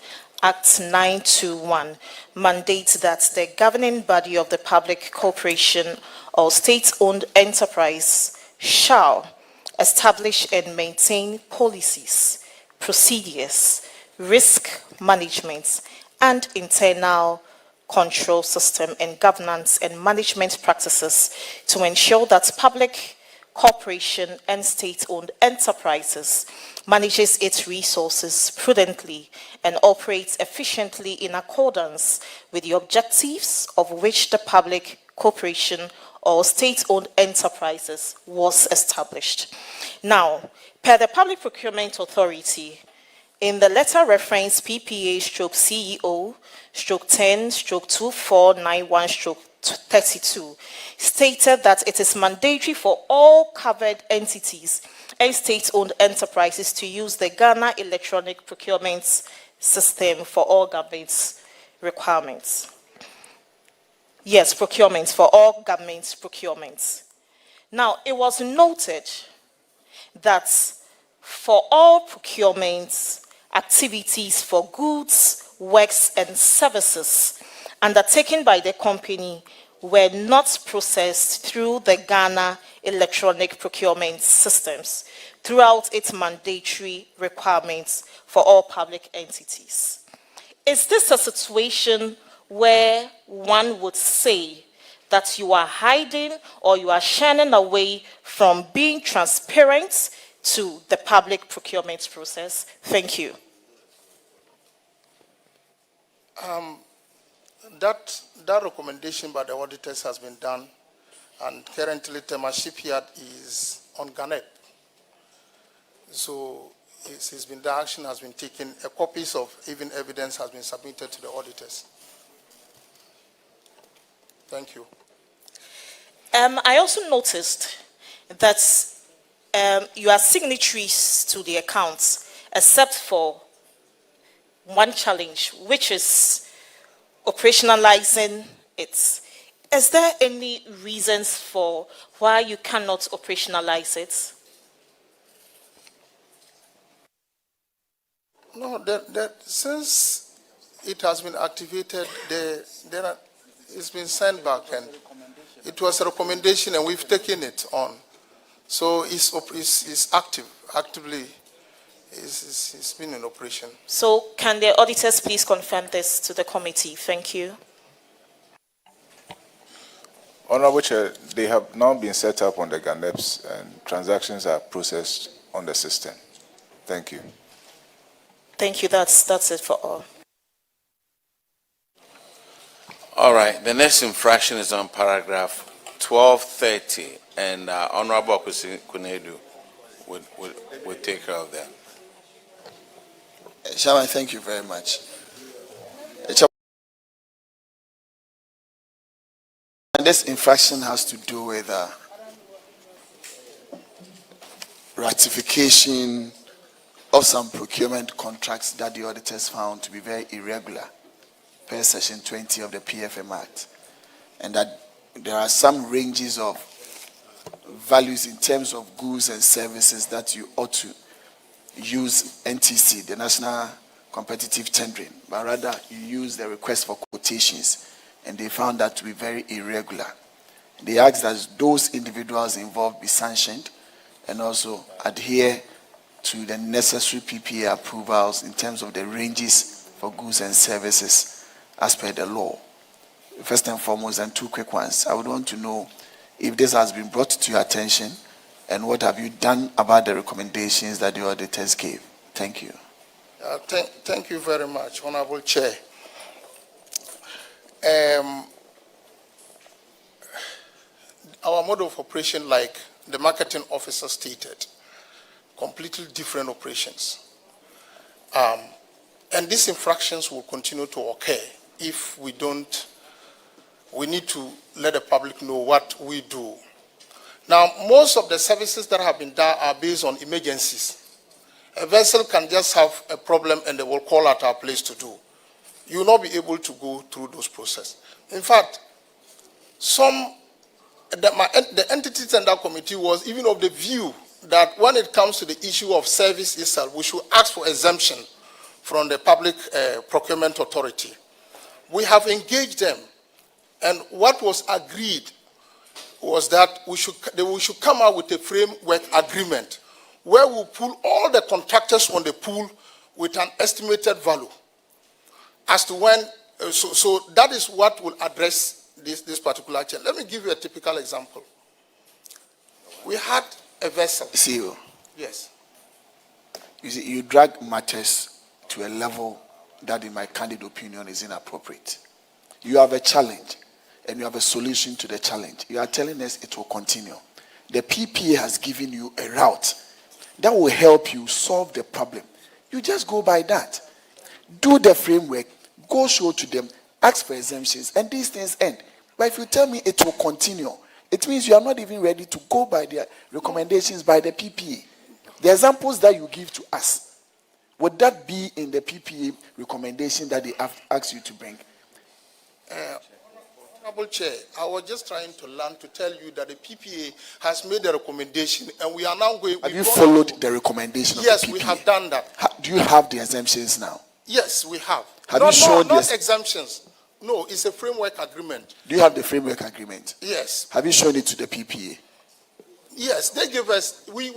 Act 921, mandates that the governing body of the public corporation or state-owned enterprise shall establish and maintain policies, procedures, risk management, and internal control system and governance and management practices to ensure that public corporation and state-owned enterprises manages its resources prudently and operates efficiently in accordance with the objectives of which the public corporation or state-owned enterprises was established. Now, per the Public Procurement Authority, in the letter reference PPA/CEO/10/2491/32, stated that it is mandatory for all covered entities and state-owned enterprises to use the Ghana Electronic Procurement System for all government requirements. Yes, procurements, for all government procurements. Now, it was noted that for all procurements, activities for goods, works, and services undertaken by the company were not processed through the Ghana Electronic Procurement Systems throughout its mandatory requirements for all public entities. is this a situation where one would say that you are hiding or you are shining away from being transparent to the public procurement process? Thank you. That recommendation by the auditors has been done, and currently Tema Shipyard is on GANEP. So the action has been taken. Copies of even evidence has been submitted to the auditors. Thank you. I also noticed that you are signatories to the accounts, except for one challenge, which is operationalizing it. Is there any reasons for why you cannot operationalize it? No, since it has been activated, it's been sent back, and it was a recommendation, and we've taken it on. So it's actively. It's been in operation. So can the auditors please confirm this to the committee? Thank you. Honorable Chair, they have now been set up on the GANEPs and transactions are processed on the system. Thank you. Thank you. That's it for all. All right. The next infraction is on paragraph 1230, and Honorable Kunedu will take care of that. Chairman, thank you very much. This infraction has to do with ratification of some procurement contracts that the auditors found to be very irregular per section 20 of the PFM Act, and that there are some ranges of values in terms of goods and services that you ought to use NTC, the National Competitive Tendering, but rather you use the request for quotations, and they found that to be very irregular. They asked that those individuals involved be sanctioned and also adhere to the necessary PPA approvals in terms of the ranges for goods and services as per the law. First and foremost, and two quick ones. I would want to know if this has been brought to your attention, and what have you done about the recommendations that the auditors gave? Thank you. Thank you very much, Honorable Chair. Our model of operation, like the marketing officer stated, completely different operations. And these infractions will continue to occur if we don't. We need to let the public know what we do. Now, most of the services that have been done are based on emergencies. A vessel can just have a problem and they will call at our place to do. You will not be able to go through those processes. In fact, the entities in that committee was even of the view that when it comes to the issue of service itself, we should ask for exemption from the Public Procurement Authority. We have engaged them, and what was agreed was that we should come out with a framework agreement where we pull all the contractors on the pool with an estimated value as to when. So that is what will address this particular change. Let me give you a typical example. We had a vessel. CEO. Yes. You see, you drag matters to a level that, in my candid opinion, is inappropriate. You have a challenge, and you have a solution to the challenge. You are telling us it will continue. The PPA has given you a route that will help you solve the problem. You just go by that. Do the framework, go show to them, ask for exemptions, and these things end. But if you tell me it will continue, it means you are not even ready to go by the recommendations by the PPA. The examples that you give to us, would that be in the PPA recommendation that they have asked you to bring? Honorable Chair, I was just trying to learn to tell you that the PPA has made a recommendation, and we are now going. Have you followed the recommendation of the PPA? Yes, we have done that. Do you have the exemptions now? Yes, we have. Have you shown not exemptions. No, it's a framework agreement. Do you have the framework agreement? Yes. Have you shown it to the PPA? Yes, they gave us. We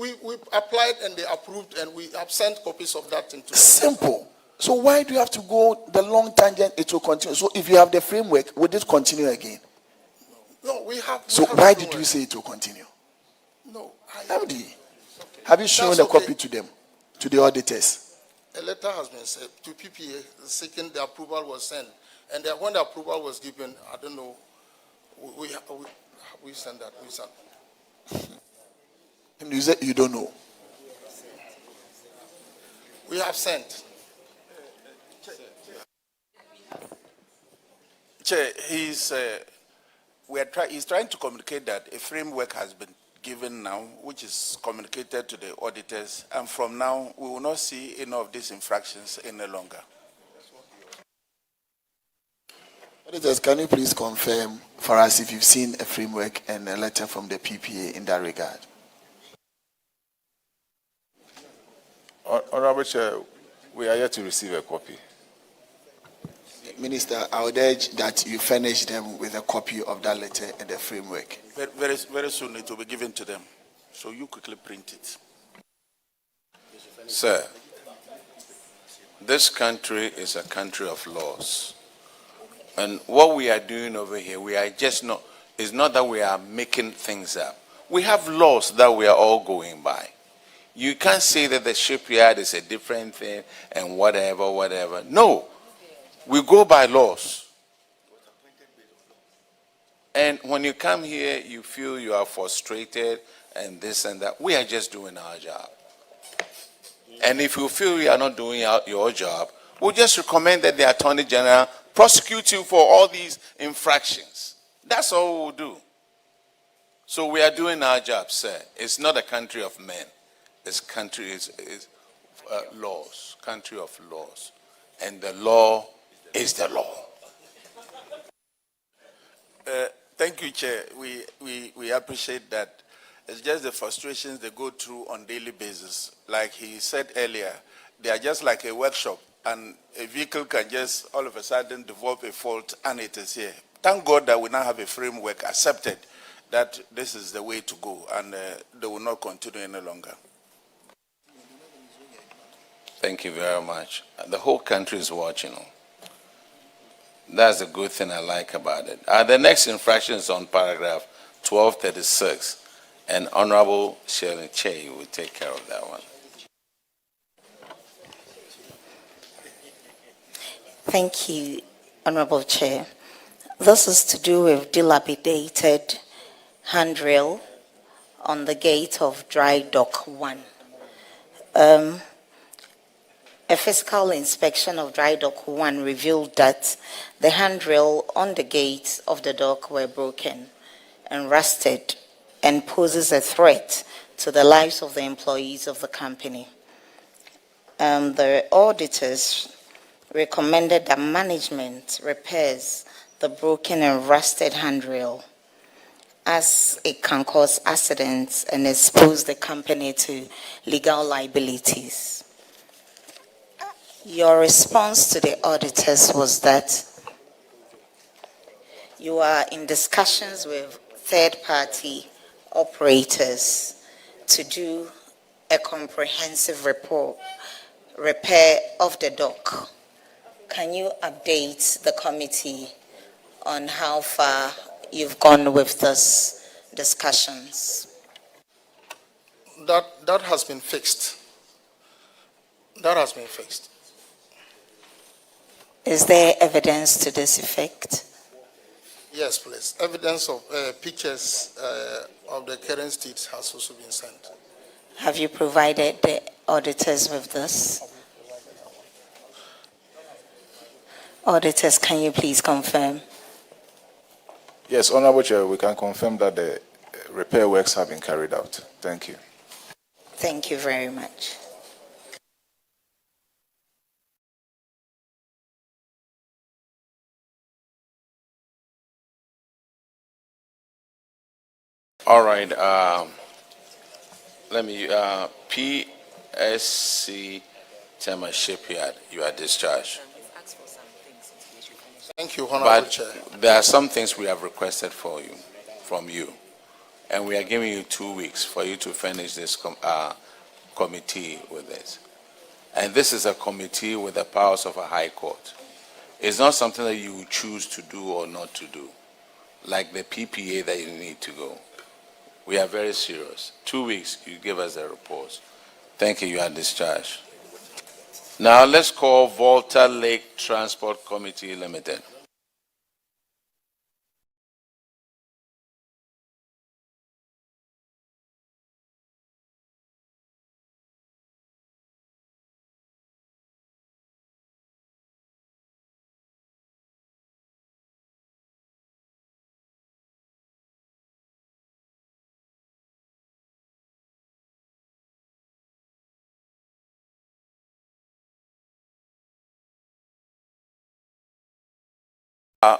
applied and they approved, and we have sent copies of that into. Simple. So why do you have to go the long tangent? It will continue. So if you have the framework, would it continue again? No, we have. So why did you say it will continue? No, MD, have you shown That's a okay. copy to them, to the auditors? A letter has been sent to PPA, seeking the approval was sent. And then when the approval was given, I don't know, we sent that. We sent. And you said you don't know. We have sent. Chair, he's trying to communicate that a framework has been given now, which is communicated to the auditors, and from now we will not see any of these infractions any longer. Auditors, can you please confirm for us if you've seen a framework and a letter from the PPA in that regard? Honorable Chair, we are yet to receive a copy. Minister, I would urge that you furnish them with a copy of that letter and the framework. Very soon it will be given to them, so you quickly print it. Sir, this country is a country of laws. And what we are doing over here, we are just not, it's not that we are making things up. We have laws that we are all going by. You can't say that the shipyard is a different thing and whatever. No, we go by laws. And when you come here, you feel you are frustrated and this and that. We are just doing our job. And if you feel you are not doing your job, we'll just recommend that the Attorney General prosecute you for all these infractions. That's all we'll do. So we are doing our job, sir. It's not a country of men. This country is laws, country of laws. And the law is the law. Thank you, Chair. We appreciate that. It's just the frustrations they go through on a daily basis. Like he said earlier, they are just like a workshop, and a vehicle can just all of a sudden develop a fault, and it is here. Thank God that we now have a framework accepted that this is the way to go, and they will not continue any longer. Thank you very much. The whole country is watching. That's a good thing I like about it. The next infraction is on paragraph 1236, and Honorable Shirley Che will take care of that one. Thank you, Honorable Chair. This is to do with dilapidated handrail on the gate of Dry Dock 1. A physical inspection of Dry Dock 1 revealed that the handrail on the gates of the dock were broken and rusted and poses a threat to the lives of the employees of the company. The auditors recommended that management repairs the broken and rusted handrail, as it can cause accidents and expose the company to legal liabilities. Your response to the auditors was that you are in discussions with third-party operators to do a comprehensive repair of the dock. Can you update the committee on how far you've gone with those discussions? That has been fixed. That has been fixed. Is there evidence to this effect? Yes, please. Evidence of pictures of the current state has also been sent. Have you provided the auditors with this? Auditors, can you please confirm? Yes, Honorable Chair, we can confirm that the repair works have been carried out. Thank you. Thank you very much. All right. PSC Tema Shipyard, you are discharged. Thank you, Honorable But Chair. there are some things we have requested from you, and we are giving you 2 weeks for you to finish this committee with this. And this is a committee with the powers of a high court. It's not something that you choose to do or not to do, like the PPA that you need to go. We are very serious. 2 weeks, you give us a report. Thank you, you are discharged. Now let's call Volta Lake Transport Committee Limited.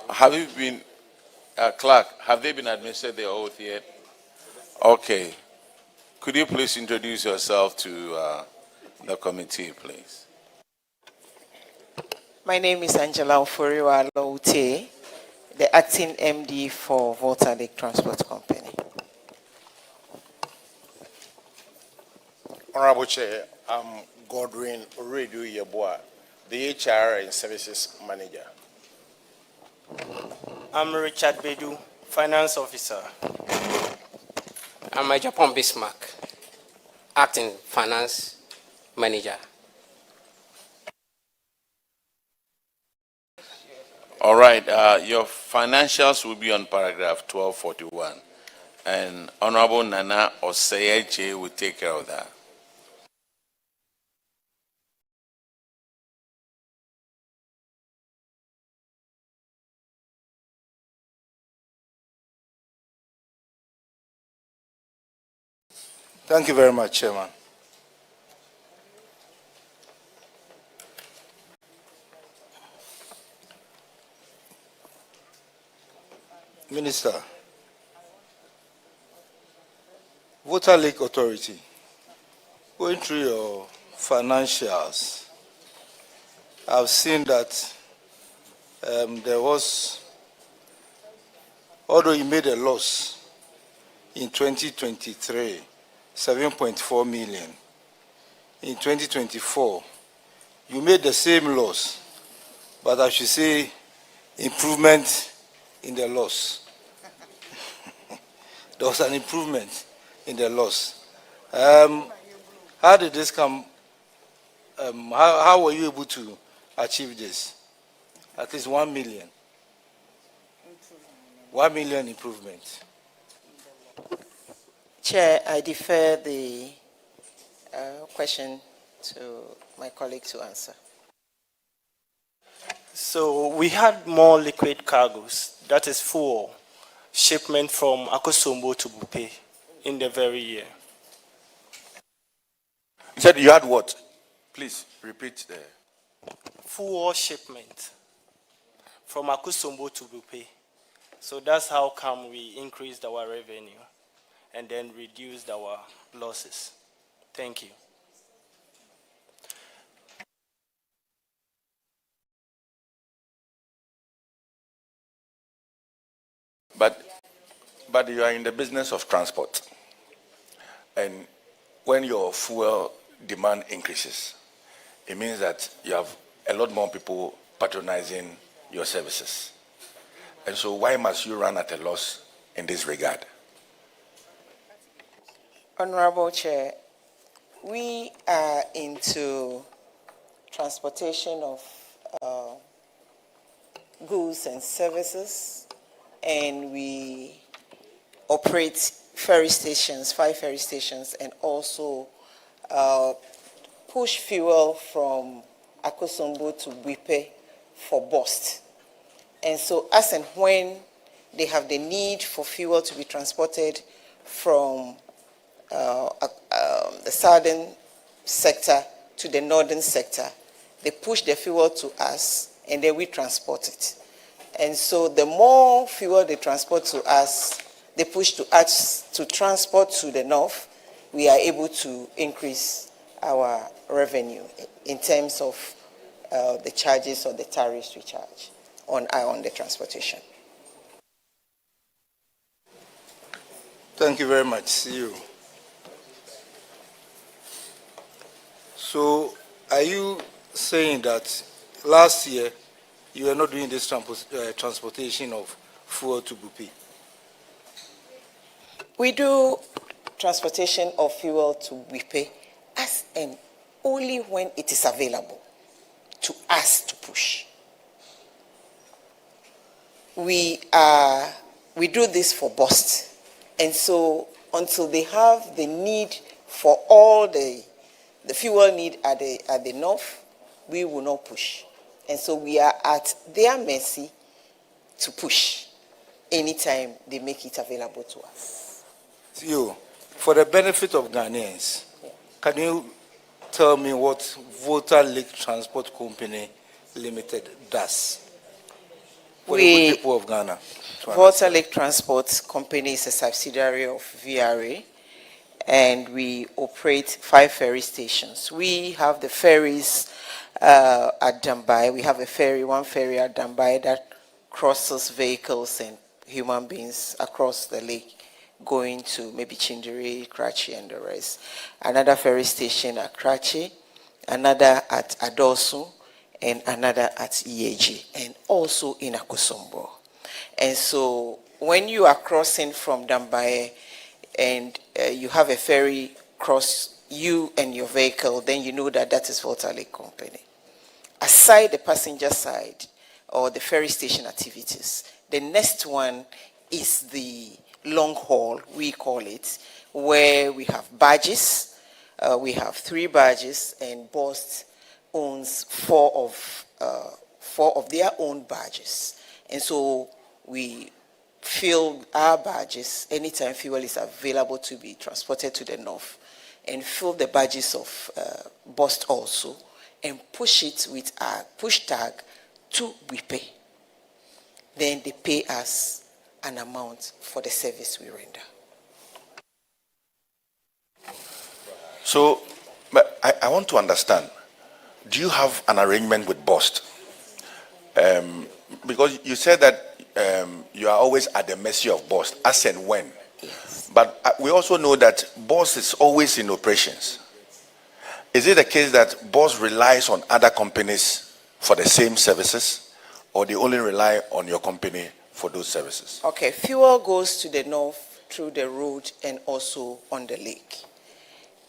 Have you been, Clark, have they been administered their oath yet? Okay. Could you please introduce yourself to the committee, please? My name is Angela Oforiwa Laute, the acting MD for Volta Lake Transport Company. Honorable Chair, I'm Godwin Oredu Yeboah, the HR and Services Manager. I'm Richard Bedu, Finance Officer. I'm Japan Bismarck, Acting Finance Manager. All right, your financials will be on paragraph 1241, and Honorable Nana Osei will take care of that. Thank you very much, Chairman. Minister, Volta Lake Authority, going through your financials, I've seen that there was, although you made a loss in 2023, 7.4 million. In 2024, you made the same loss, but I should say improvement in the loss. There was an improvement in the loss. How did this come? How were you able to achieve this? At least 1 million. 1 million improvement. Chair, I defer the question to my colleague to answer. So we had more liquid cargoes, that is fuel, shipment from Akosombo to Bupe in the very year. You said you had what? Please repeat the... Fuel shipment from Akosombo to Bupe. So that's how come we increased our revenue and then reduced our losses. Thank you. But you are in the business of transport. And when your fuel demand increases, it means that you have a lot more people patronizing your services. And so why must you run at a loss in this regard? Honorable Chair, we are into transportation of goods and services, and we operate ferry stations, 5 ferry stations, and also push fuel from Akosombo to Buipe for Bost. And so as and when they have the need for fuel to be transported from the southern sector to the northern sector, they push the fuel to us and then we transport it. And so the more fuel they transport to us, they push to us to transport to the north, we are able to increase our revenue in terms of the charges or the tariffs we charge on the transportation. Thank you very much. See you. So Are you saying that last year you were not doing this transportation of fuel to Bupi? We do transportation of fuel to Wipe as and only when it is available to us to push. We do this for BOST, and so until they have the need for all the fuel need at the north, we will not push. And so we are at their mercy to push anytime they make it available to us. You, for the benefit of Ghanaians, can you tell me what Volta Lake Transport Company Limited does for the people of Ghana? Volta Lake Transport Company is a subsidiary of VRA, and we operate 5 ferry stations. We have the ferries at Dambai. We have one ferry at Dambai that crosses vehicles and human beings across the lake, going to maybe Chindiri, Karachi, and the rest. Another ferry station at Karachi, another at Adosu, and another at Iyeji, and also in Akosombo. And so when you are crossing from Dambai and you have a ferry cross you and your vehicle, then you know that that is Volta Lake Company. Aside the passenger side or the ferry station activities, the next one is the long haul, we call it, where we have barges. We have 3 barges, and BOST owns 4 of their own barges. And so we fill our barges anytime fuel is available to be transported to the north, and fill the barges of BOST also, and push it with our push tag to Wipe. Then they pay us an amount for the service we render. So, but I want to understand, do you have an arrangement with BOST? Because you said that you are always at the mercy of BOST, as and when. Yes. But we also know that BOST is always in operations. Is it the case that BOST relies on other companies for the same services, or they only rely on your company for those services? Okay, fuel goes to the north through the road and also on the lake.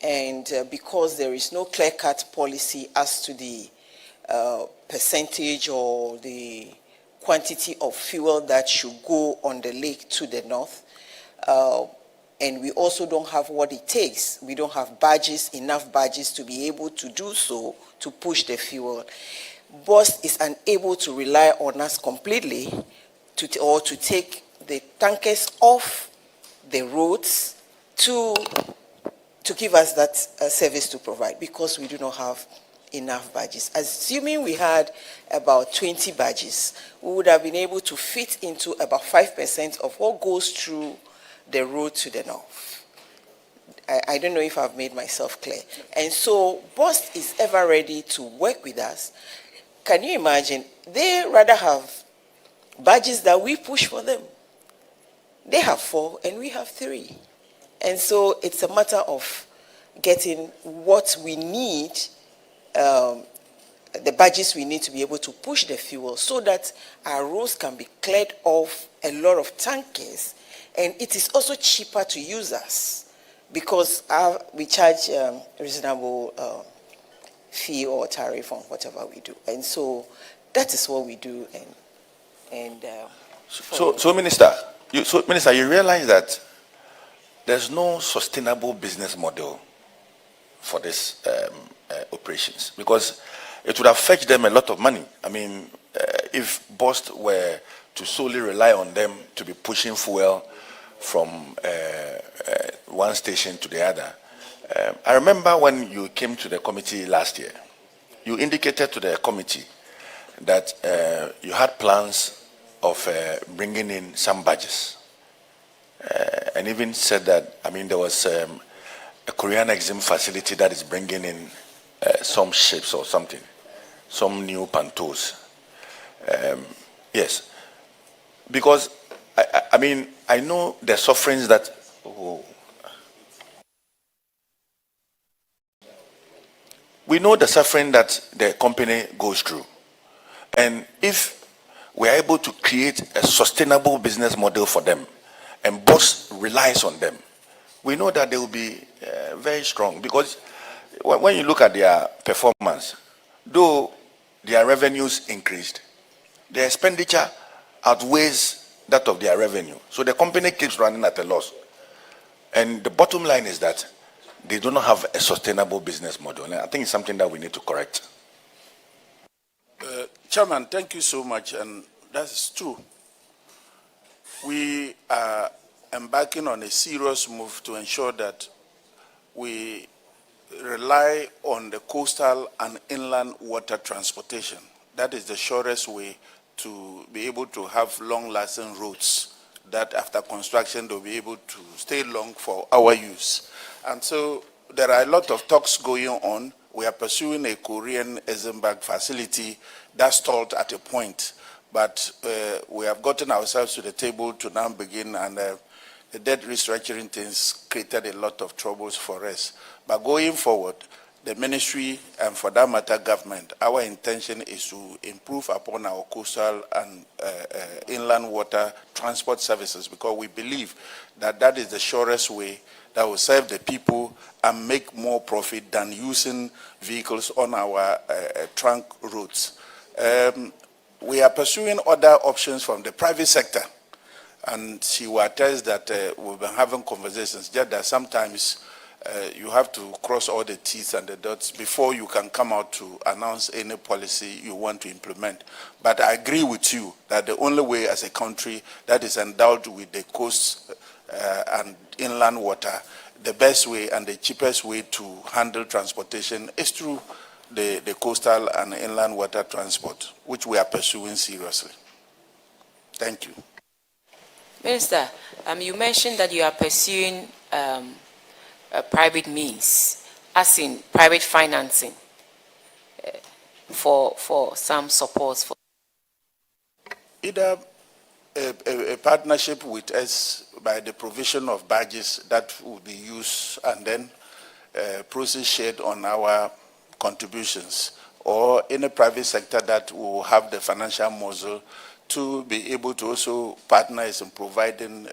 And because there is no clear-cut policy as to the percentage or the quantity of fuel that should go on the lake to the north, and we also don't have what it takes. We don't have barges, enough barges to be able to do so, to push the fuel. BOST is unable to rely on us completely to take the tankers off the roads to give us that service to provide, because we do not have enough barges. Assuming we had about 20 barges, we would have been able to fit into about 5% of what goes through the road to the north. I don't know if I've made myself clear. And so BOST is ever ready to work with us. Can you imagine? They rather have barges that we push for them. They have 4 and we have 3. And so it's a matter of getting what we need, the barges we need to be able to push the fuel, so that our roads can be cleared of a lot of tankers. And it is also cheaper to use us, because we charge reasonable fee or tariff on whatever we do. And so that is what we do. So Minister, you realize that there's no sustainable business model for these operations, because it would have fetched them a lot of money. I mean, if BOST were to solely rely on them to be pushing fuel from one station to the other. I remember when you came to the committee last year, you indicated to the committee that you had plans of bringing in some barges, and even said that, I mean, there was a Korean Exim facility that is bringing in some ships or something, some new pantos. Yes, because I mean, I know the sufferings that. We we know the suffering that the company goes through. And if we are able to create a sustainable business model for them, and boss relies on them, we know that they will be very strong. Because when you look at their performance, though their revenues increased, their expenditure outweighs that of their revenue. So the company keeps running at a loss. And the bottom line is that they do not have a sustainable business model. And I think it's something that we need to correct. Chairman, thank you so much, and that's true. We are embarking on a serious move to ensure that we rely on the coastal and inland water transportation. That is the surest way to be able to have long-lasting roads that after construction they'll be able to stay long for our use. And so there are a lot of talks going on. We are pursuing a Korean Eisenberg facility that stalled at a point, but we have gotten ourselves to the table to now begin, and the debt restructuring things created a lot of troubles for us. But going forward, the ministry, and for that matter, government, our intention is to improve upon our coastal and inland water transport services, because we believe that that is the surest way that will serve the people and make more profit than using vehicles on our trunk roads. We are pursuing other options from the private sector, and she will attest that we've been having conversations, just that sometimes you have to cross all the T's and the dots before you can come out to announce any policy you want to implement. But I agree with you that the only way as a country that is endowed with the coast and inland water, the best way and the cheapest way to handle transportation is through the coastal and inland water transport, which we are pursuing seriously. Thank you. Minister, you mentioned that you are pursuing private means, as in private financing, for some supports. For either a partnership with us by the provision of badges that will be used and then process shared on our contributions, or in the private sector that will have the financial muscle to be able to also partner in providing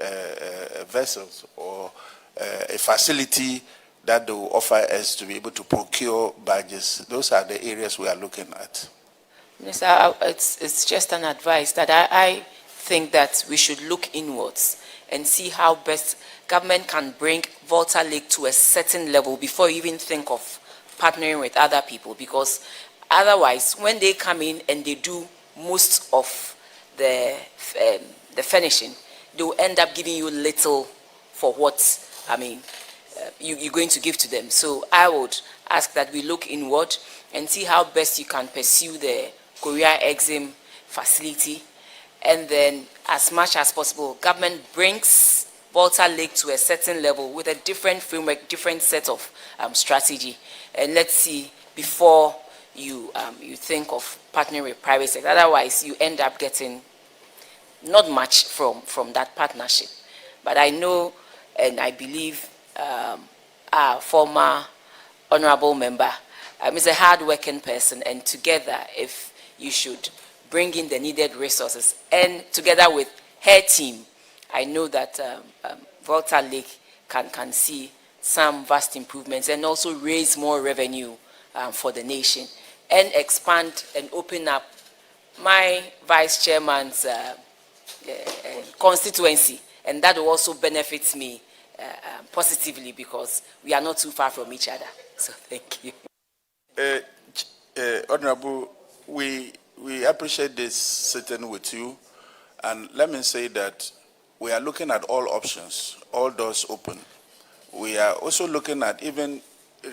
vessels or a facility that they will offer us to be able to procure badges. Those are the areas we are looking at. Minister, it's just an advice that I think that we should look inwards and see how best government can bring Volta Lake to a certain level before you even think of partnering with other people, because otherwise when they come in and they do most of the furnishing, they will end up giving you little for what you're going to give to them. So I would ask that we look inward and see how best you can pursue the Korea Exim facility, and then as much as possible government brings Volta Lake to a certain level with a different framework, different set of strategy, and let's see before you think of partnering with private sector. Otherwise you end up getting not much from that partnership. But I know and I believe our former honorable member is a hard-working person, and together, if you should bring in the needed resources, and together with her team, I know that Volta Lake can see some vast improvements and also raise more revenue for the nation and expand and open up my vice chairman's constituency, and that will also benefit me positively, because we are not too far from each other. So thank you. Honorable, we appreciate this sitting with you, and let me say that we are looking at all options, all doors open. We are also looking at even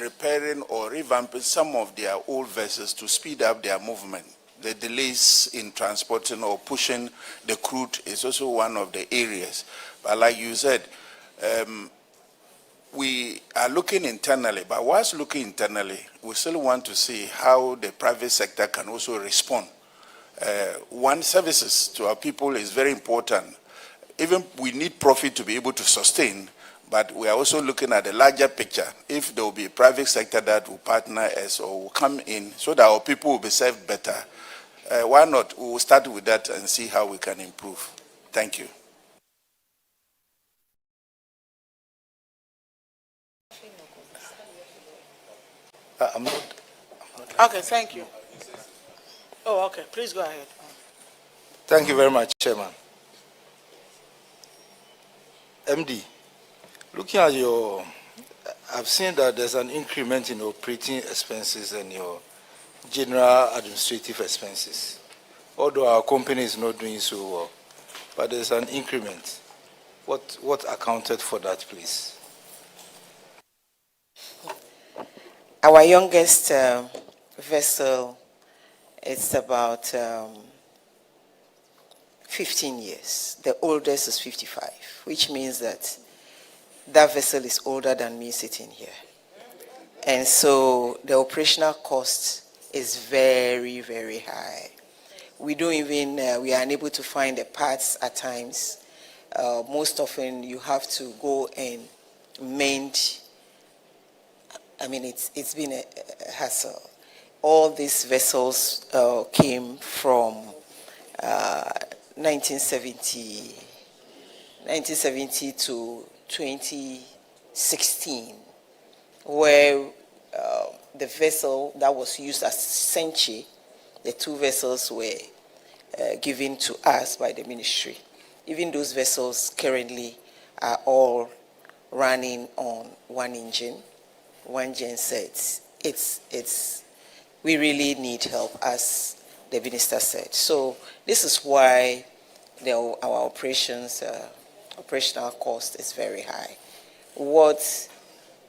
repairing or revamping some of their old vessels to speed up their movement. The delays in transporting or pushing the crude is also one of the areas. But like you said, we are looking internally, but whilst looking internally, we still want to see how the private sector can also respond. One, services to our people is very important. Even we need profit to be able to sustain, But we are also looking at the larger picture. If there will be a private sector that will partner us or will come in so that our people will be served better, why not? We will start with that and see how we can improve. Thank you. I'm not. Okay, thank you. Oh, okay, please go ahead. Thank you very much, Chairman. MD, looking at your, I've seen that there's an increment in operating expenses and your general administrative expenses. Although our company is not doing so well, but there's an increment. What accounted for that, please? Our youngest vessel is about 15 years. The oldest is 55, which means that that vessel is older than me sitting here. And so the operational cost is very, very high. We don't even, we are unable to find the parts at times. Most often you have to go and mend. I mean, it's been a hassle. All these vessels came from 1970 to 2016, where the vessel that was used as Senchi, the two vessels were given to us by the ministry. Even those vessels currently are all running on one engine, one genset. We really need help, as the minister said. So this is why our operational cost is very high. What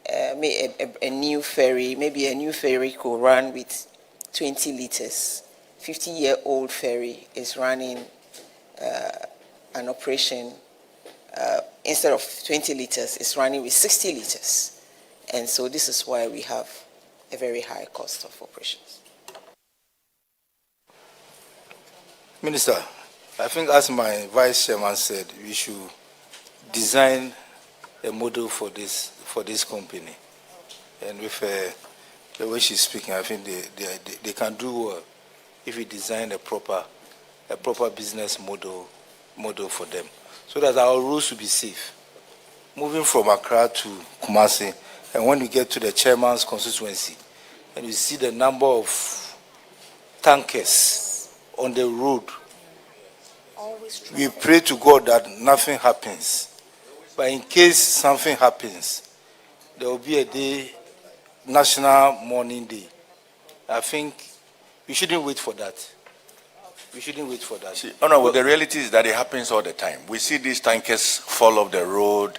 a new ferry, maybe a new ferry could run with 20 liters. 50-year-old ferry is running an operation, instead of 20 liters, it's running with 60 liters. And so this is why we have a very high cost of operations. Minister, I think as my vice chairman said, we should design a model for this company. And with the way she's speaking, I think they can do well if we design a proper business model for them, so that our roads will be safe. Moving from Accra to Kumasi, and when you get to the chairman's constituency, and you see the number of tankers on the road, we pray to God that nothing happens. But in case something happens, there will be a day, National Mourning Day. I think we shouldn't wait for that. We shouldn't wait for that. Honorable, the reality is that it happens all the time. We see these tankers fall off the road.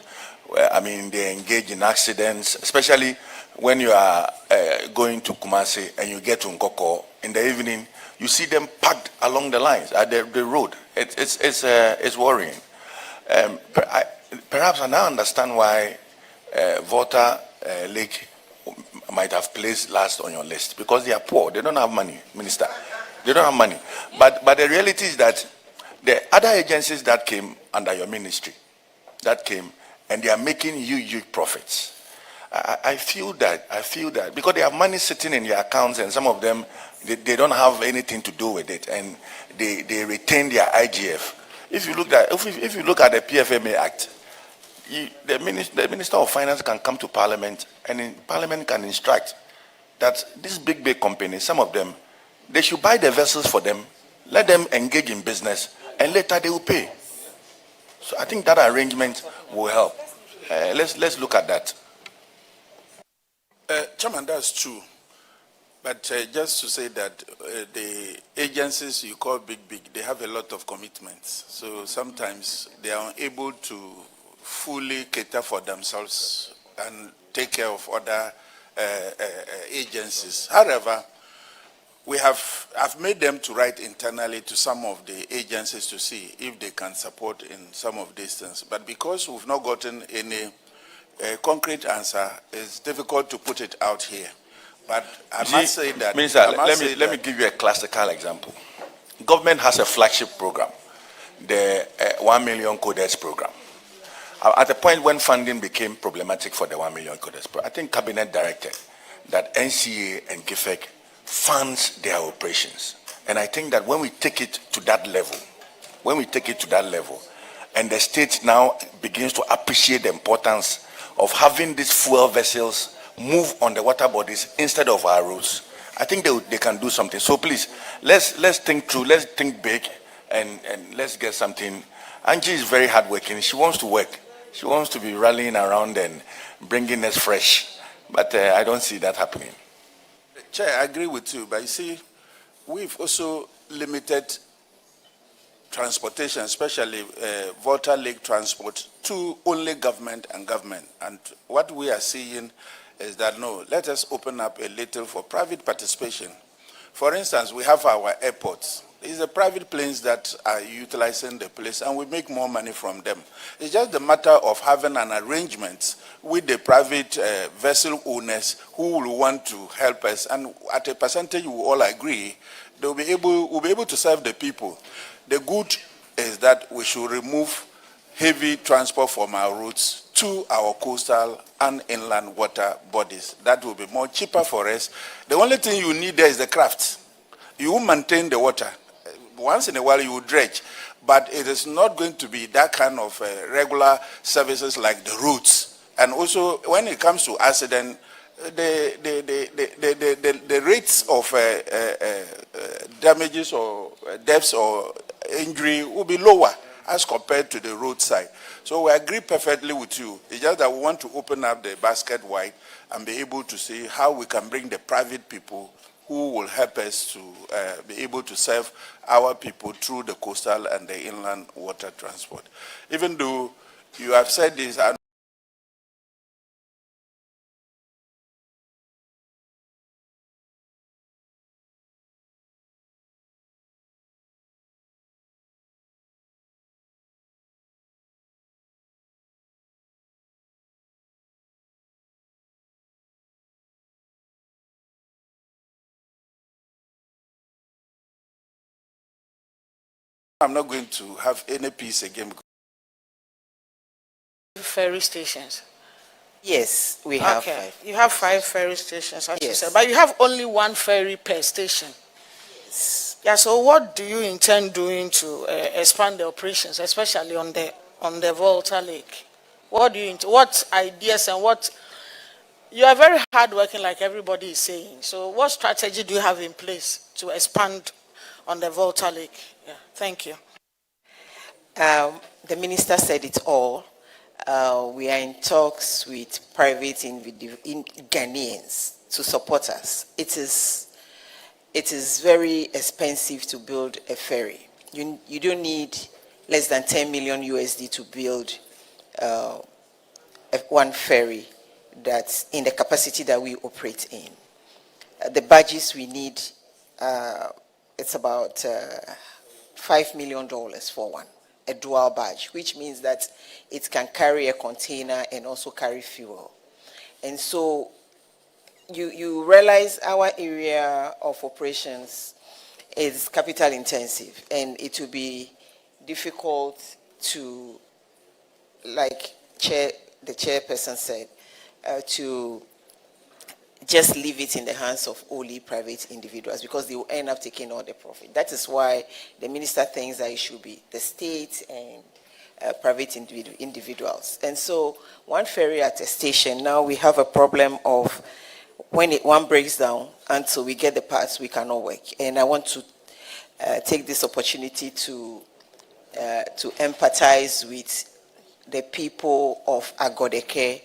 They engage in accidents, especially when you are going to Kumasi and you get to Nkoko in the evening. You see them packed along the lines at the road. It's worrying. Perhaps I now understand why Volta Lake might have placed last on your list, because they are poor. They don't have money, Minister. They don't have money. But the reality is that the other agencies that came under your ministry, and they are making huge profits. I feel that because they have money sitting in their accounts, and some of them they don't have anything to do with it, and they retain their IGF. If you look at the PFMA Act, the Minister of Finance can come to Parliament, and Parliament can instruct that these big companies, some of them, they should buy the vessels for them, let them engage in business, and later they will pay. So I think that arrangement will help. Let's look at that. Chairman, that's true. But just to say that the agencies you call big, they have a lot of commitments. So sometimes they are unable to fully cater for themselves and take care of other agencies. However, I've made them to write internally to some of the agencies to see if they can support in some of these things. But because we've not gotten any concrete answer, it's difficult to put it out here. But I must say that... Minister, let me give you a classical example. Government has a flagship program, the 1 million codex program. At the point when funding became problematic for the 1 million coders, I think Cabinet directed that NCA and GIFEC funds their operations. And I think that when we take it to that level, and the state now begins to appreciate the importance of having these fuel vessels move on the water bodies instead of our roads, I think they can do something. So please, let's think through, let's think big, and let's get something. Angie is very hardworking. She wants to work. She wants to be rallying around and bringing us fresh. But I don't see that happening. Chair, I agree with you, but you see, we've also limited transportation, especially Volta Lake transport, to only government and government. And what we are seeing is that, no, let us open up a little for private participation. For instance, we have our airports. It's the private planes that are utilizing the place, and we make more money from them. It's just a matter of having an arrangement with the private vessel owners who will want to help us, and at a percentage we all agree, we'll be able to serve the people. The good is that we should remove heavy transport from our roads to our coastal and inland water bodies. That will be more cheaper for us. The only thing you need there is the craft. You will maintain the water. Once in a while you will dredge, but it is not going to be that kind of regular services like the roads. And also, when it comes to accident, the rates of damages or deaths or injury will be lower as compared to the roadside. So we agree perfectly with you. It's just that we want to open up the basket wide and be able to see how we can bring the private people who will help us to be able to serve our people through the coastal and the inland water transport. Even though you have said this, I'm not going to have any peace again. Ferry stations. Yes, we have Okay, 5. you have 5 ferry stations, as you Yes. said, but you have only 1 ferry per station. Yeah, so what do you intend doing to expand the operations, especially on the Volta Lake? What ideas and what, you are very hardworking like everybody is saying, so what strategy do you have in place to expand on the Volta Lake? Yeah, thank you. The minister said it all. We are in talks with private Ghanaians to support us. It is very expensive to build a ferry. You don't need less than 10 million USD to build one ferry that's in the capacity that we operate in. The barges we need, it's about $5 million for one, a dual barge, which means that it can carry a container and also carry fuel. And so you realize our area of operations is capital intensive, and it will be difficult to, like the chairperson said, to just leave it in the hands of only private individuals, because they will end up taking all the profit. That is why the minister thinks that it should be the state and private individuals. And so one ferry at a station, now we have a problem of when one breaks down, until we get the parts, we cannot work. And I want to take this opportunity to empathize with the people of Agodeke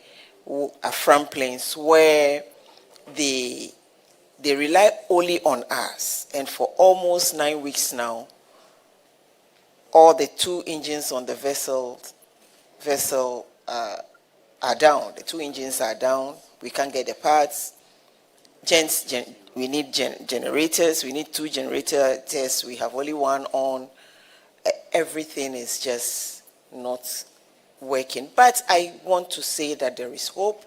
who are front plains, where they rely only on us. And for almost 9 weeks now, all the 2 engines on the vessel are down. The 2 engines are down. We can't get the parts. We need generators. We need 2 generators. We have only 1 on. Everything is just not working. But I want to say that there is hope.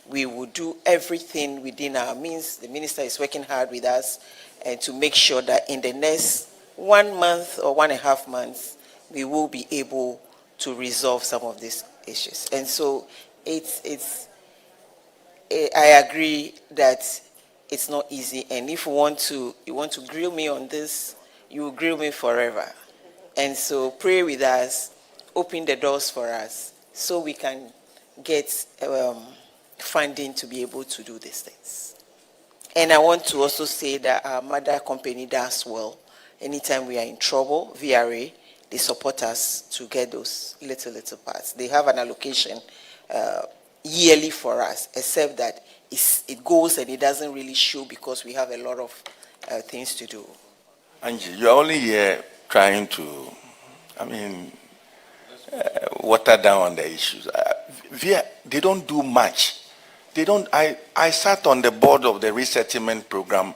We will do everything within our means. The minister is working hard with us and to make sure that in the next 1 month or 1.5 months, we will be able to resolve some of these issues. And so I agree that it's not easy. And if you want to grill me on this, you will grill me forever. And so pray with us, open the doors for us, so we can get funding to be able to do these things. And I want to also say that our mother company does well. Anytime we are in trouble, VRA, they support us to get those little parts. They have an allocation yearly for us, except that it goes and it doesn't really show because we have a lot of things to do. Angie, you're only here trying to, water down on the issues. They don't do much. They don't. I sat on the board of the resettlement program.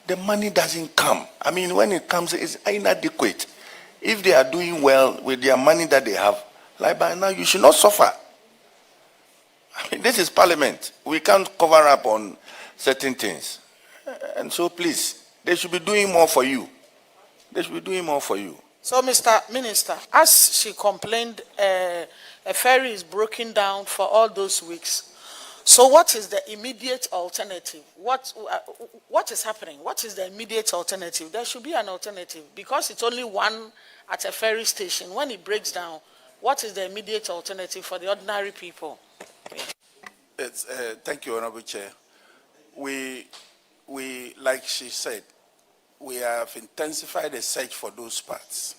The money doesn't come. When it comes, it's inadequate. If they are doing well with their money that they have, like by now, you should not suffer. This is Parliament. We can't cover up on certain things. And so please, they should be doing more for you. They should be doing more for you. So, Mr. Minister, as she complained, a ferry is broken down for all those weeks. So what is the immediate alternative? What is happening? What is the immediate alternative? There should be an alternative because it's only one at a ferry station. When it breaks down, what is the immediate alternative for the ordinary people? Thank you, Honorable Chair. We, like she said, we have intensified the search for those parts.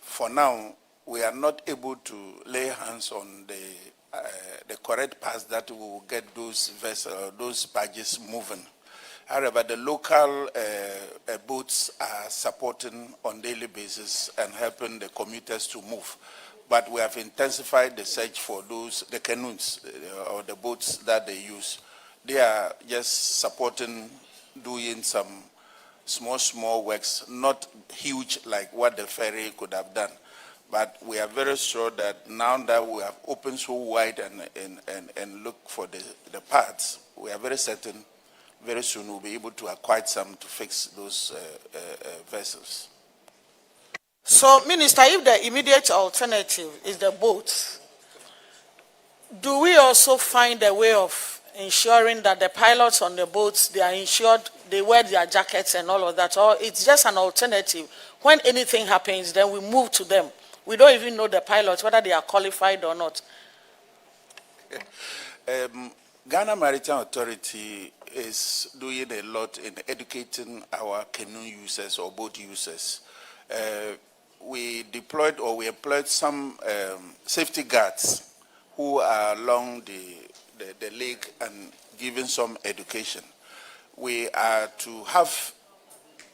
For now, we are not able to lay hands on the correct parts that will get those vessels, those barges moving. However, the local boats are supporting on daily basis and helping the commuters to move. But we have intensified the search for the canoes or the boats that they use. They are just supporting, doing some small works, not huge like what the ferry could have done. But we are very sure that now that we have opened so wide and look for the parts, we are very certain very soon we'll be able to acquire some to fix those vessels. So, Minister, if the immediate alternative is the boats, do we also find a way of ensuring that the pilots on the boats, they are insured, they wear their jackets and all of that, or it's just an alternative? When anything happens, then we move to them. We don't even know the pilots, whether they are qualified or not. Ghana Maritime Authority is doing a lot in educating our canoe users or boat users. We deployed or we employed some safety guards who are along the lake and giving some education. We are to have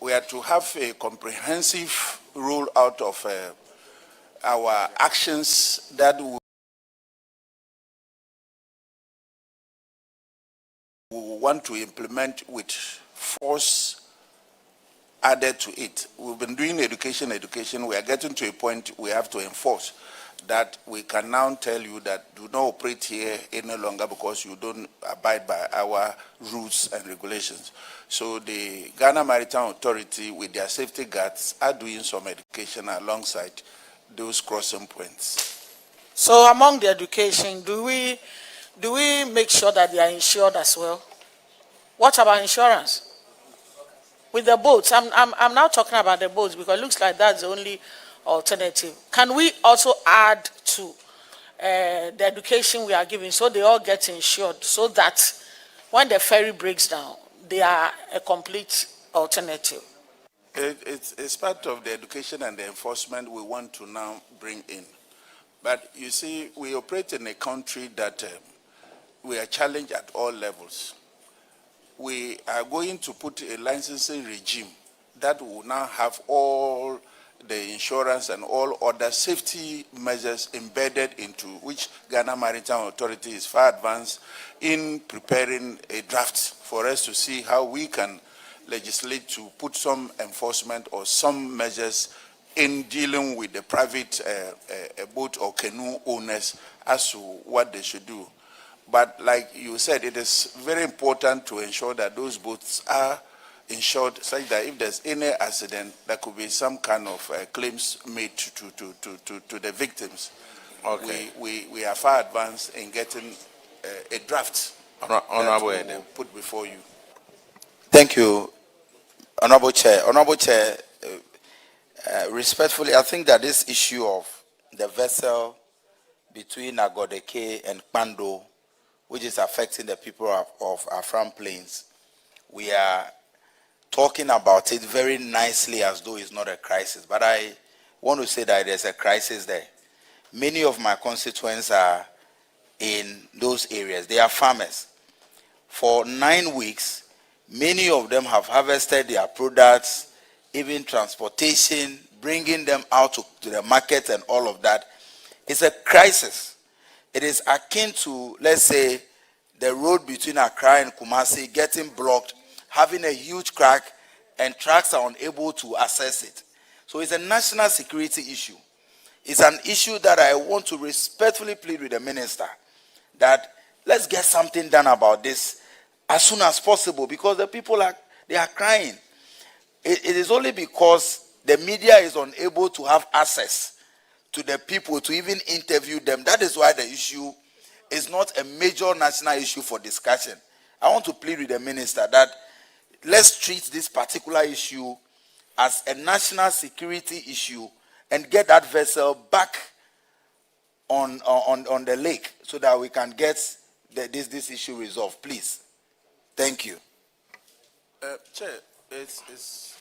a comprehensive rollout of our actions that we want to implement with force added to it. We've been doing education. We are getting to a point we have to enforce that. We can now tell you that do not operate here any longer because you don't abide by our rules and regulations. So the Ghana Maritime Authority with their safety guards are doing some education alongside those crossing points. So among the education, do we make sure that they are insured as well? What about insurance? With the boats, I'm now talking about the boats because it looks like that's the only alternative. Can we also add to the education we are giving so they all get insured so that when the ferry breaks down, they are a complete alternative? It's part of the education and the enforcement we want to now bring in. But you see, we operate in a country that we are challenged at all levels. We are going to put a licensing regime that will now have all the insurance and all other safety measures embedded into which Ghana Maritime Authority is far advanced in preparing a draft for us to see how we can legislate to put some enforcement or some measures in dealing with the private boat or canoe owners as to what they should do. But like you said, it is very important to ensure that those boats are insured such that if there's any accident, there could be some kind of claims made to the victims. Okay. we are far advanced in getting a draft Honorable that we Edem. will put before you. Thank you, Honorable Chair. Honorable Chair, respectfully, I think that this issue of the vessel between Agodeke and Kpando, which is affecting the people of Afram Plains, we are talking about it very nicely as though it's not a crisis. But I want to say that there's a crisis there. Many of my constituents are in those areas. They are farmers. For 9 weeks, many of them have harvested their products, even transportation, bringing them out to the market and all of that. It's a crisis. It is akin to, let's say, the road between Accra and Kumasi getting blocked, having a huge crack, and trucks are unable to access it. So it's a national security issue. It's an issue that I want to respectfully plead with the minister that let's get something done about this as soon as possible, because the people are crying. It is only because the media is unable to have access to the people to even interview them. That is why the issue is not a major national issue for discussion. I want to plead with the minister that let's treat this particular issue as a national security issue and get that vessel back on the lake so that we can get this issue resolved. Please. Thank you. Chair, it's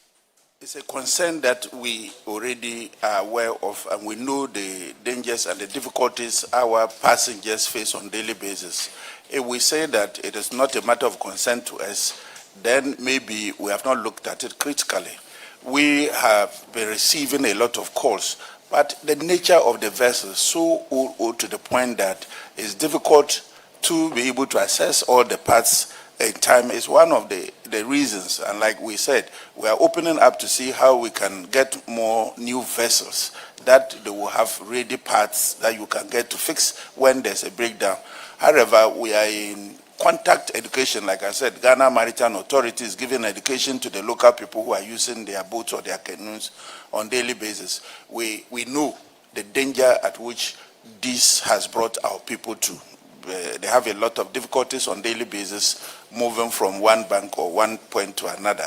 a concern that we already are aware of, and we know the dangers and the difficulties our passengers face on a daily basis. If we say that it is not a matter of concern to us, then maybe we have not looked at it critically. We have been receiving a lot of calls, but the nature of the vessel is so old to the point that it's difficult to be able to assess all the parts in time is one of the reasons. And like we said, we are opening up to see how we can get more new vessels that they will have ready parts that you can get to fix when there's a breakdown. However, we are in contact education. Like I said, Ghana Maritime Authority is giving education to the local people who are using their boats or their canoes on a daily basis. We know the danger at which this has brought our people to. They have a lot of difficulties on a daily basis moving from one bank or one point to another.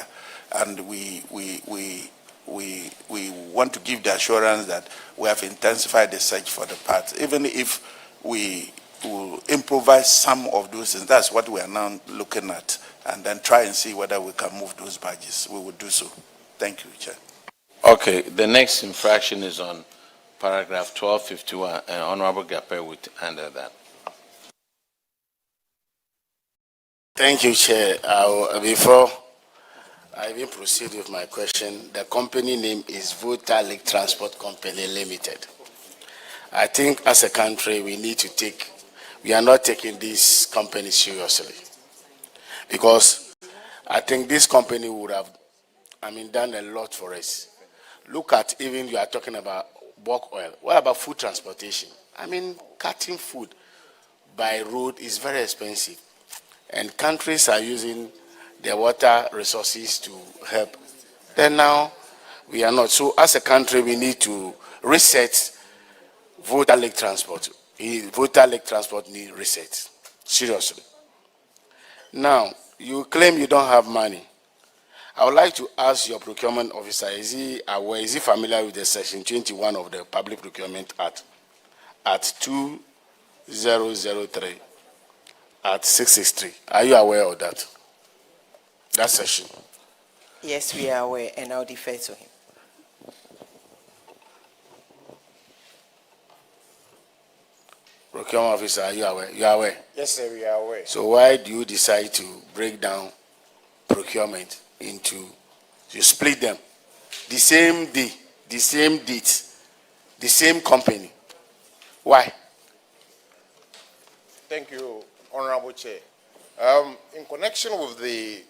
And we want to give the assurance that we have intensified the search for the parts. Even if we will improvise some of those things, that's what we are now looking at, and then try and see whether we can move those badges. We will do so. Thank you, Chair. Okay, the next infraction is on paragraph 1251, and Honorable Gape would handle that. Thank you, Chair. Before I even proceed with my question, the company name is Volta Lake Transport Company Limited. I think as a country, we are not taking this company seriously. Because I think this company would have, done a lot for us. Look at, even you are talking about bulk oil. What about food transportation? Cutting food by road is very expensive. And countries are using their water resources to help. Then now, we are not. So as a country, we need to reset Volta Lake Transport. Volta Lake Transport needs reset. Seriously. Now, you claim you don't have money. I would like to ask your procurement officer, is he familiar with the section 21 of the Public Procurement Act at 2003? At 663. Are you aware of that? That section? Yes, we are aware, and I'll defer to him. Procurement officer, are you aware? You are aware? Yes, sir, we are aware. So why do you decide to break down procurement into, you split them, the same day, the same date, the same company? Why? Thank you, Honorable Chair. In connection with the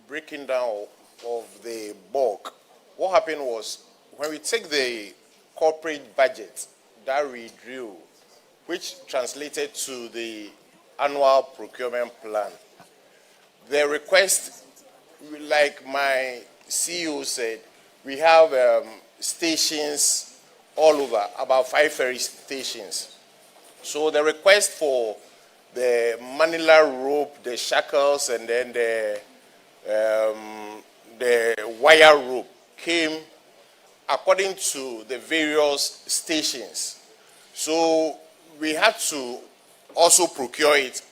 breaking down of the bulk, what happened was when we take the corporate budget that we drew, which translated to the annual procurement plan, the request, like my CEO said, we have stations all over, about 5 ferry stations. So the request for the Manila rope, the shackles, and then the wire rope came according to the various stations. So we had to also procure it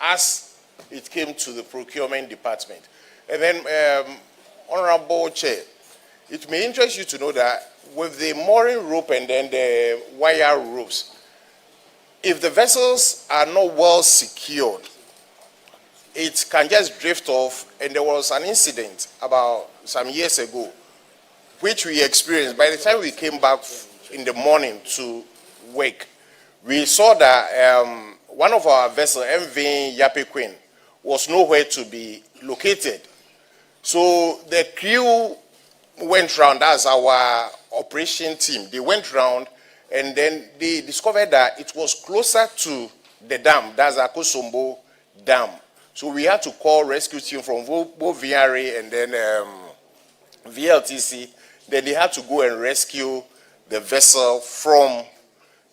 as it came to the procurement department. And then, Honorable Chair, it may interest you to know that with the mooring rope and then the wire ropes, if the vessels are not well secured, it can just drift off. And there was an incident about some years ago, which we experienced. By the time we came back in the morning to work, we saw that one of our vessels, MV Yape Queen, was nowhere to be located. So the crew went round, that's our operation team. They went round and then they discovered that it was closer to the dam, that's Akosombo Dam. So we had to call rescue team from both VRA and then VLTC. Then they had to go and rescue the vessel from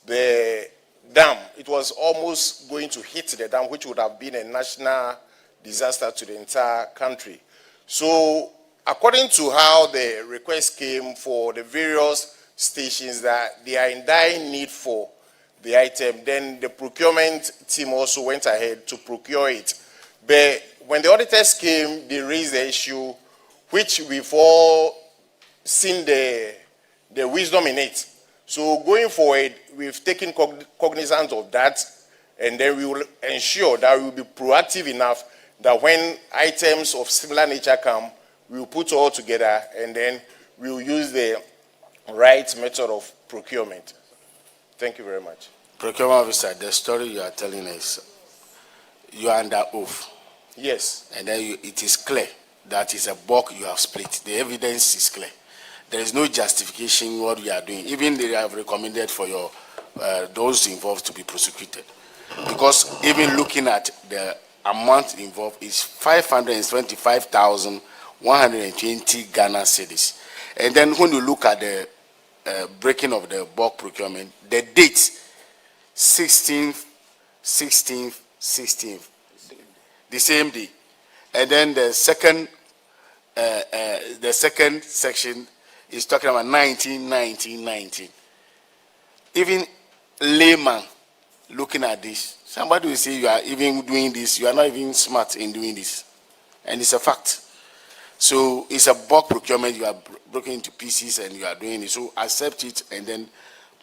the dam. It was almost going to hit the dam, which would have been a national disaster to the entire country. So according to how the request came for the various stations that they are in dire need for the item, then the procurement team also went ahead to procure it. But when the auditors came, they raised the issue, which we've all seen the wisdom in it. So going forward, we've taken cognizance of that, and then we will ensure that we will be proactive enough that when items of similar nature come, we will put all together, and then we will use the right method of procurement. Thank you very much. Procurement officer, the story you are telling us, you are under oath. Yes. And then it is clear that is a bulk you have split. The evidence is clear. There is no justification what we are doing. Even they have recommended for your those involved to be prosecuted. Because even looking at the amount involved is 525,120 Ghana cedis. And then when you look at the breaking of the bulk procurement, the date 16th, the same day. And then the second section is talking about 19. Even layman looking at this, somebody will say you are even doing this, you are not even smart in doing this. And it's a fact. So it's a bulk procurement, you are broken into pieces and you are doing it. So accept it and then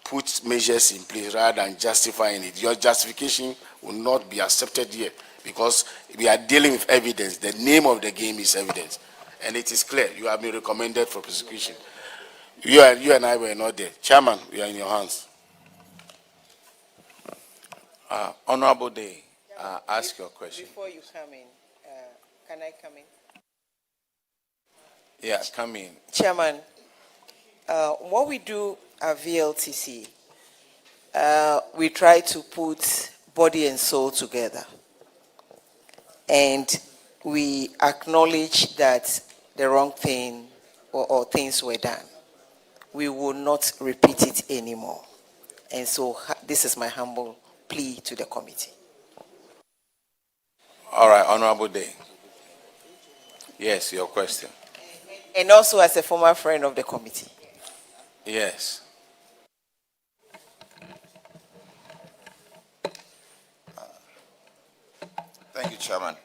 put measures in place rather than justifying it. Your justification will not be accepted here because we are dealing with evidence. The name of the game is evidence. And it is clear. You have been recommended for prosecution. You and I were not there. Chairman, we are in your hands. Honorable Day, ask your question. Before you come in, can I come in? Yeah, come in. Chairman, what we do at VLTC, we try to put body and soul together. And we acknowledge that the wrong thing or things were done. We will not repeat it anymore. And so this is my humble plea to the committee. All right, Honorable Day. Yes, your question. And also as a former friend of the committee. Yes. Thank you, Chairman.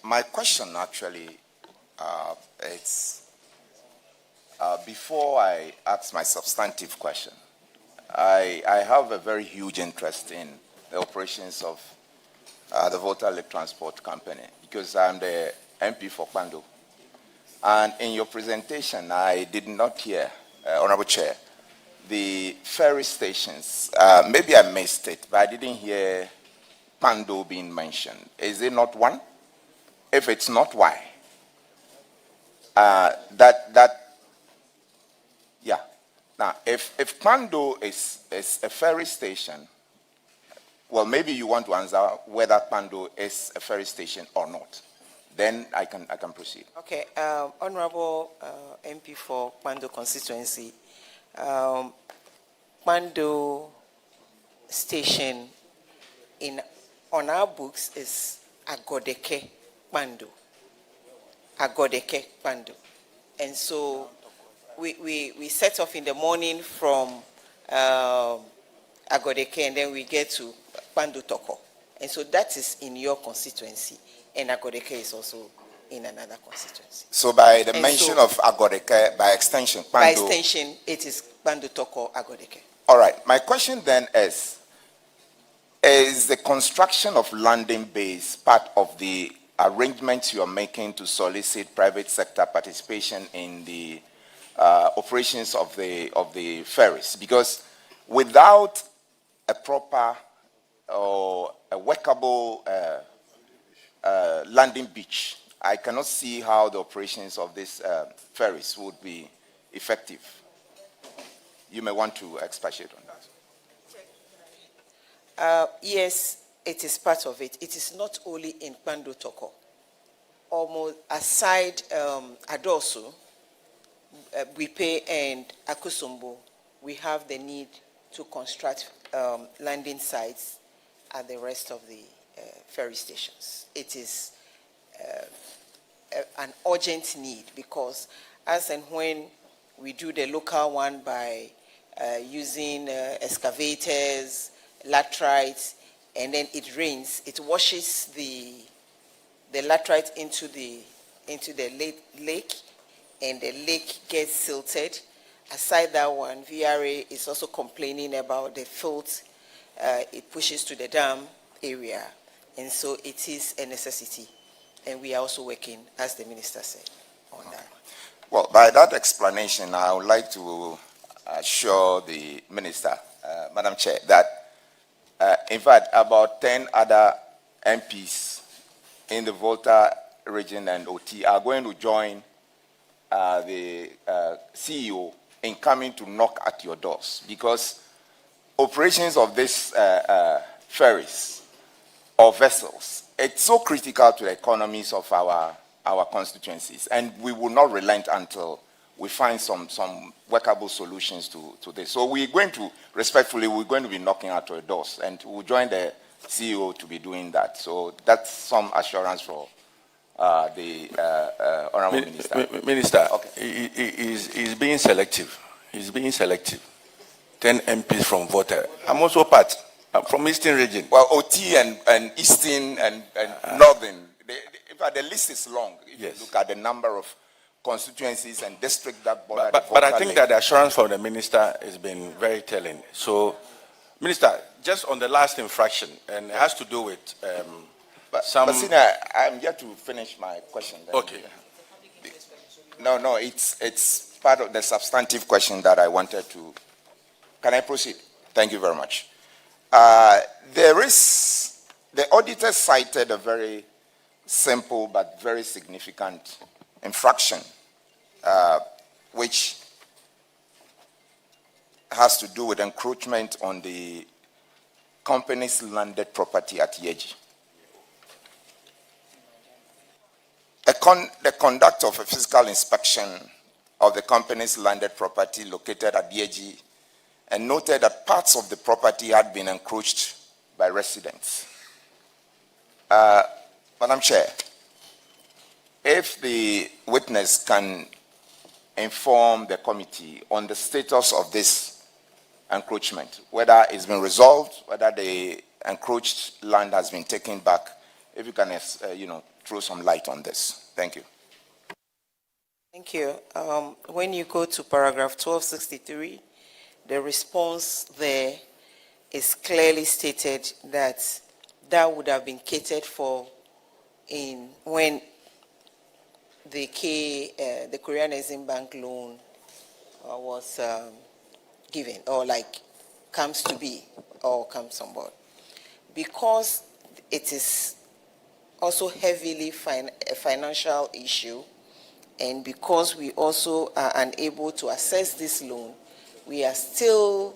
My question actually, it's before I ask my substantive question, I have a very huge interest in the operations of the Volta Lake Transport Company because I'm the MP for Kwando. And in your presentation, I did not hear, Honorable Chair, the ferry stations. Maybe I missed it, but I didn't hear Kwando being mentioned. Is it not one? If it's not, why? Yeah. Now, if Kwando is a ferry station, well, maybe you want to answer whether Kwando is a ferry station or not. Then I can proceed. Okay, Honorable MP for Kwando constituency, Mando station on our books is Agodeke Mando. Agodeke Mando. And so we set off in the morning from Agodeke, and then we get to Mando Toko. And so that is in your constituency. And Agodeke is also in another constituency. So by the And mention so- of Agodeke, by extension, By Pando. extension, it is Mando Toko Agodeke. All right. My question then is the construction of landing base part of the arrangements you are making to solicit private sector participation in the operations of the ferries? Because without a proper or a workable landing beach, I cannot see how the operations of these ferries would be effective. You may want to expatiate on that. Yes, it is part of it. It is not only in Mando Toko. Almost aside Adosu, Bipe and Akusumbo, we have the need to construct landing sites at the rest of the ferry stations. It is an urgent need because as and when we do the local one by using excavators, laterites, and then it rains, it washes the laterite into the lake, and the lake gets silted. Aside that one, VRA is also complaining about the filth it pushes to the dam area, and so it is a necessity, and we are also working, as the minister said, on that. Well, by that explanation, I would like to assure the minister, Madam Chair, that in fact about 10 other MPs in the Volta region and OT are going to join the CEO in coming to knock at your doors, because operations of these ferries or vessels, it's so critical to the economies of our constituencies, and we will not relent until we find some workable solutions to this. So we're going to be knocking at your doors, and we'll join the CEO to be doing that. So that's some assurance for the Honorable Minister. Minister, Okay. he's being selective. He's being selective. 10 MPs from Volta. I'm also part. I'm from Eastern region. Well, OT and Eastern and Northern, in fact, the list is long. If you look at the number of constituencies and districts that border the But I Volta think Lake. that the assurance from the minister has been very telling. So, Minister, just on the last infraction, and it has to do with But some... Sina, I'm yet to finish my question. Then. Okay. No, it's part of the substantive question that I wanted to. Can I proceed? Thank you very much. The auditor cited a very simple but very significant infraction, which has to do with encroachment on the company's landed property at Yeji. The conduct of a physical inspection of the company's landed property located at Yeji and noted that parts of the property had been encroached by residents. Madam Chair, if the witness can inform the committee on the status of this encroachment, whether it's been resolved, whether the encroached land has been taken back, if you can, throw some light on this. Thank you. Thank you. When you go to paragraph 1263, the response there is clearly stated that that would have been catered for when the Korean Exim Bank loan was given, or comes to be, or comes on board. Because it is also heavily a financial issue, and because we also are unable to assess this loan, we are still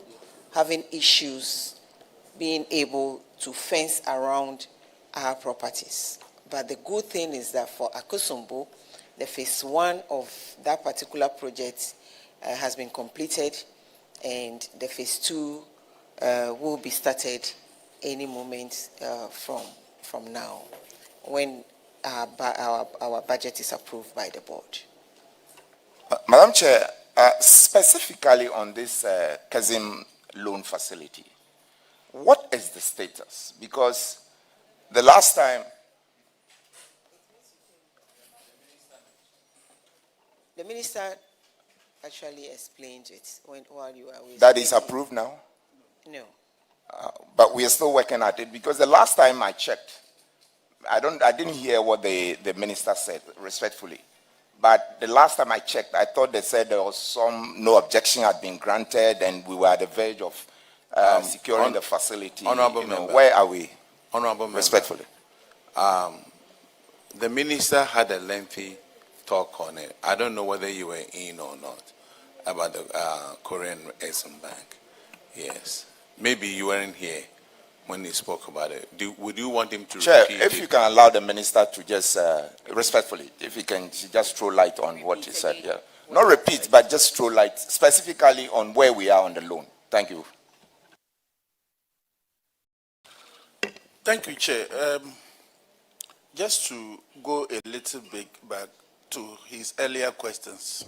having issues being able to fence around our properties. But the good thing is that for Akosombo, the phase 1 of that particular project has been completed, and the phase 2 will be started any moment from now, when our budget is approved by the board. Madam Chair, specifically on this Kazim loan facility, what is the status? Because the last time the minister actually explained it while you were away. that is approved now, No. but we are still working at it, because the last time I checked, I didn't hear what the minister said, respectfully. But the last time I checked, I thought they said there was no objection had been granted, and we were at the verge of securing the facility. Honorable member. Where are we? Honorable member. Respectfully. The minister had a lengthy talk on it. I don't know whether you were in or not about the Korean Exim Bank. Yes. Maybe you weren't here when he spoke about it. Would you want him to Chair, repeat if it? you can allow the minister to just, respectfully, if he can just throw light on what he said. Yeah. Not repeat, but just throw light specifically on where we are on the loan. Thank you. Thank you, Chair. Just to go a little bit back to his earlier questions,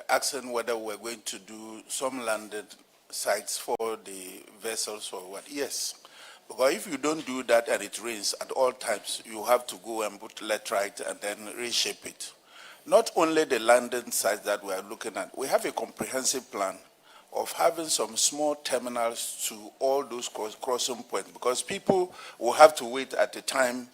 asking whether we're going to do some landed sites for the vessels or what. Yes, because if you don't do that and it rains at all times, you have to go and put laterite and then reshape it. Not only the landing sites that we are looking at, we have a comprehensive plan of having some small terminals to all those crossing points, because people will have to wait at the time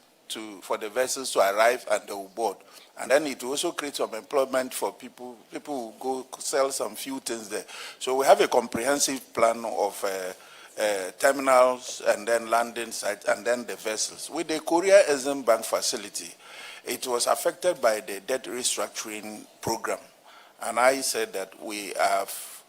for the vessels to arrive and they will board. And then it will also create some employment for people. People will go sell some few things there. So we have a comprehensive plan of terminals and then landing sites and then the vessels. With the Korea Exim Bank facility, it was affected by the debt restructuring program. And I said that we have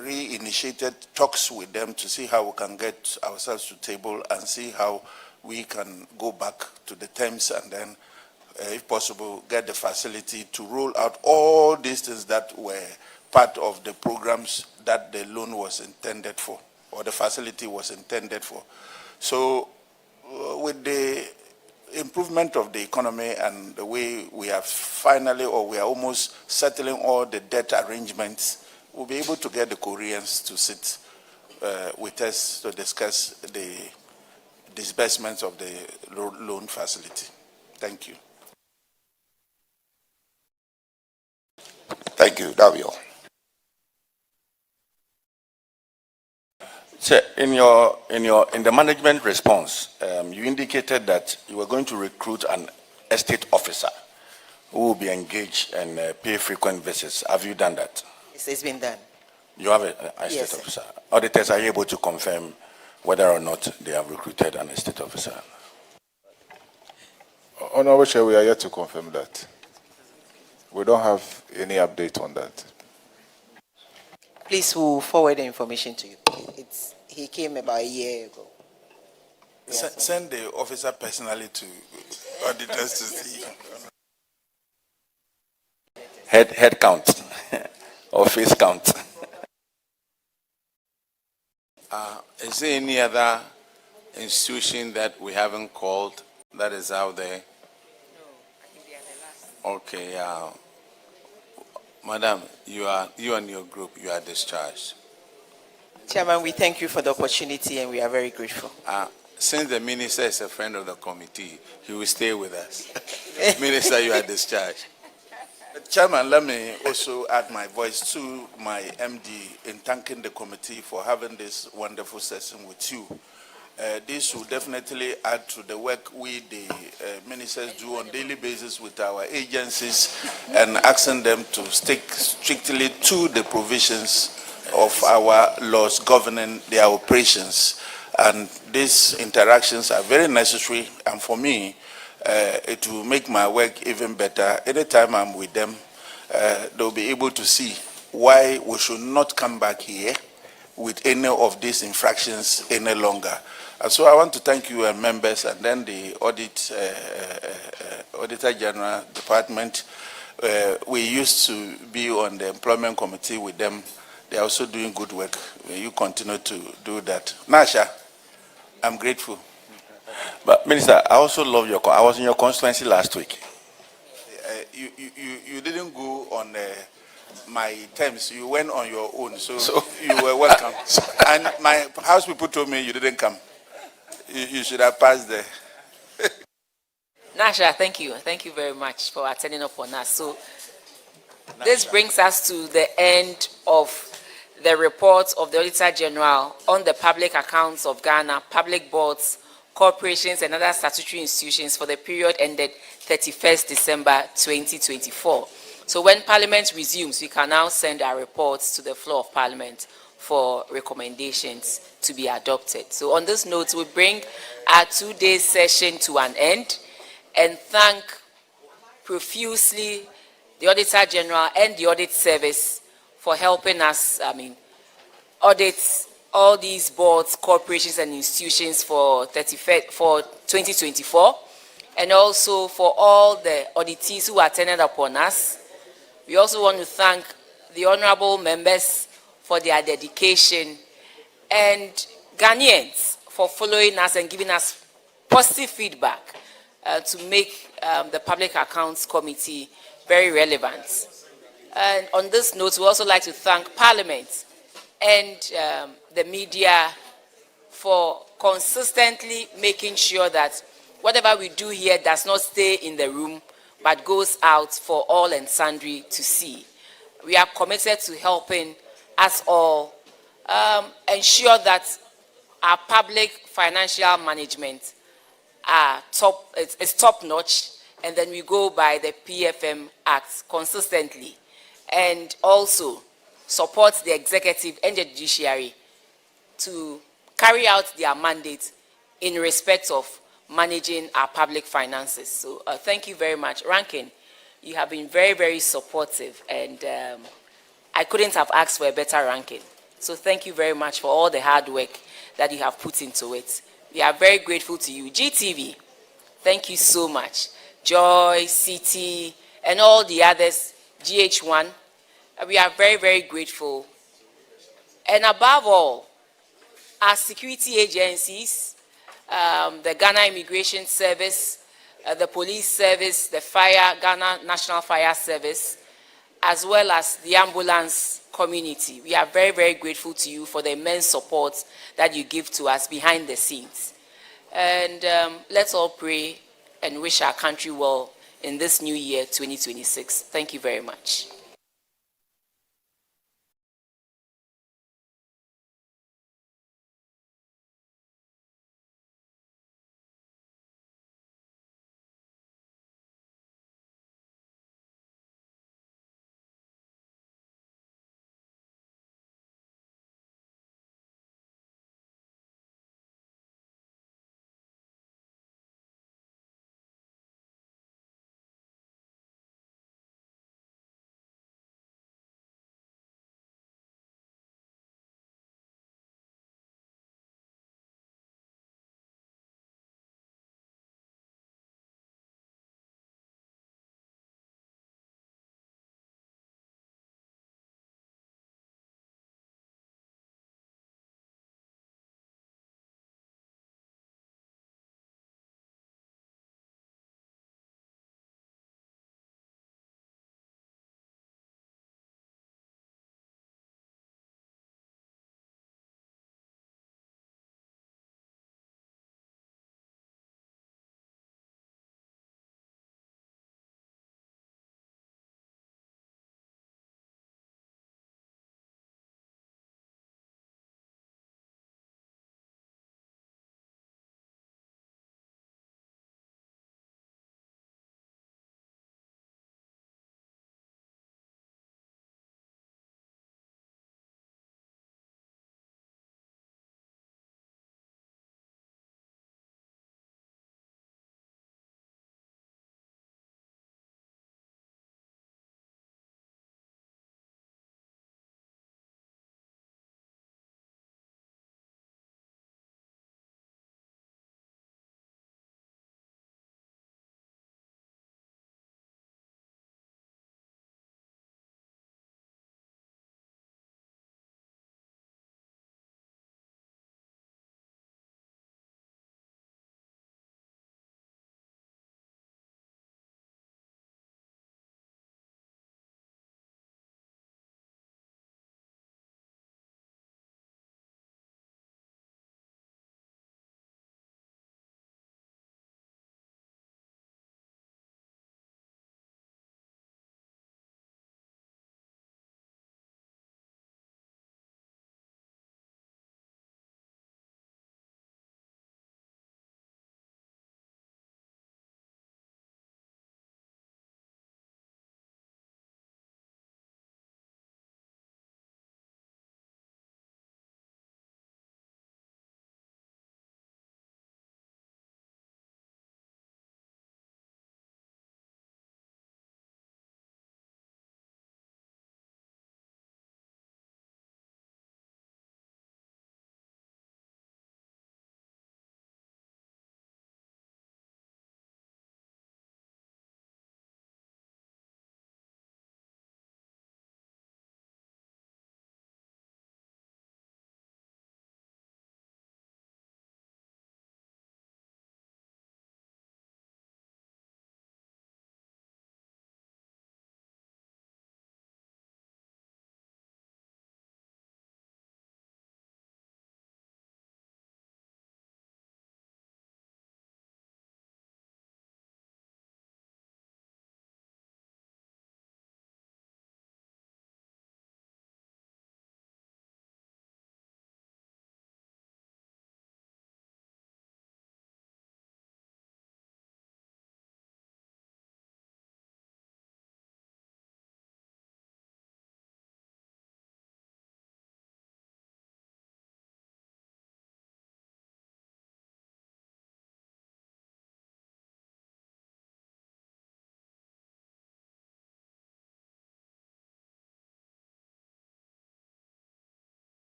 reinitiated talks with them to see how we can get ourselves to table and see how we can go back to the terms and then, if possible, get the facility to roll out all these things that were part of the programs that the loan was intended for, or the facility was intended for. So with the improvement of the economy and the way we are finally, or we are almost settling all the debt arrangements, we'll be able to get the Koreans to sit with us to discuss the disbursements of the loan facility. Thank you. Thank you. That'll be all. Sir, in the management response, you indicated that you were going to recruit an estate officer who will be engaged and pay frequent visits. Have you done that? It's been done. You have an estate Yes, sir. officer. Auditors, are you able to confirm whether or not they have recruited an estate officer? Honorable Chair, we are yet to confirm that. We don't have any update on that. Please, we'll forward the information to you. He came about a year ago. Send the officer personally to auditors to see. Head count or face count? Is there any other institution that we haven't called that is out there? Okay, Madam, you and your group, you are discharged. Chairman, we thank you for the opportunity and we are very grateful. Since the minister is a friend of the committee, he will stay with us. Minister, you are discharged. Chairman, let me also add my voice to my MD in thanking the committee for having this wonderful session with you. This will definitely add to the work we, the ministers, do on a daily basis with our agencies and asking them to stick strictly to the provisions of our laws governing their operations. And these interactions are very necessary, and for me, it will make my work even better. Anytime I'm with them, they'll be able to see why we should not come back here with any of these infractions any longer. And so I want to thank you members and then the Auditor General Department We used to be on the employment committee with them. They are also doing good work. Will you continue to do that? Nasha, I'm grateful. But Minister, I also love your. I was in your constituency last week. You didn't go on my terms. You went on your own, so you were welcome. And my house people told me you didn't come. You should have passed there. Nasha, thank you. Thank you very much for attending up on us. So this brings us to the end of the report of the Auditor General on the public accounts of Ghana, public boards, corporations, and other statutory institutions for the period ended 31st December 2024. So when Parliament resumes, we can now send our reports to the floor of Parliament for recommendations to be adopted. So on this note, we bring our 2-day session to an end and thank profusely the Auditor General and the Audit Service for helping us, audit all these boards, corporations, and institutions for 2024, and also for all the auditees who attended upon us. We also want to thank the honorable members for their dedication and Ghanaians for following us and giving us positive feedback to make the Public Accounts Committee very relevant. And on this note, we also like to thank Parliament and the media for consistently making sure that whatever we do here does not stay in the room, but goes out for all and sundry to see. We are committed to helping us all ensure that our public financial management is top-notch, and then we go by the PFM Act consistently, and also support the executive and the judiciary to carry out their mandate in respect of managing our public finances. So thank you very much. Ranking, you have been very, very supportive, and I couldn't have asked for a better ranking. So thank you very much for all the hard work that you have put into it. We are very grateful to you. GTV, thank you so much. Joy, CT, and all the others, GH1, we are very, very grateful. And above all, our security agencies, the Ghana Immigration Service, the Police Service, the Ghana National Fire Service, as well as the ambulance community. We are very, very grateful to you for the immense support that you give to us behind the scenes. And let's all pray and wish our country well in this new year, 2026. Thank you very much.